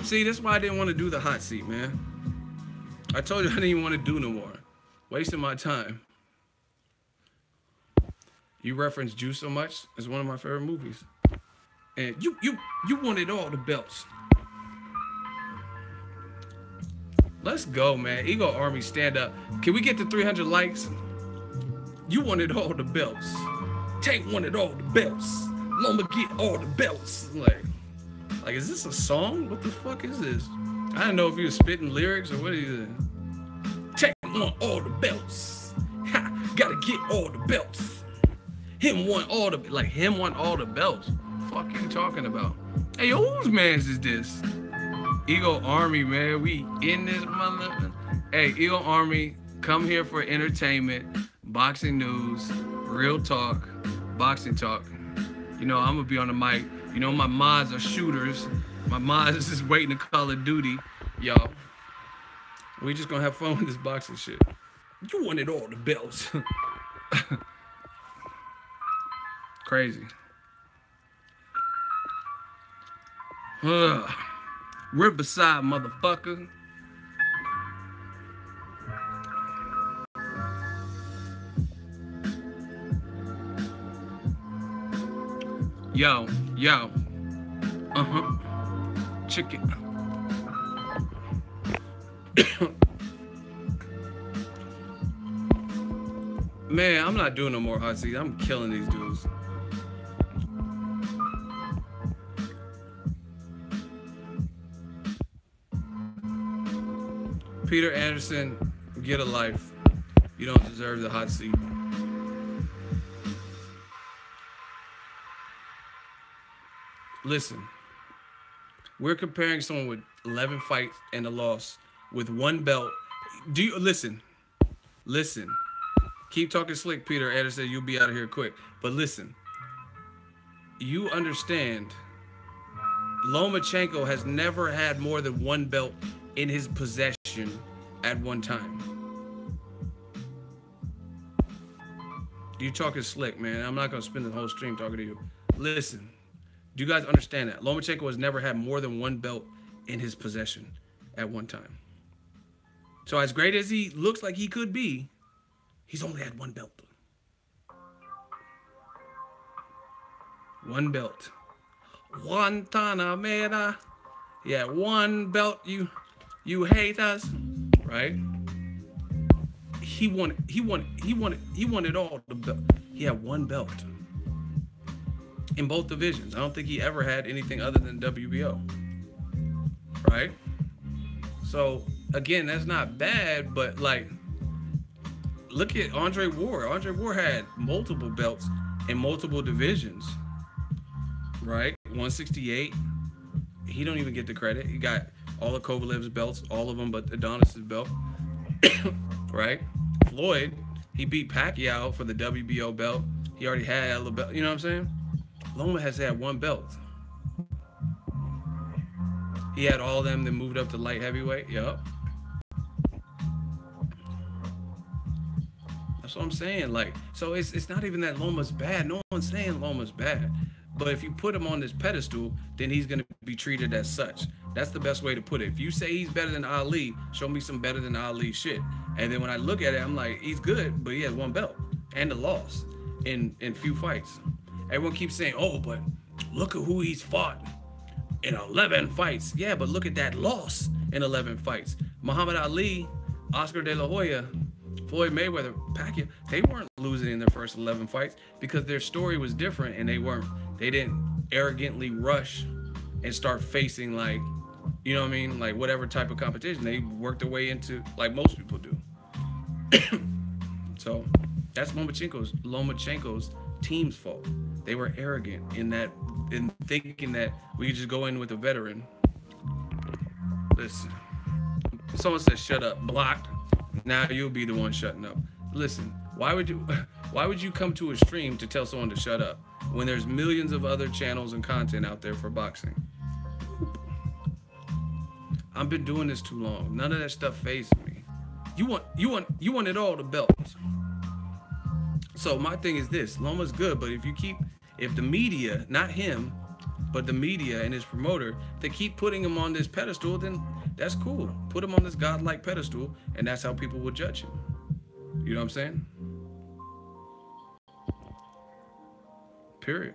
See, that's why I didn't want to do the hot seat, man. I told you I didn't even want to do no more. Wasting my time. You reference Juice so much. It's one of my favorite movies. And you want it all, the belts. Let's go, man. Ego Army, stand up. Can we get to 300 likes? You wanted all the belts. Tank wanted all the belts. Loma get all the belts. Like, is this a song? What the fuck is this? I didn't know if he was spitting lyrics or what he did. Tank want all the belts. Ha, gotta get all the belts. Him want all the, like, him want all the belts. Fuck you talking about? Hey, whose mans is this? Ego Army, man, we in this mother. Hey, Ego Army, come here for entertainment, boxing news, real talk, boxing talk. You know, I'm gonna be on the mic. You know, my mods are shooters. My mods is waiting to Call of Duty. Y'all, we just gonna have fun with this boxing shit. You wanted all the belts. Crazy. We're beside motherfucker. Yo. Chicken. Man, I'm not doing no more hot seats. I'm killing these dudes. Peter Anderson, get a life. You don't deserve the hot seat. Listen, we're comparing someone with 11 fights and a loss with one belt. Do you listen? Listen. Keep talking slick, Peter Anderson. You'll be out of here quick. But listen, you understand. Lomachenko has never had more than one belt in his possession at one time. You talking slick, man. I'm not gonna spend the whole stream talking to you. Listen, do you guys understand that? Lomachenko has never had more than one belt in his possession at one time. So as great as he looks like he could be, he's only had one belt. One belt. Guantanamera. Yeah, one belt, you hate us, right? He wanted all the belt. He had one belt in both divisions. I don't think he ever had anything other than WBO, right? So again, that's not bad, but like, look at Andre Ward. Andre Ward had multiple belts in multiple divisions, right? 168. He don't even get the credit. He got all of Kovalev's belts, all of them but Adonis's belt, right? Floyd, he beat Pacquiao for the WBO belt. He already had a belt. You know what I'm saying? Loma has had one belt. He had all of them, then moved up to light heavyweight. Yup. That's what I'm saying. Like, so it's not even that Loma's bad. No one's saying Loma's bad. But if you put him on this pedestal, then he's going to be treated as such. That's the best way to put it. If you say he's better than Ali, show me some better than Ali shit. And then when I look at it, I'm like, he's good, but he has one belt and a loss in few fights. Everyone keeps saying, oh, but look at who he's fought in 11 fights. Yeah, but look at that loss in 11 fights. Muhammad Ali, Oscar De La Hoya, Floyd Mayweather, Pacquiao, they weren't losing in their first 11 fights because their story was different and they didn't arrogantly rush and start facing like You know what I mean? Like whatever type of competition, they work their way into, like most people do. So that's Lomachenko's team's fault. They were arrogant in thinking that we could just go in with a veteran. Listen, someone says shut up, blocked. Now you'll be the one shutting up. Listen, why would you come to a stream to tell someone to shut up when there's millions of other channels and content out there for boxing? I've been doing this too long. None of that stuff phases me. You want it all, the belts. So my thing is this: Loma's good, but if the media, not him, but the media and his promoter, they keep putting him on this pedestal, then that's cool. Put him on this godlike pedestal, and that's how people will judge him. You know what I'm saying? Period.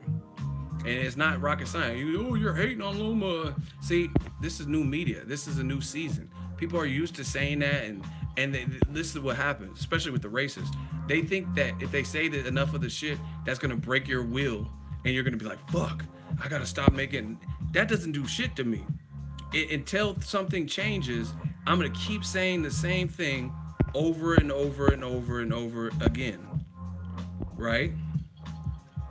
And it's not rocket science. You're hating on Loma. See, this is new media. This is a new season. People are used to saying that, and this is what happens, especially with the racists. They think that if they say that enough of the shit, that's gonna break your will, and you're gonna be like, fuck, I gotta stop making. That doesn't do shit to me. Until something changes, I'm gonna keep saying the same thing over and over and over and over again, right?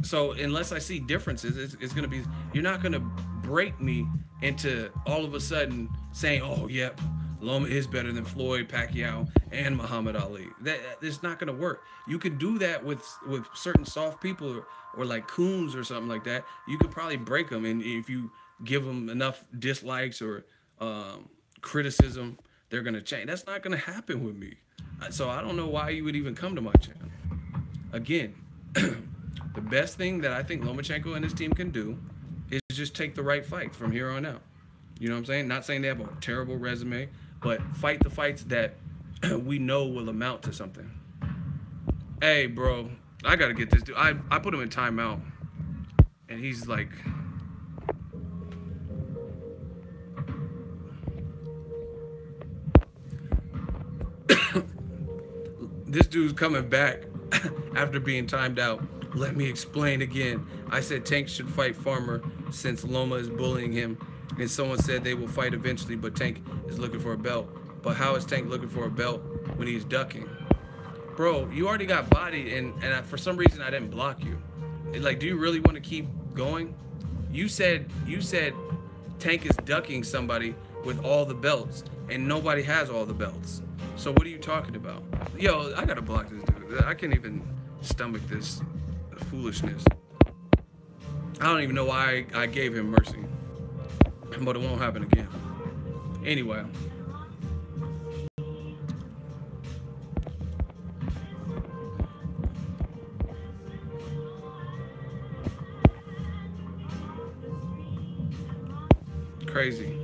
So unless I see differences, it's gonna be, you're not gonna break me into all of a sudden saying, oh, yep, Loma is better than Floyd, Pacquiao, and Muhammad Ali. It's not gonna work. You can do that with certain soft people or like coons or something like that. You could probably break them, and if you give them enough dislikes or criticism, they're gonna change. That's not gonna happen with me. So I don't know why you would even come to my channel. Again, the best thing that I think Lomachenko and his team can do is just take the right fight from here on out. You know what I'm saying? Not saying they have a terrible resume, but fight the fights that we know will amount to something. Hey, bro, I gotta get this dude. I put him in timeout, and he's like, this dude's coming back after being timed out. Let me explain again. I said Tank should fight Farmer since Loma is bullying him, and someone said they will fight eventually, but Tank is looking for a belt. But how is Tank looking for a belt when he's ducking? Bro, you already got bodied, and for some reason I didn't block you. Like, do you really want to keep going? You said Tank is ducking somebody with all the belts, and nobody has all the belts. So what are you talking about? Yo, I gotta block this dude. I can't even stomach this foolishness. I don't even know why I gave him mercy, but it won't happen again. Anyway. Crazy.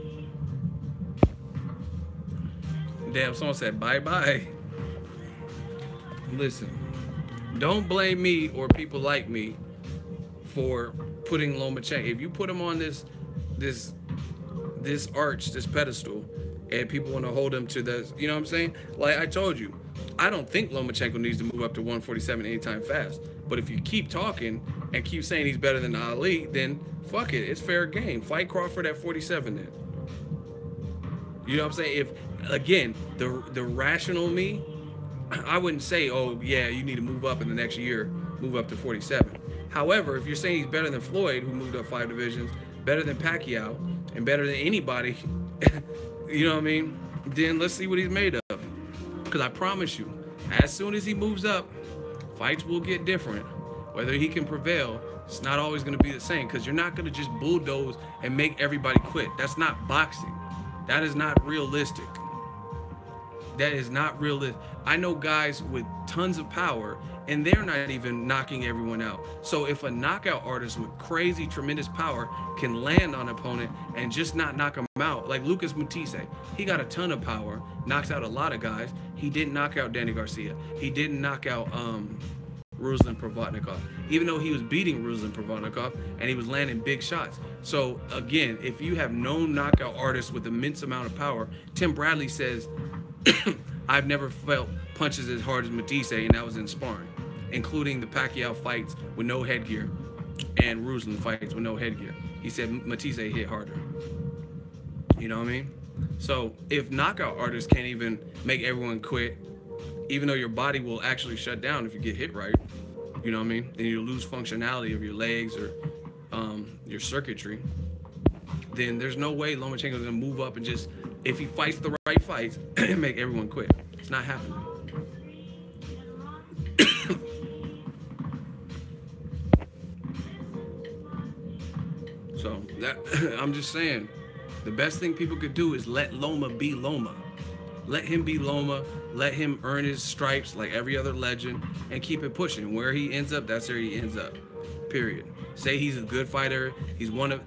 Damn, someone said bye-bye. Listen, don't blame me or people like me for putting Lomachenko. If you put him on this arch, this pedestal, and people want to hold him to the, you know what I'm saying? Like I told you, I don't think Lomachenko needs to move up to 147 anytime fast. But if you keep talking and keep saying he's better than Ali, then fuck it, it's fair game. Fight Crawford at 47 then. You know what I'm saying? If, again, the rational me, I wouldn't say, oh yeah, you need to move up in the next year, move up to 47. However, if you're saying he's better than Floyd, who moved up 5 divisions, better than Pacquiao, and better than anybody, you know what I mean? Then let's see what he's made of. Because I promise you, as soon as he moves up, fights will get different. Whether he can prevail, it's not always going to be the same, because you're not going to just bulldoze and make everybody quit. That's not boxing. That is not realistic. That is not realistic. I know guys with tons of power, and they're not even knocking everyone out. So if a knockout artist with crazy, tremendous power can land on an opponent and just not knock him out, like Lucas Mutise, he got a ton of power, knocks out a lot of guys. He didn't knock out Danny Garcia. He didn't knock out Ruslan Provodnikov, even though he was beating Ruslan Provodnikov and he was landing big shots. So again, if you have known knockout artists with immense amount of power, Tim Bradley says, I've never felt punches as hard as Matisse, and that was in sparring, including the Pacquiao fights with no headgear and Ruslan fights with no headgear. He said Matisse hit harder. You know what I mean? So if knockout artists can't even make everyone quit, even though your body will actually shut down if you get hit right, you know what I mean? And you lose functionality of your legs or your circuitry, then there's no way Lomachenko's gonna move up and just, if he fights the right fights, make everyone quit. It's not happening. So that I'm just saying, the best thing people could do is let Loma be Loma. Let him be Loma. Let him earn his stripes like every other legend and keep it pushing. Where he ends up, that's where he ends up. Period. Say he's a good fighter. He's one of,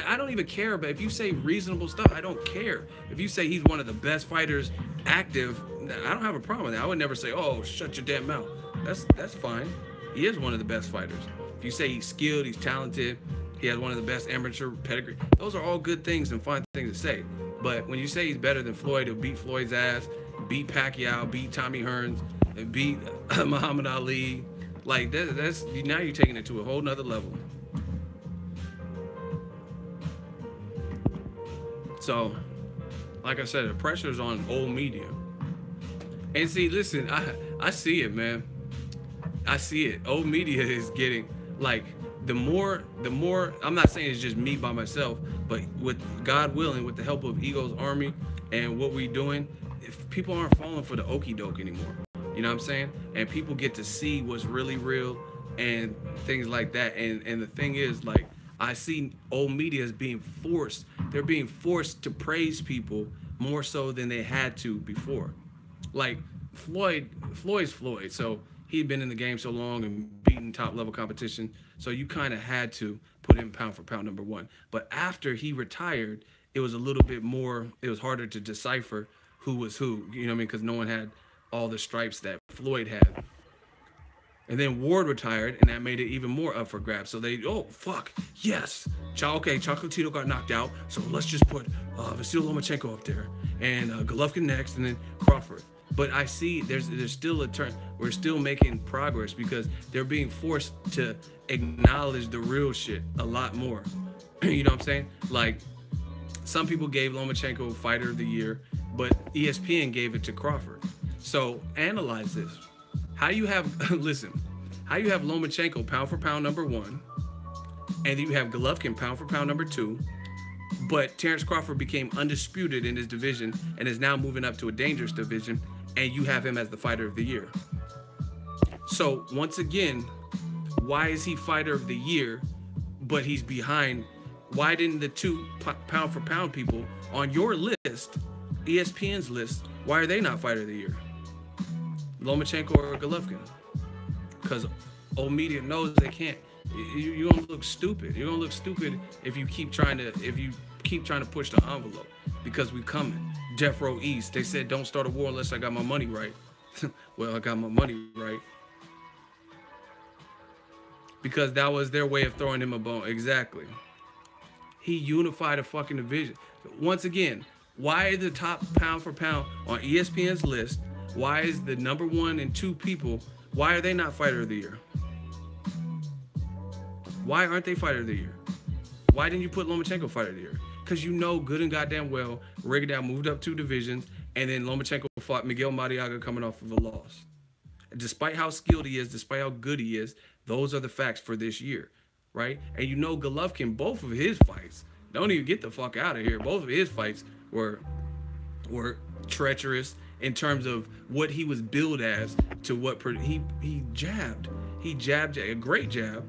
I don't even care, but if you say reasonable stuff, I don't care. If you say he's one of the best fighters active, I don't have a problem with that. I would never say, oh, shut your damn mouth. That's fine. He is one of the best fighters. If you say he's skilled, he's talented, he has one of the best amateur pedigree, those are all good things and fine things to say. But when you say he's better than Floyd, he'll beat Floyd's ass, beat Pacquiao, beat Tommy Hearns, and beat Muhammad Ali, like that's now you're taking it to a whole nother level. So, like I said, the pressure's on old media. And see, listen, I see it, man. I see it. Old media is getting, like, the more, I'm not saying it's just me by myself, but with God willing, with the help of Ego's army and what we're doing, if people aren't falling for the okie doke anymore, you know what I'm saying? And people get to see what's really real and things like that. And the thing is, like, I see old media as being forced. They're being forced to praise people more so than they had to before. Like Floyd's Floyd. So he'd been in the game so long and beaten top level competition. So you kind of had to put him pound for pound number one. But after he retired, it was a little bit more, it was harder to decipher who was who, you know what I mean? Because no one had all the stripes that Floyd had. And then Ward retired, and that made it even more up for grabs. So they, oh, fuck, yes. Okay, Chocolatito got knocked out, so let's just put Vasyl Lomachenko up there, and Golovkin next, and then Crawford. But I see there's still a turn. We're still making progress because they're being forced to acknowledge the real shit a lot more. You know what I'm saying? Like, some people gave Lomachenko Fighter of the Year, but ESPN gave it to Crawford. So analyze this. How you have, listen, how you have Lomachenko pound for pound number one, and you have Golovkin pound for pound number two, but Terrence Crawford became undisputed in his division and is now moving up to a dangerous division, and you have him as the Fighter of the Year. So once again, why is he Fighter of the Year, but he's behind? Why didn't the two pound for pound people on your list, ESPN's list, why are they not Fighter of the Year? Lomachenko or Golovkin? Because old media knows they can't. You're gonna look stupid. You're gonna look stupid if you keep trying to push the envelope. Because we coming. Death Row East. They said don't start a war unless I got my money right. Well, I got my money right. Because that was their way of throwing him a bone. Exactly. He unified a fucking division. Once again, why are the top pound for pound on ESPN's list? Why is the number one and two people, why are they not Fighter of the Year? Why aren't they Fighter of the Year? Why didn't you put Lomachenko Fighter of the Year? Because you know good and goddamn well, Rigondeaux moved up 2 divisions, and then Lomachenko fought Miguel Mariaga coming off of a loss. Despite how skilled he is, despite how good he is, those are the facts for this year, right? And you know Golovkin, both of his fights, don't even get the fuck out of here. Both of his fights were treacherous in terms of what he was billed as to what he jabbed. He jabbed a great jab,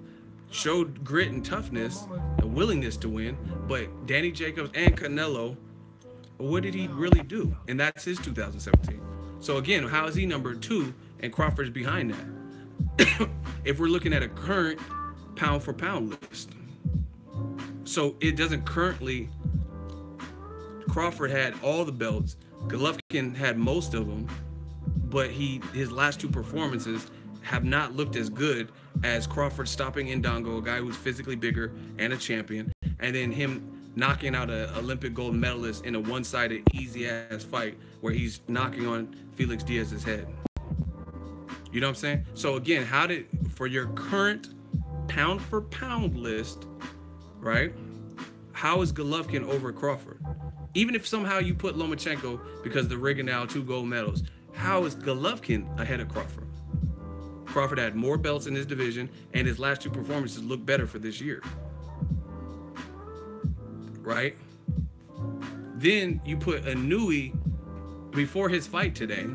showed grit and toughness, a willingness to win. But Danny Jacobs and Canelo, what did he really do? And that's his 2017. So again, how is he number 2 and Crawford's behind that? If we're looking at a current pound for pound list. So it doesn't currently, Crawford had all the belts, Golovkin had most of them, but his last 2 performances have not looked as good as Crawford stopping Ndongo, a guy who's physically bigger and a champion, and then him knocking out an Olympic gold medalist in a one-sided, easy-ass fight where he's knocking on Felix Diaz's head. You know what I'm saying? So again, for your current pound for pound list, right? How is Golovkin over Crawford? Even if somehow you put Lomachenko, because the rigging now 2 gold medals, how is Golovkin ahead of Crawford? Crawford had more belts in his division, and his last 2 performances look better for this year. Right? Then you put Inoue before his fight today,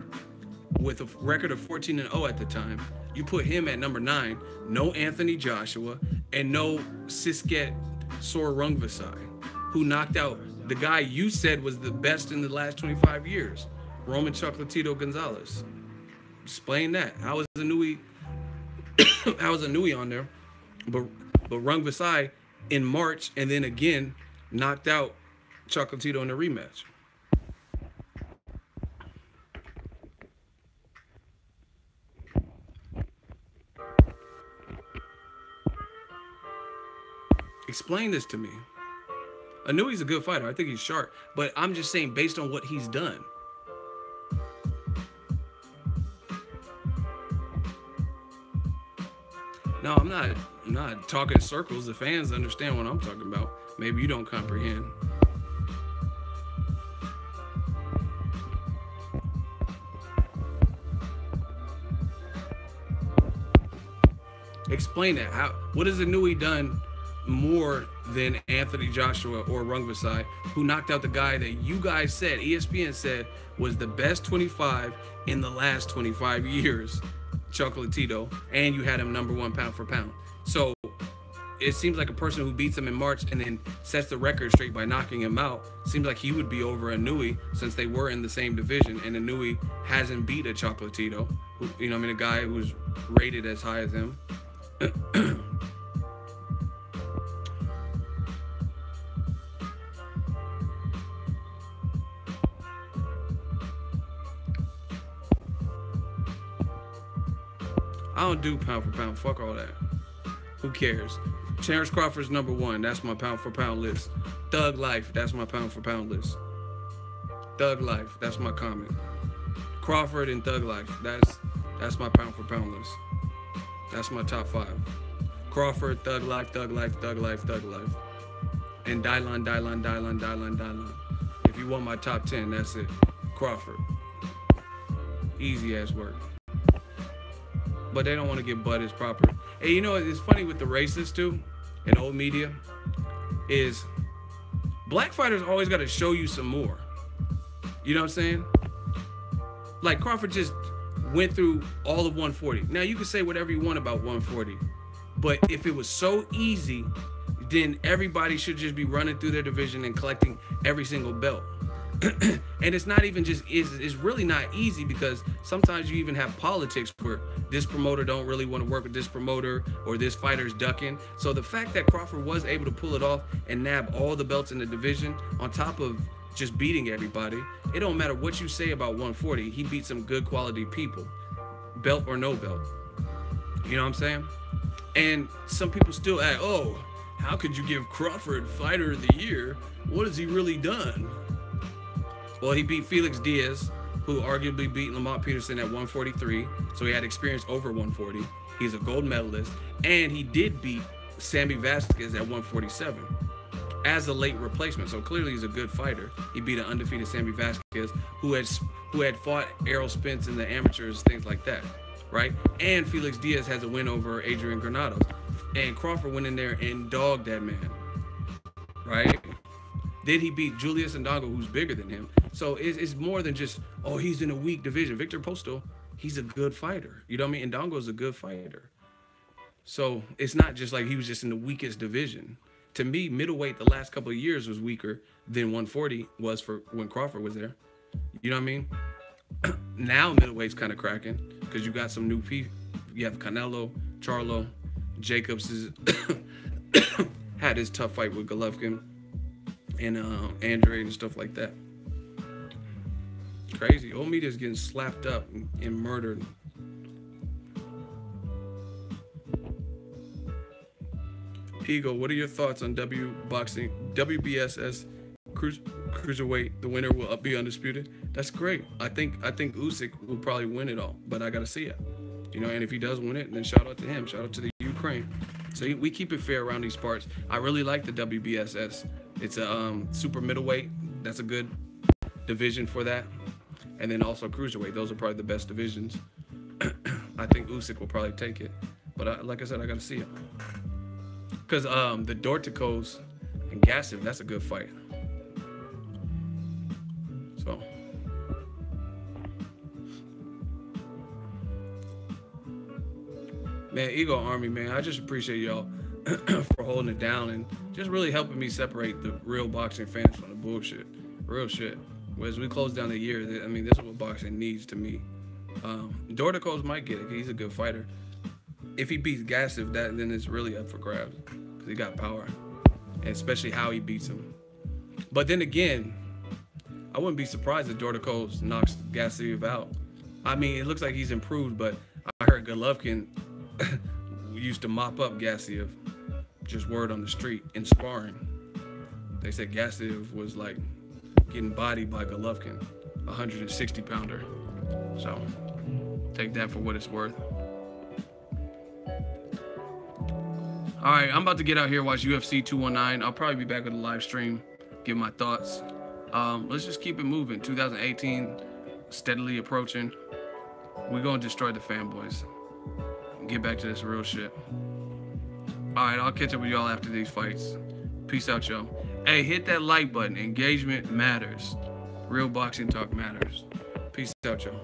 with a record of 14-0 at the time. You put him at number 9, no Anthony Joshua, and no Sisket Sorungvasai, who knocked out the guy you said was the best in the last 25 years, Roman Chocolatito Gonzalez. Explain that. How is Inoue on there? But Rungvisai in March, and then again knocked out Chocolatito in the rematch. Explain this to me. Inoue's a good fighter. I think he's sharp, but I'm just saying based on what he's done. No, I'm not talking circles. The fans understand what I'm talking about. Maybe you don't comprehend. Explain that. What has Inoue done more than Anthony Joshua or Rungvisai, who knocked out the guy that you guys said, ESPN said, was the best 25 in the last 25 years, Chocolatito, and you had him number 1 pound for pound. So it seems like a person who beats him in March and then sets the record straight by knocking him out, seems like he would be over Inoue, since they were in the same division, and Inoue hasn't beat a Chocolatito, who, you know what I mean, a guy who's rated as high as him. I don't do pound for pound. Fuck all that. Who cares? Terrence Crawford's number 1. That's my pound for pound list. Thug Life. That's my pound for pound list. Thug Life. That's my comment. Crawford and Thug Life. That's my pound for pound list. That's my top 5. Crawford, Thug Life, Thug Life, Thug Life, Thug Life. And Dylan. If you want my top 10, that's it. Crawford. Easy ass work. But they don't want to give Bud his proper. Hey, you know, it's funny with the racists too, in old media, is black fighters always got to show you some more. You know what I'm saying? Like Crawford just went through all of 140. Now you can say whatever you want about 140, but if it was so easy, then everybody should just be running through their division and collecting every single belt. And it's not even just, it's really not easy, because sometimes you even have politics where this promoter don't really want to work with this promoter, or this fighter's ducking. So the fact that Crawford was able to pull it off and nab all the belts in the division on top of just beating everybody, it don't matter what you say about 140, he beat some good quality people, belt or no belt. You know what I'm saying? And some people still ask, oh, how could you give Crawford Fighter of the Year? What has he really done? Well, he beat Felix Diaz, who arguably beat Lamont Peterson at 143, so he had experience over 140. He's a gold medalist, and he did beat Sammy Vasquez at 147 as a late replacement. So clearly he's a good fighter. He beat an undefeated Sammy Vasquez, who had fought Errol Spence in the amateurs, things like that, right? And Felix Diaz has a win over Adrian Granados, and Crawford went in there and dogged that man, right? Then he beat Julius Ndongo, who's bigger than him. So it's more than just, oh, he's in a weak division. Victor Posto, he's a good fighter. You know what I mean? Ndongo's a good fighter. So it's not just like he was just in the weakest division. To me, middleweight the last couple of years was weaker than 140 was for when Crawford was there. You know what I mean? Now middleweight's kind of cracking because you got some new people. You have Canelo, Charlo, Jacobs had his tough fight with Golovkin and Andre and stuff like that. Crazy. Old media's getting slapped up and murdered. Pigo, what are your thoughts on WBSS cruiserweight? The winner will be undisputed. That's great. I think Usyk will probably win it all, but I gotta see it. You know, and if he does win it, then shout out to him. Shout out to the Ukraine. So we keep it fair around these parts. I really like the WBSS. It's a super middleweight that's a good division for that. And then also cruiserweight. Those are probably the best divisions. I think Usyk will probably take it. But like I said, I got to see it. Because the Dorticos and Gassiv, that's a good fight. So. Man, Ego Army, man, I just appreciate y'all for holding it down and just really helping me separate the real boxing fans from the bullshit. Real shit. As we close down the year, I mean, this is what boxing needs to me. Dorticos might get it. He's a good fighter. If he beats Gassiv, then it's really up for grabs because he got power, and especially how he beats him. But then again, I wouldn't be surprised if Dorticos knocks Gassiv out. I mean, it looks like he's improved, but I heard Golovkin used to mop up Gassiv. Just word on the street in sparring. They said Gassiv was like getting bodied by Golovkin, 160-pounder. So take that for what it's worth. All right, I'm about to get out here, watch UFC 219. I'll probably be back with a live stream, give my thoughts. Let's just keep it moving. 2018 steadily approaching. We're gonna destroy the fanboys. Get back to this real shit. All right, I'll catch up with y'all after these fights. Peace out, y'all. Hey, hit that like button. Engagement matters. Real boxing talk matters. Peace out, y'all.